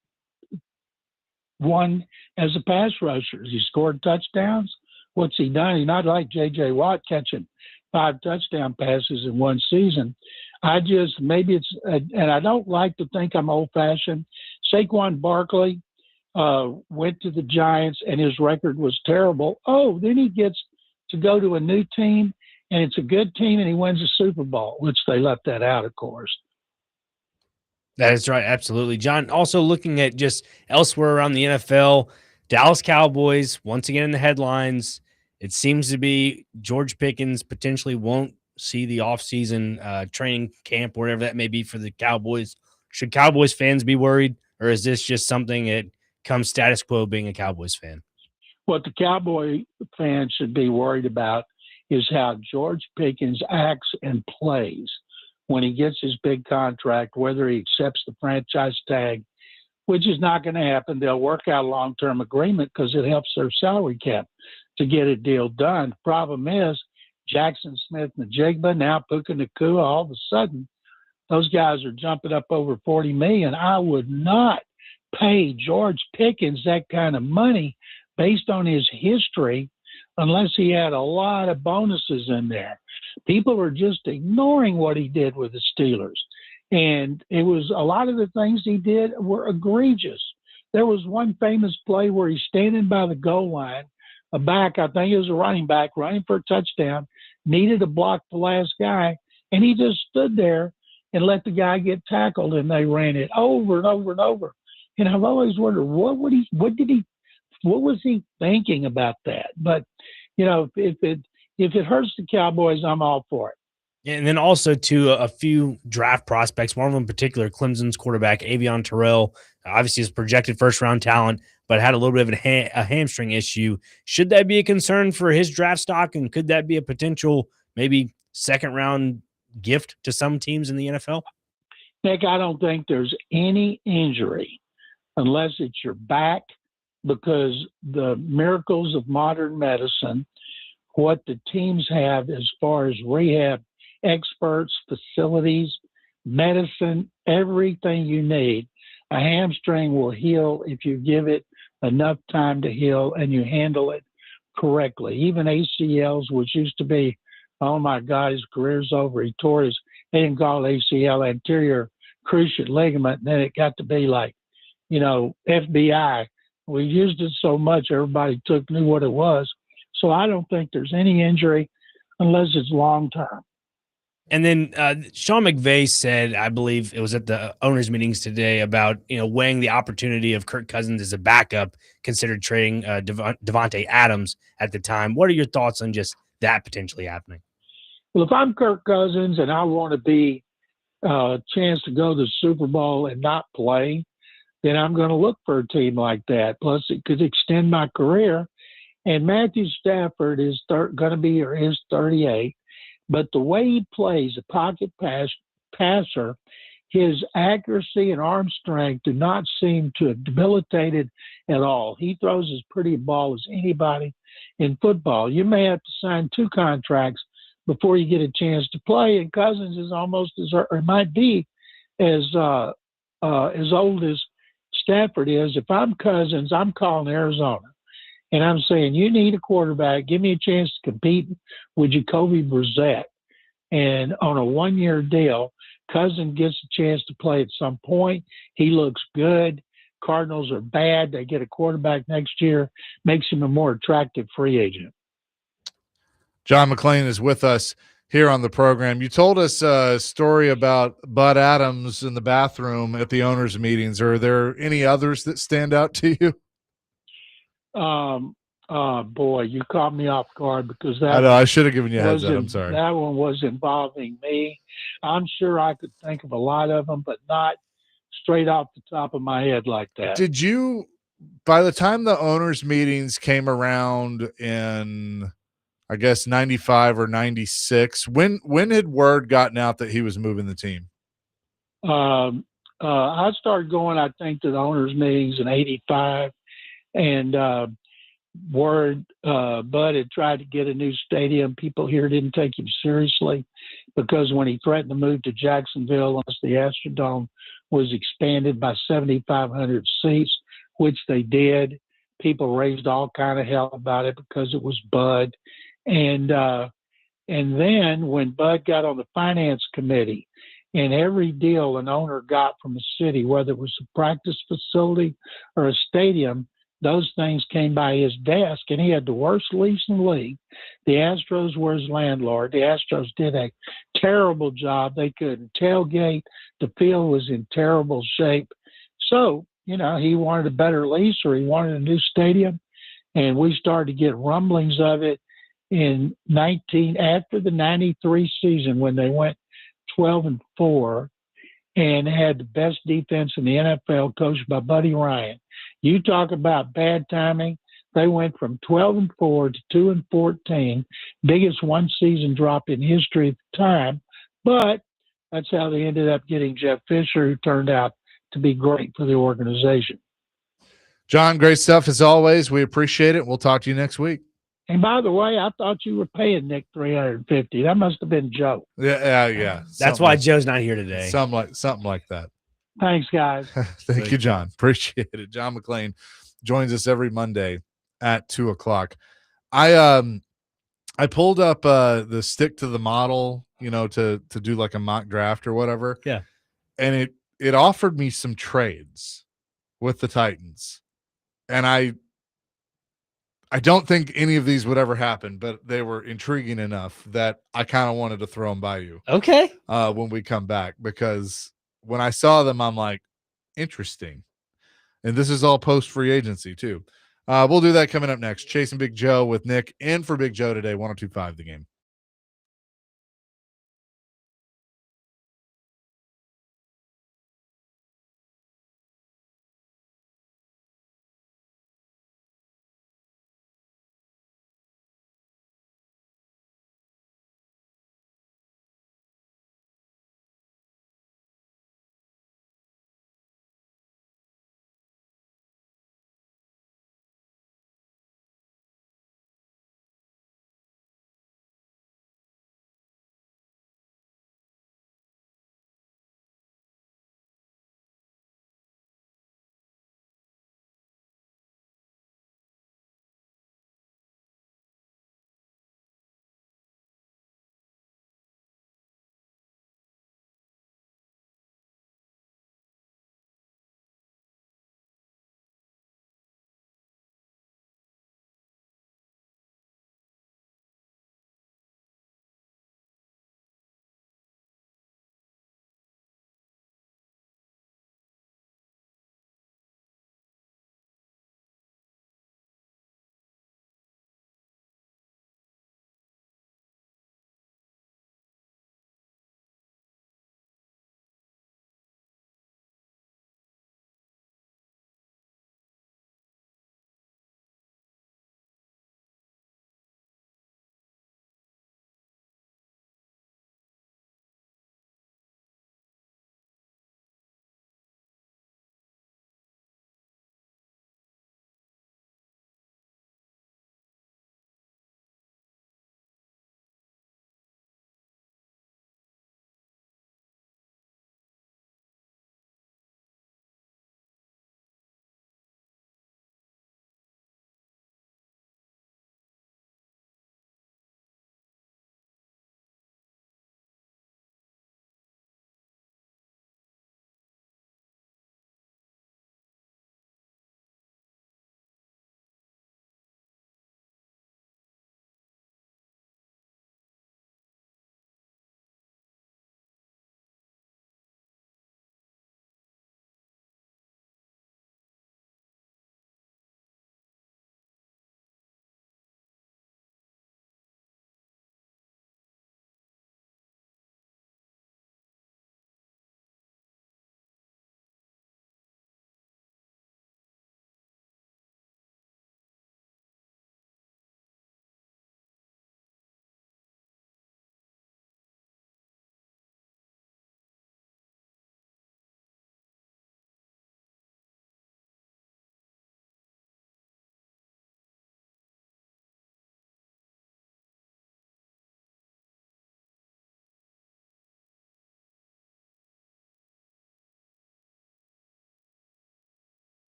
won as a pass rusher? Has he scored touchdowns? What's he done? He's not like J.J. Watt catching 5 touchdown passes in one season. And I don't like to think I'm old-fashioned, Saquon Barkley went to the Giants and his record was terrible. Oh, then he gets to go to a new team and it's a good team and he wins a Super Bowl, which they left that out, of course. That is right. Absolutely. John, also looking at just elsewhere around the NFL, Dallas Cowboys, once again in the headlines. It seems to be George Pickens potentially won't see the offseason training camp, wherever that may be for the Cowboys. Should Cowboys fans be worried, or is this just something that comes status quo being a Cowboys fan? What the Cowboy fans should be worried about is how George Pickens acts and plays when he gets his big contract, whether he accepts the franchise tag, which is not going to happen. They'll work out a long-term agreement because it helps their salary cap to get a deal done. The problem is Jackson Smith-Njigba, now Puka Nacua, all of a sudden, those guys are jumping up over $40 million. I would not pay George Pickens that kind of money based on his history unless he had a lot of bonuses in there. People are just ignoring what he did with the Steelers. And it was a lot of the things he did were egregious. There was one famous play where he's standing by the goal line, a back, I think it was a running back, running for a touchdown, needed to block the last guy, and he just stood there and let the guy get tackled, and they ran it over and over and over. And I've always wondered, what was he thinking about that? But, you know, if it hurts the Cowboys, I'm all for it. And then also to a few draft prospects, one of them in particular, Clemson's quarterback, Avion Terrell, obviously is projected first-round talent, but had a little bit of a hamstring issue. Should that be a concern for his draft stock, and could that be a potential maybe second-round gift to some teams in the NFL? Nick, I don't think there's any injury unless it's your back, because the miracles of modern medicine, what the teams have as far as rehab experts, facilities, medicine, everything you need. A hamstring will heal if you give it enough time to heal and you handle it correctly. Even ACLs, which used to be, oh my God, his career's over. He tore his, they didn't call it ACL, anterior cruciate ligament. And then it got to be like, you know, FBI. We used it so much, everybody knew what it was. So I don't think there's any injury unless it's long term. And then Sean McVay said, I believe it was at the owners' meetings today, about weighing the opportunity of Kirk Cousins as a backup, considered trading Devontae Adams at the time. What are your thoughts on just that potentially happening? Well, if I'm Kirk Cousins and I want to be a chance to go to the Super Bowl and not play, then I'm going to look for a team like that. Plus, it could extend my career. And Matthew Stafford is going to be or is 38. But the way he plays, a pocket passer, his accuracy and arm strength do not seem to have debilitated at all. He throws as pretty a ball as anybody in football. You may have to sign 2 contracts before you get a chance to play. And Cousins is almost or might be as old as Stafford is. If I'm Cousins, I'm calling Arizona. And I'm saying, you need a quarterback. Give me a chance to compete with Jacoby Brissett. And on a 1-year deal, Cousins gets a chance to play at some point. He looks good. Cardinals are bad. They get a quarterback next year. Makes him a more attractive free agent. John McClain is with us here on the program. You told us a story about Bud Adams in the bathroom at the owners' meetings. Are there any others that stand out to you? Boy, you caught me off guard because that. I know I should have given you a heads up. I'm sorry. That one was involving me. I'm sure I could think of a lot of them, but not straight off the top of my head like that. Did you, by the time the owners' meetings came around in, I guess, 95 or 96, when had word gotten out that he was moving the team? I started going, I think, to the owners' meetings in 85. And Bud had tried to get a new stadium. People here didn't take him seriously because when he threatened to move to Jacksonville, once the Astrodome was expanded by 7,500 seats, which they did, people raised all kind of hell about it because it was Bud. And then when Bud got on the finance committee And every deal an owner got from the city, whether it was a practice facility or a stadium, those things came by his desk, and he had the worst lease in the league. The Astros were his landlord. The Astros did a terrible job. They couldn't tailgate. The field was in terrible shape. So, he wanted a better lease, or he wanted a new stadium, and we started to get rumblings of it after the 93 season, when they went 12-4 and had the best defense in the NFL, coached by Buddy Ryan. You talk about bad timing. They went from 12-4 to 2-14, biggest one season drop in history at the time. But that's how they ended up getting Jeff Fisher, who turned out to be great for the organization. John, great stuff as always. We appreciate it. We'll talk to you next week. And by the way, I thought you were paying Nick $350. That must have been Joe. Yeah. That's why Joe's not here today. Something like that. Thanks, guys. Thank you, John. Appreciate it. John McClain joins us every Monday at 2:00. I pulled up the stick to the model, to do like a mock draft or whatever. Yeah. And it offered me some trades with the Titans. And I don't think any of these would ever happen, but they were intriguing enough that I kind of wanted to throw them by you. Okay. When we come back, because when I saw them, I'm like, interesting. And this is all post free agency too. We'll do that coming up next. Chasing Big Joe with Nick in for Big Joe today. 102.5 The Game.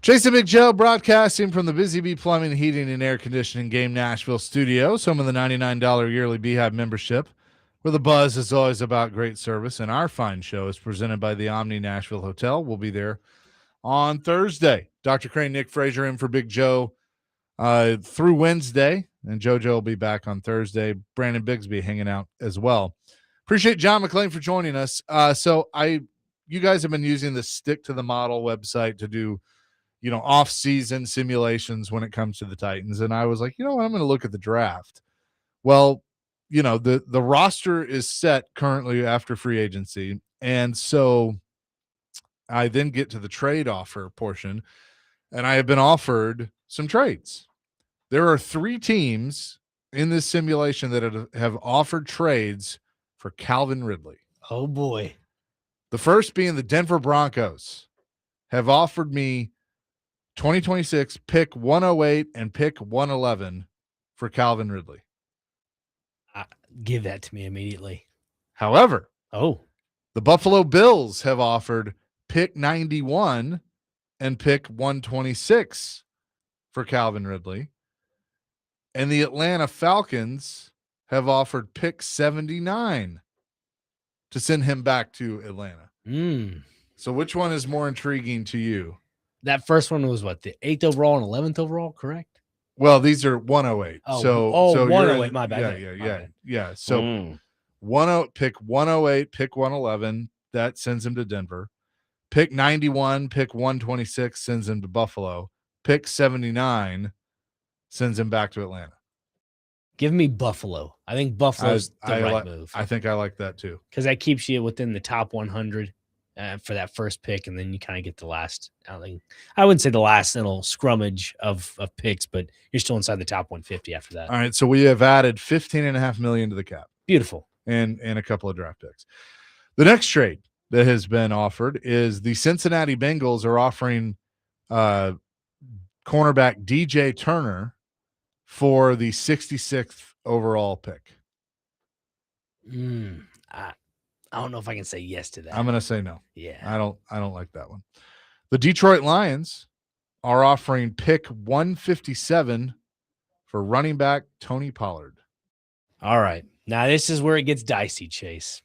Chase and Big Joe broadcasting from the Busy Bee Plumbing, Heating, and Air Conditioning Game Nashville studio. Some of the $99 yearly Beehive membership, where the buzz is always about great service. And our fine show is presented by the Omni Nashville Hotel. We'll be there on Thursday. Dr. Crane, Nick Frazier in for Big Joe through Wednesday. And JoJo will be back on Thursday. Brandon Bigsby hanging out as well. Appreciate John McClain for joining us. You guys have been using the Stick to the Model website to do off-season simulations when it comes to the Titans. And I was like, I'm going to look at the draft. Well, the roster is set currently after free agency. And so I then get to the trade offer portion, and I have been offered some trades. There are 3 teams in this simulation that have offered trades for Calvin Ridley. Oh, boy. The first being the Denver Broncos have offered me 2026 pick 108 and pick 111 for Calvin Ridley. Give that to me immediately. However, the Buffalo Bills have offered pick 91 and pick 126 for Calvin Ridley. And the Atlanta Falcons have offered pick 79 to send him back to Atlanta. So which one is more intriguing to you? That first one was what, the 8th overall and 11th overall, correct? Well, these are 108. So 108, my bad. Yeah. So pick 108, pick 111, that sends him to Denver. Pick 91, pick 126, sends him to Buffalo. Pick 79 sends him back to Atlanta. Give me Buffalo. I think Buffalo's the right move. I think I like that too. Because that keeps you within the top 100 for that first pick, and then you kind of get the last. I wouldn't say the last little scrummage of picks, but you're still inside the top 150 after that. All right, so we have added $15.5 million to the cap. Beautiful. And a couple of draft picks. The next trade that has been offered is the Cincinnati Bengals are offering cornerback DJ Turner for the 66th overall pick. I don't know if I can say yes to that. I'm going to say no. Yeah. I don't like that one. The Detroit Lions are offering pick 157 for running back Tony Pollard. All right. Now this is where it gets dicey, Chase.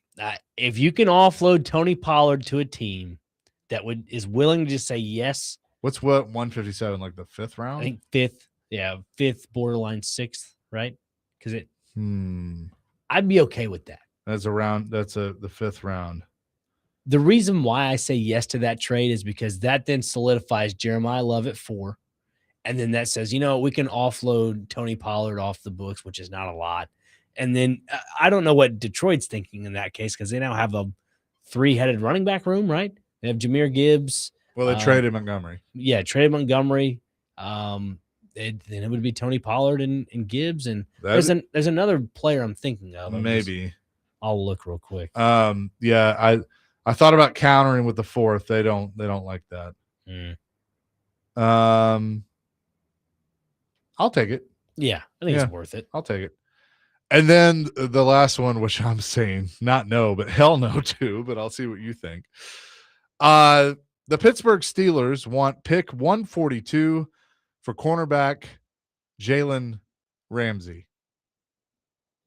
If you can offload Tony Pollard to a team that is willing to just say yes. What's 157, like the 5th round? I think 5th. Yeah, 5th, borderline 6th, right? Because I'd be okay with that. That's the 5th round. The reason why I say yes to that trade is because that then solidifies Jeremiah Love at 4. And then that says, we can offload Tony Pollard off the books, which is not a lot. And then I don't know what Detroit's thinking in that case, because they now have a 3-headed running back room, right? They have Jahmyr Gibbs. Well, they traded Montgomery. Yeah, traded Montgomery. Then it would be Tony Pollard and Gibbs. And there's another player I'm thinking of. Maybe. I'll look real quick. Yeah, I thought about countering with the 4th. They don't like that. I'll take it. Yeah, I think it's worth it. I'll take it. And then the last one, which I'm saying not no, but hell no to, but I'll see what you think. The Pittsburgh Steelers want pick 142 for cornerback Jalen Ramsey.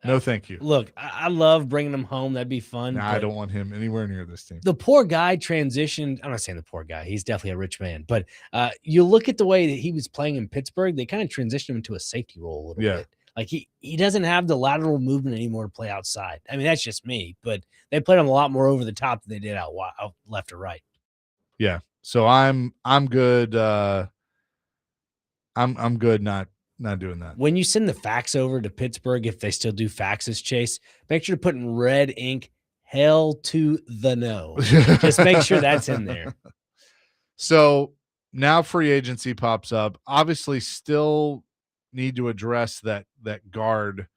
No, thank you. Look, I love bringing him home. That'd be fun. Nah, I don't want him anywhere near this team. The poor guy transitioned. I'm not saying the poor guy. He's definitely a rich man. But you look at the way that he was playing in Pittsburgh, they kind of transitioned him into a safety role a little bit. Like he doesn't have the lateral movement anymore to play outside. I mean, that's just me. But they played him a lot more over the top than they did out left or right. Yeah. So I'm good. I'm good not doing that. When you send the fax over to Pittsburgh, if they still do faxes, Chase, make sure to put in red ink, hell to the no. Just make sure that's in there. So now free agency pops up. Obviously still need to address that guard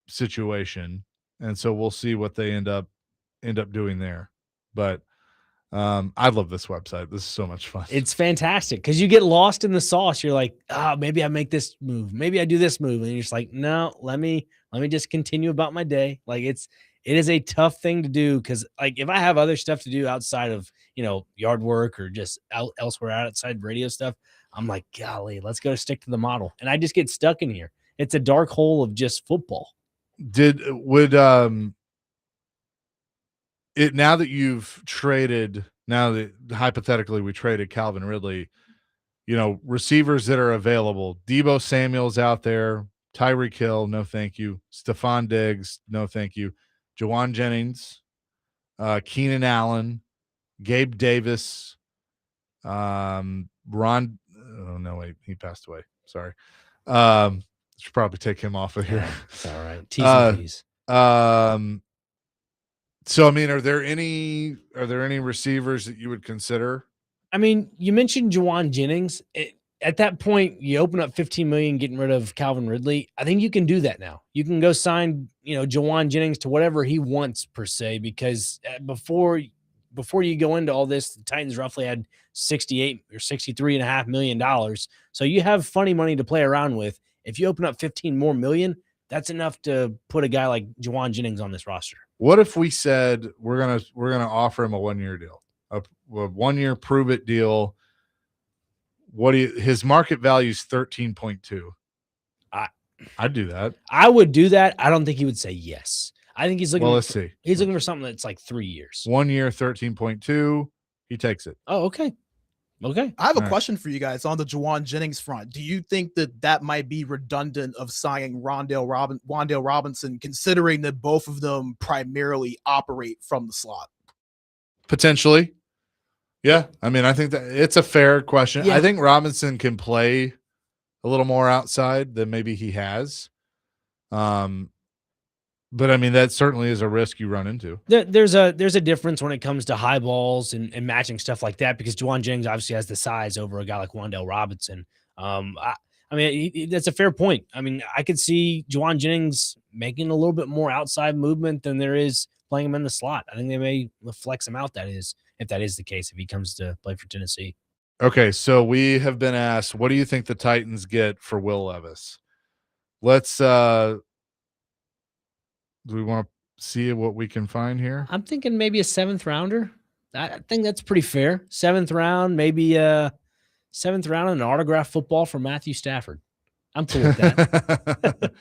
situation. And so we'll see what they end up doing there. But I love this website. This is so much fun. It's fantastic because you get lost in the sauce. You're like, maybe I make this move. Maybe I do this move. And you're just like, no, let me just continue about my day. Like It is a tough thing to do because, like, if I have other stuff to do outside of, yard work or just elsewhere outside radio stuff, I'm like, golly, let's go stick to the model. And I just get stuck in here. It's a dark hole of just football. Now that hypothetically we traded Calvin Ridley, receivers that are available, Deebo Samuel's out there, Tyreek Hill, no thank you. Stephon Diggs, no thank you. Jawan Jennings, Keenan Allen, Gabe Davis, Ron. Oh no, wait, he passed away. Sorry. Should probably take him off of here. It's all right. T's and P's. So I mean, are there any receivers that you would consider? I mean, you mentioned Jawan Jennings. At that point, you open up $15 million, getting rid of Calvin Ridley. I think you can do that now. You can go sign, Jawan Jennings to whatever he wants per se, because before you go into all this, the Titans roughly had $68 or $63.5 million. So you have funny money to play around with. If you open up 15 more million, that's enough to put a guy like Jawan Jennings on this roster. What if we said we're gonna offer him a 1-year deal, a 1-year prove it deal? His market value is 13.2. I'd do that. I would do that. I don't think he would say yes. I think he's looking. Well, let's see. He's looking for something that's like 3 years. 1 year, 13.2. He takes it. Oh, okay. Okay. I have a question for you guys on the Jawan Jennings front. Do you think that might be redundant of signing Wan'Dale Robinson, considering that both of them primarily operate from the slot? Potentially. Yeah. I mean, I think that it's a fair question. Yeah. I think Robinson can play a little more outside than maybe he has. But I mean, that certainly is a risk you run into. There's a difference when it comes to high balls and matching stuff like that, because Jawan Jennings obviously has the size over a guy like Wan'Dale Robinson. I mean, that's a fair point. I mean, I could see Jawan Jennings making a little bit more outside movement than there is playing him in the slot. I think they may flex him out. If that is the case, if he comes to play for Tennessee. Okay, so we have been asked, what do you think the Titans get for Will Levis? Let's do we want to see what we can find here? I'm thinking maybe a 7th rounder. I think that's pretty fair. 7th round, maybe a 7th round and an autograph football for Matthew Stafford. I'm cool with that.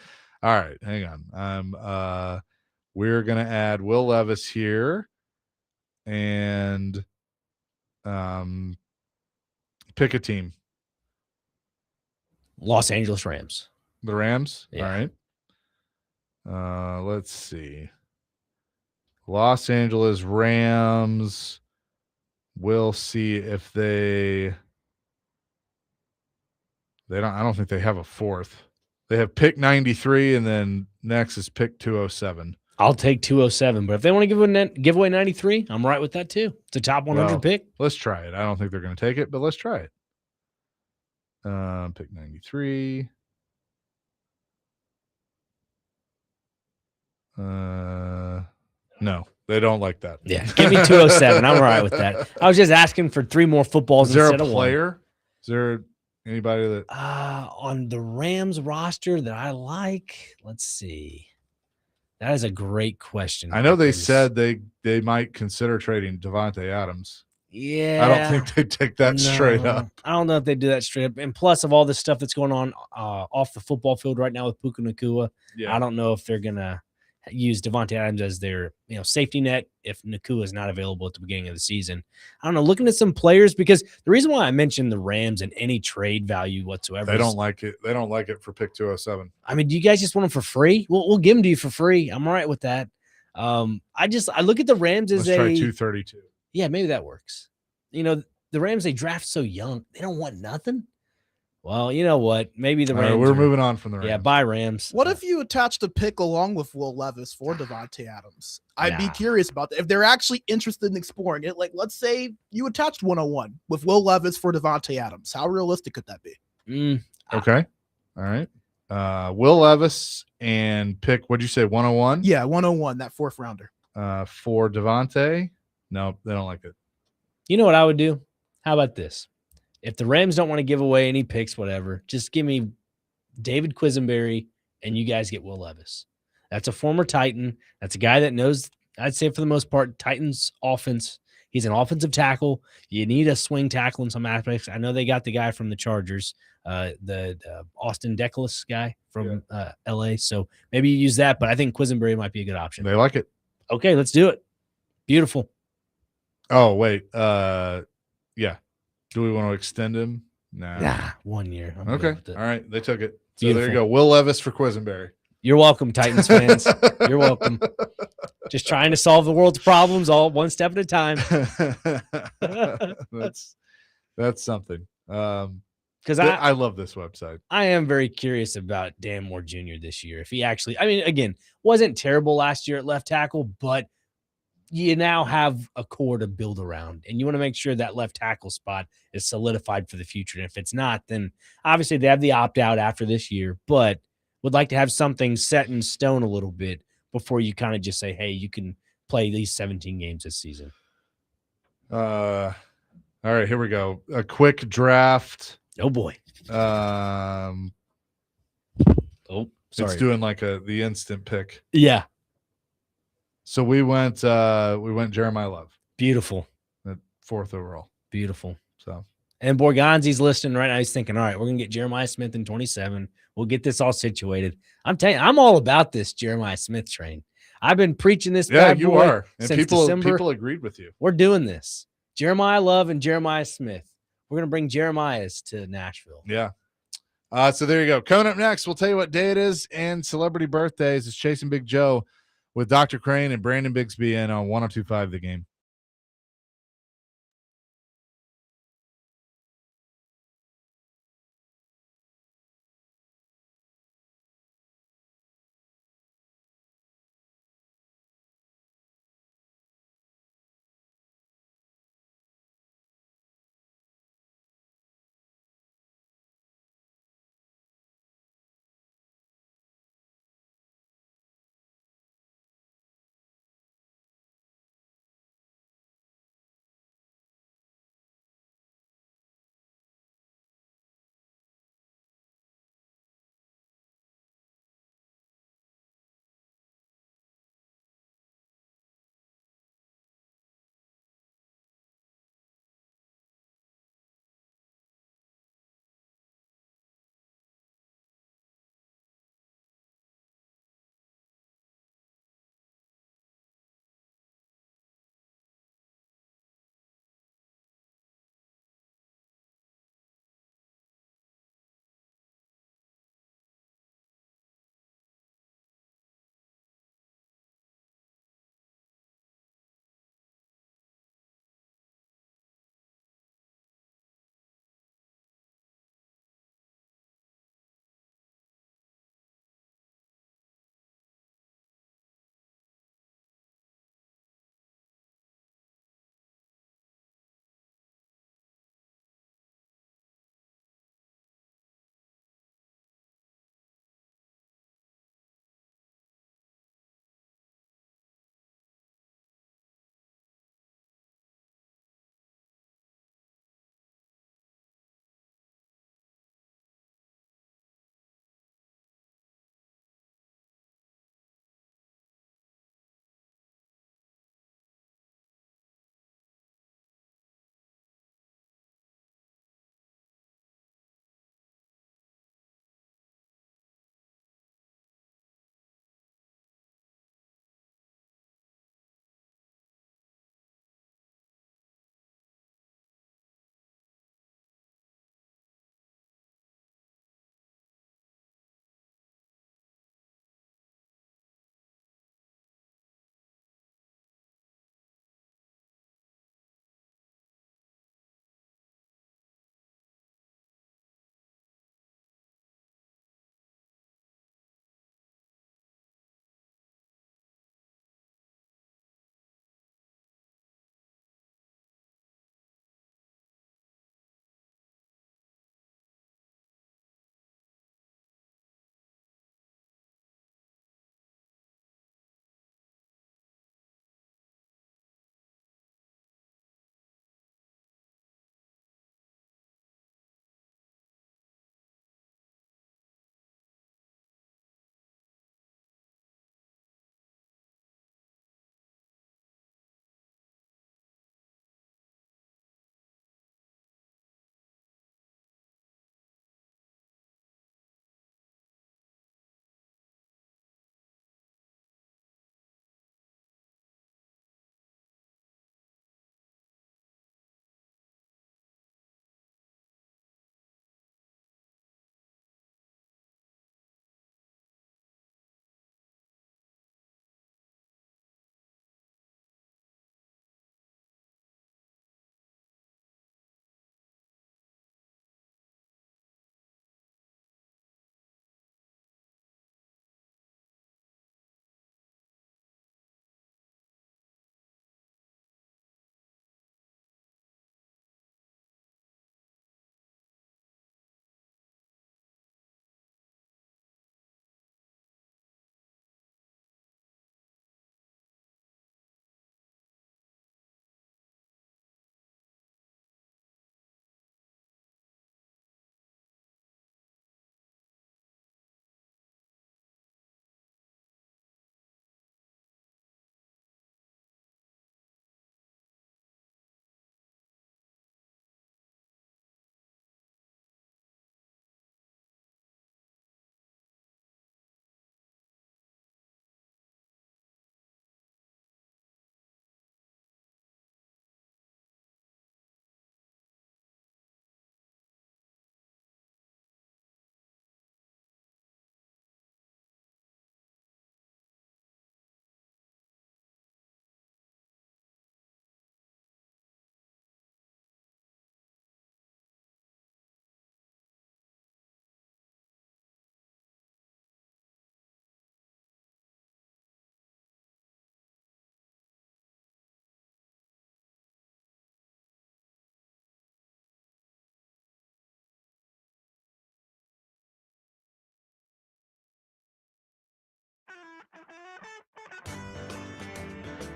All right, hang on. We're gonna add Will Levis here and pick a team. Los Angeles Rams. The Rams? Yeah. All right. Let's see. Los Angeles Rams. We'll see if I don't think they have a 4th. They have pick 93, and then next is pick 207. I'll take 207, but if they want to give away 93, I'm right with that too. It's a top 100 pick. Let's try it. I don't think they're going to take it, but let's try it. Pick 93. No, they don't like that. Yeah, give me 207. I'm all right with that. I was just asking for 3 more footballs Is there instead a of player? 1. Is there anybody that on the Rams roster that I like? Let's see. That is a great question. I know they said they might consider trading Devontae Adams. Yeah. I don't think they'd take that straight up. I don't know if they do that straight up. And plus of all this stuff that's going on off the football field right now with Puka Nacua, I don't know if they're gonna use Devontae Adams as their safety net if Nacua is not available at the beginning of the season. I don't know. Looking at some players, because the reason why I mentioned the Rams and any trade value whatsoever, they don't like it. They don't like it for pick 207. I mean, do you guys just want them for free? We'll give them to you for free. I'm all right with that. I look at the Rams as Let's try 232. Yeah, maybe that works. The Rams, they draft so young, they don't want nothing. Well, you know what? Maybe the Rams. We're moving on from the Rams. Yeah, bye Rams. What if you attached a pick along with Will Levis for Devontae Adams? I'd be curious about that. If they're actually interested in exploring it, like let's say you attached 101 with Will Levis for Devontae Adams. How realistic could that be? Okay. All right. Will Levis and pick, what'd you say, 101? Yeah, 101, that 4th rounder. For Devontae? No, they don't like it. You know what I would do? How about this? If the Rams don't want to give away any picks, whatever, just give me David Quisenberry and you guys get Will Levis. That's a former Titan. That's a guy that knows, I'd say for the most part, Titans offense. He's an offensive tackle. You need a swing tackle in some aspects. I know they got the guy from the Chargers, the Austin Deculus guy from LA. So maybe you use that, but I think Quisenberry might be a good option. They like it. Okay, let's do it. Beautiful. Oh, wait. Yeah. Do we want to extend him? Nah, 1 year. I'm good Okay. with it. All right. They took it. So Beautiful. there you go. Will Levis for Quisenberry. You're welcome, Titans fans. You're welcome. Just trying to solve the world's problems all one step at a time. That's something. Because I love this website. I am very curious about Dan Moore Jr. this year. If he actually, I mean, again, wasn't terrible last year at left tackle, but you now have a core to build around, and you want to make sure that left tackle spot is solidified for the future. And if it's not, then obviously they have the opt out after this year, but would like to have something set in stone a little bit before you kind of just say, hey, you can play these 17 games this season. All right, here we go. A quick draft. Oh boy. Oh, sorry. It's doing like the instant pick. Yeah. So we went Jeremiah Love. Beautiful. At 4th overall. Beautiful. So, and Borgonzi's listening right now. He's thinking, all right, we're gonna get Jeremiah Smith in 27. We'll get this all situated. I'm telling you, I'm all about this Jeremiah Smith train. I've been preaching this. Yeah, you are. And since December. People agreed with you. We're doing this. Jeremiah Love and Jeremiah Smith. We're gonna bring Jeremiah's to Nashville. Yeah. So there you go. Coming up next, we'll tell you what day it is and celebrity birthdays. It's Chasing Big Joe with Dr. Crane and Brandon Bigsby in on 102.5 The Game.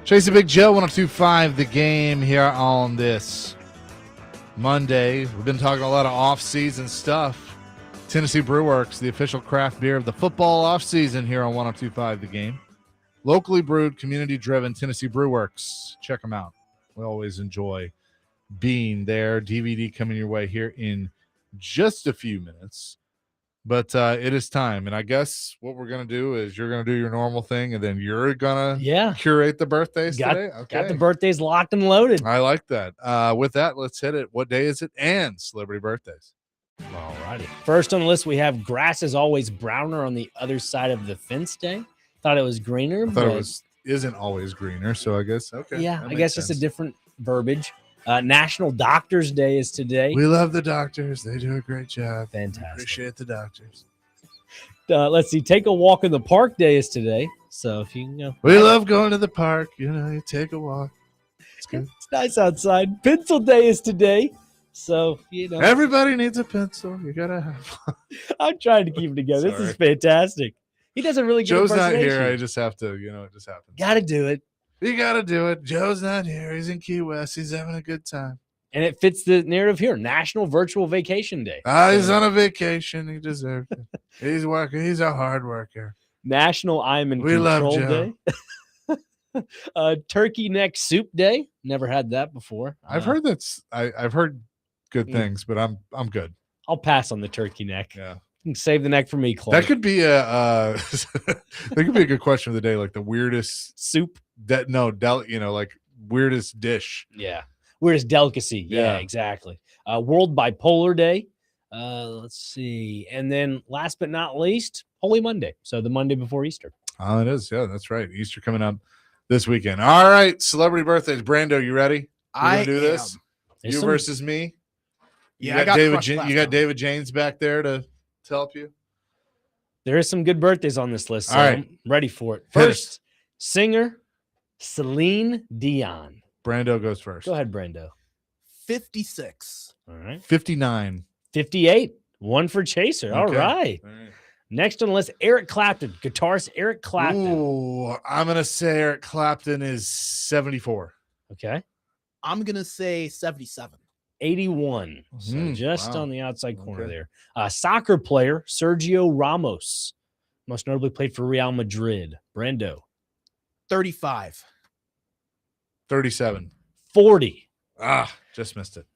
Chase the Big Joe, 102.5 The Game here on this Monday. We've been talking a lot of off-season stuff. Tennessee Brewworks, the official craft beer of the football off-season here on 102.5 The Game. Locally brewed, community-driven Tennessee Brewworks. Check them out. We always enjoy being there. DVD coming your way here in just a few minutes. But it is time. And I guess what we're going to do is you're going to do your normal thing, and then you're going to curate the birthdays today? Okay. Got the birthdays locked and loaded. I like that. With that, let's hit it. What day is it? And celebrity birthdays. All righty. First on the list, we have grass is always browner on the other side of the fence day. Thought it was greener. I thought it isn't always greener, so I guess, okay. Yeah, I guess it's a different verbiage. National Doctors Day is today. We love the doctors. They do a great job. Fantastic. Appreciate the doctors. Let's see. Take a walk in the park day is today. So if you can go. We love going to the park. You take a walk. It's good. It's nice outside. Pencil day is today. So, everybody needs a pencil. You got to have one. I'm trying to keep it together. This is fantastic. He does a really good Joe's not impersonation. here. I just have to, it just happens. Got to do it. You got to do it. Joe's not here. He's in Key West. He's having a good time. And it fits the narrative here. National Virtual Vacation Day. He's on a vacation. He deserves it. He's working. He's a hard worker. National I'm in Control Day. Turkey Neck Soup Day. Never had that before. I've heard I've heard good things, but I'm good. I'll pass on the turkey neck. Yeah. Save the neck for me, Clark. That could be that could be a good question of the day, like the weirdest soup. Like weirdest dish. Yeah. Weirdest delicacy. Yeah, exactly. World Bipolar Day. Let's see. And then last but not least, Holy Monday. So the Monday before Easter. Oh, it is. Yeah, that's right. Easter coming up this weekend. All right. Celebrity birthdays. Brando, you ready? I do this. You versus me. Yeah, I got you got David James back there to help you. There is some good birthdays on this list. So all right. I'm ready for it. First, singer Celine Dion. Brando goes first. Go ahead, Brando. 56. All right. 59. 58. One for Chaser. Okay. All right. Next on the list, Eric Clapton. Guitarist Eric Clapton. Ooh, I'm going to say Eric Clapton is 74. Okay. I'm going to say 77. 81. So just on the outside corner there. Soccer player Sergio Ramos. Most notably played for Real Madrid. Brando. 35. 37. 40. Just missed it.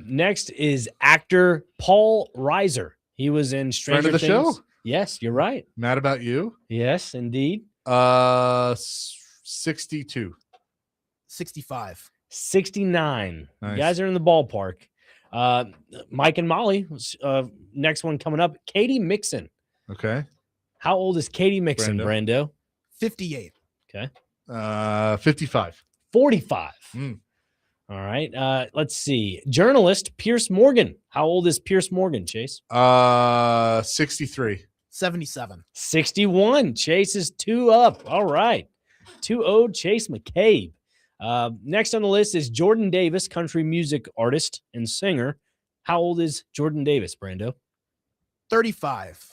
Next is actor Paul Reiser. He was in Stranger Things. Friend of the show? Yes, you're right. Mad About You? Yes, indeed. 62. 65. 69. Nice. You guys are in the ballpark. Mike and Molly. Next one coming up. Katie Mixon. Okay. How old is Katie Mixon, Brando? 58. Okay. 55. 45. All right. Let's see. Journalist Pierce Morgan. How old is Pierce Morgan, Chase? 63. 77. 61. Chase is 2 up. All right. 2-0 Chase McCabe. Next on the list is Jordan Davis, country music artist and singer. How old is Jordan Davis, Brando? 35.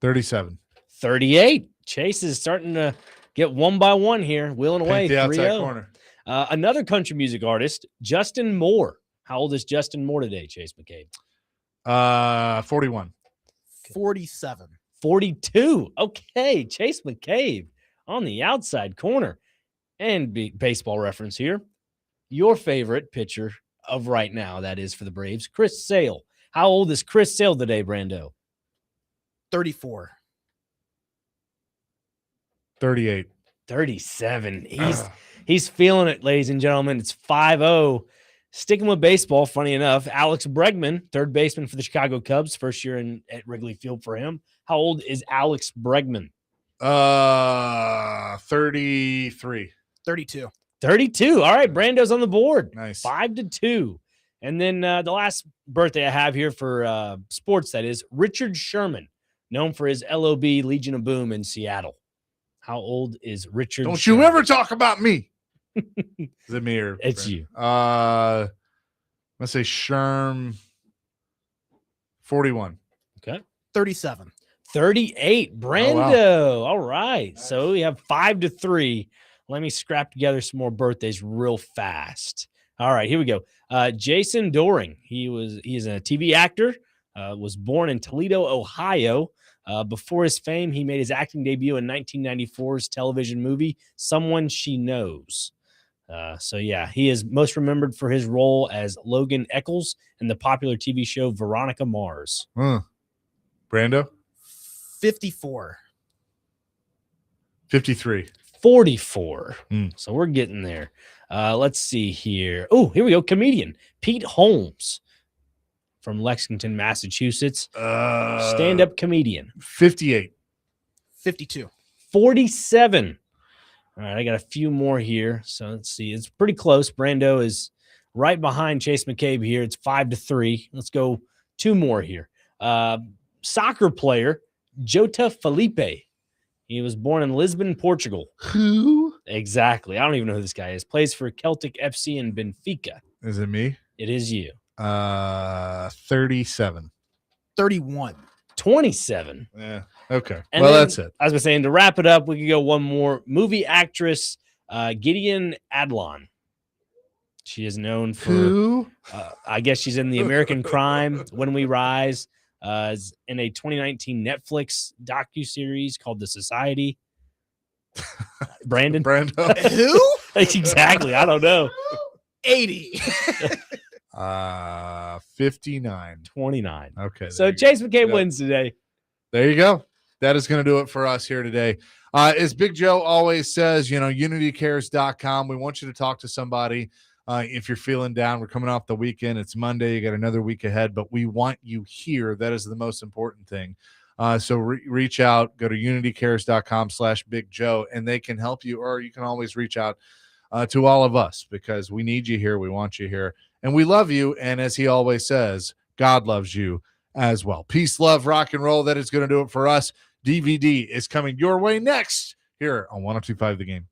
37. 38. Chase is starting to get one by one here, wheeling away. The outside 3-0. corner. Another country music artist, Justin Moore. How old is Justin Moore today, Chase McCabe? 41. 47. 42. Okay, Chase McCabe on the outside corner. And baseball reference here. Your favorite pitcher of right now, that is for the Braves, Chris Sale. How old is Chris Sale today, Brando? 34. 38. 37. He's feeling it, ladies and gentlemen. It's 5-0. Sticking with baseball, funny enough, Alex Bregman, third baseman for the Chicago Cubs, first year at Wrigley Field for him. How old is Alex Bregman? 33. 32. 32. All right, Brando's on the board. Nice. 5-2. And then the last birthday I have here for sports, that is, Richard Sherman, known for his LOB Legion of Boom in Seattle. How old is Richard Don't Sherman? you ever talk about me. Is it me or It's you. I'm going to say Sherm 41. Okay. 37. 38. Brando. Oh, wow. All right. So we have 5-3. Let me scrap together some more birthdays real fast. All right, here we go. Jason Doring. He is a TV actor. Was born in Toledo, Ohio. Before his fame, he made his acting debut in 1994's television movie Someone She Knows. So yeah, he is most remembered for his role as Logan Eccles in the popular TV show Veronica Mars. Brando? 54. 53. 44. Hmm. So we're getting there. Let's see here. Oh, here we go. Comedian Pete Holmes from Lexington, Massachusetts. Stand-up comedian. 58. 52. 47. All right, I got a few more here. So let's see. It's pretty close. Brando is right behind Chase McCabe here. It's 5-3. Let's go 2 more here. Soccer player Jota Felipe. He was born in Lisbon, Portugal. Who? Exactly. I don't even know who this guy is. Plays for Celtic FC and Benfica. Is it me? It is you. 37. 31. 27. Yeah. Okay. And well, then, that's it. I was saying, to wrap it up, we could go one more. Movie actress Gideon Adlon. She is known for, Who? I guess she's in the American Crime, When We Rise, in a 2019 Netflix docuseries called The Society. Brandon? Brando. Who? Exactly. I don't know. 80. 59. 29. Okay. So there you Chase McCabe Yep. wins today. There you go. That is going to do it for us here today. As Big Joe always says, unitycares.com. We want you to talk to somebody. If you're feeling down, we're coming off the weekend. It's Monday. You got another week ahead, but we want you here. That is the most important thing. So reach out, go to unitycares.com/Big Joe, and they can help you, or you can always reach out to all of us because we need you here. We want you here, and we love you. And as he always says, God loves you as well. Peace, love, rock and roll. That is going to do it for us. DVD is coming your way next here on 102.5 The Game.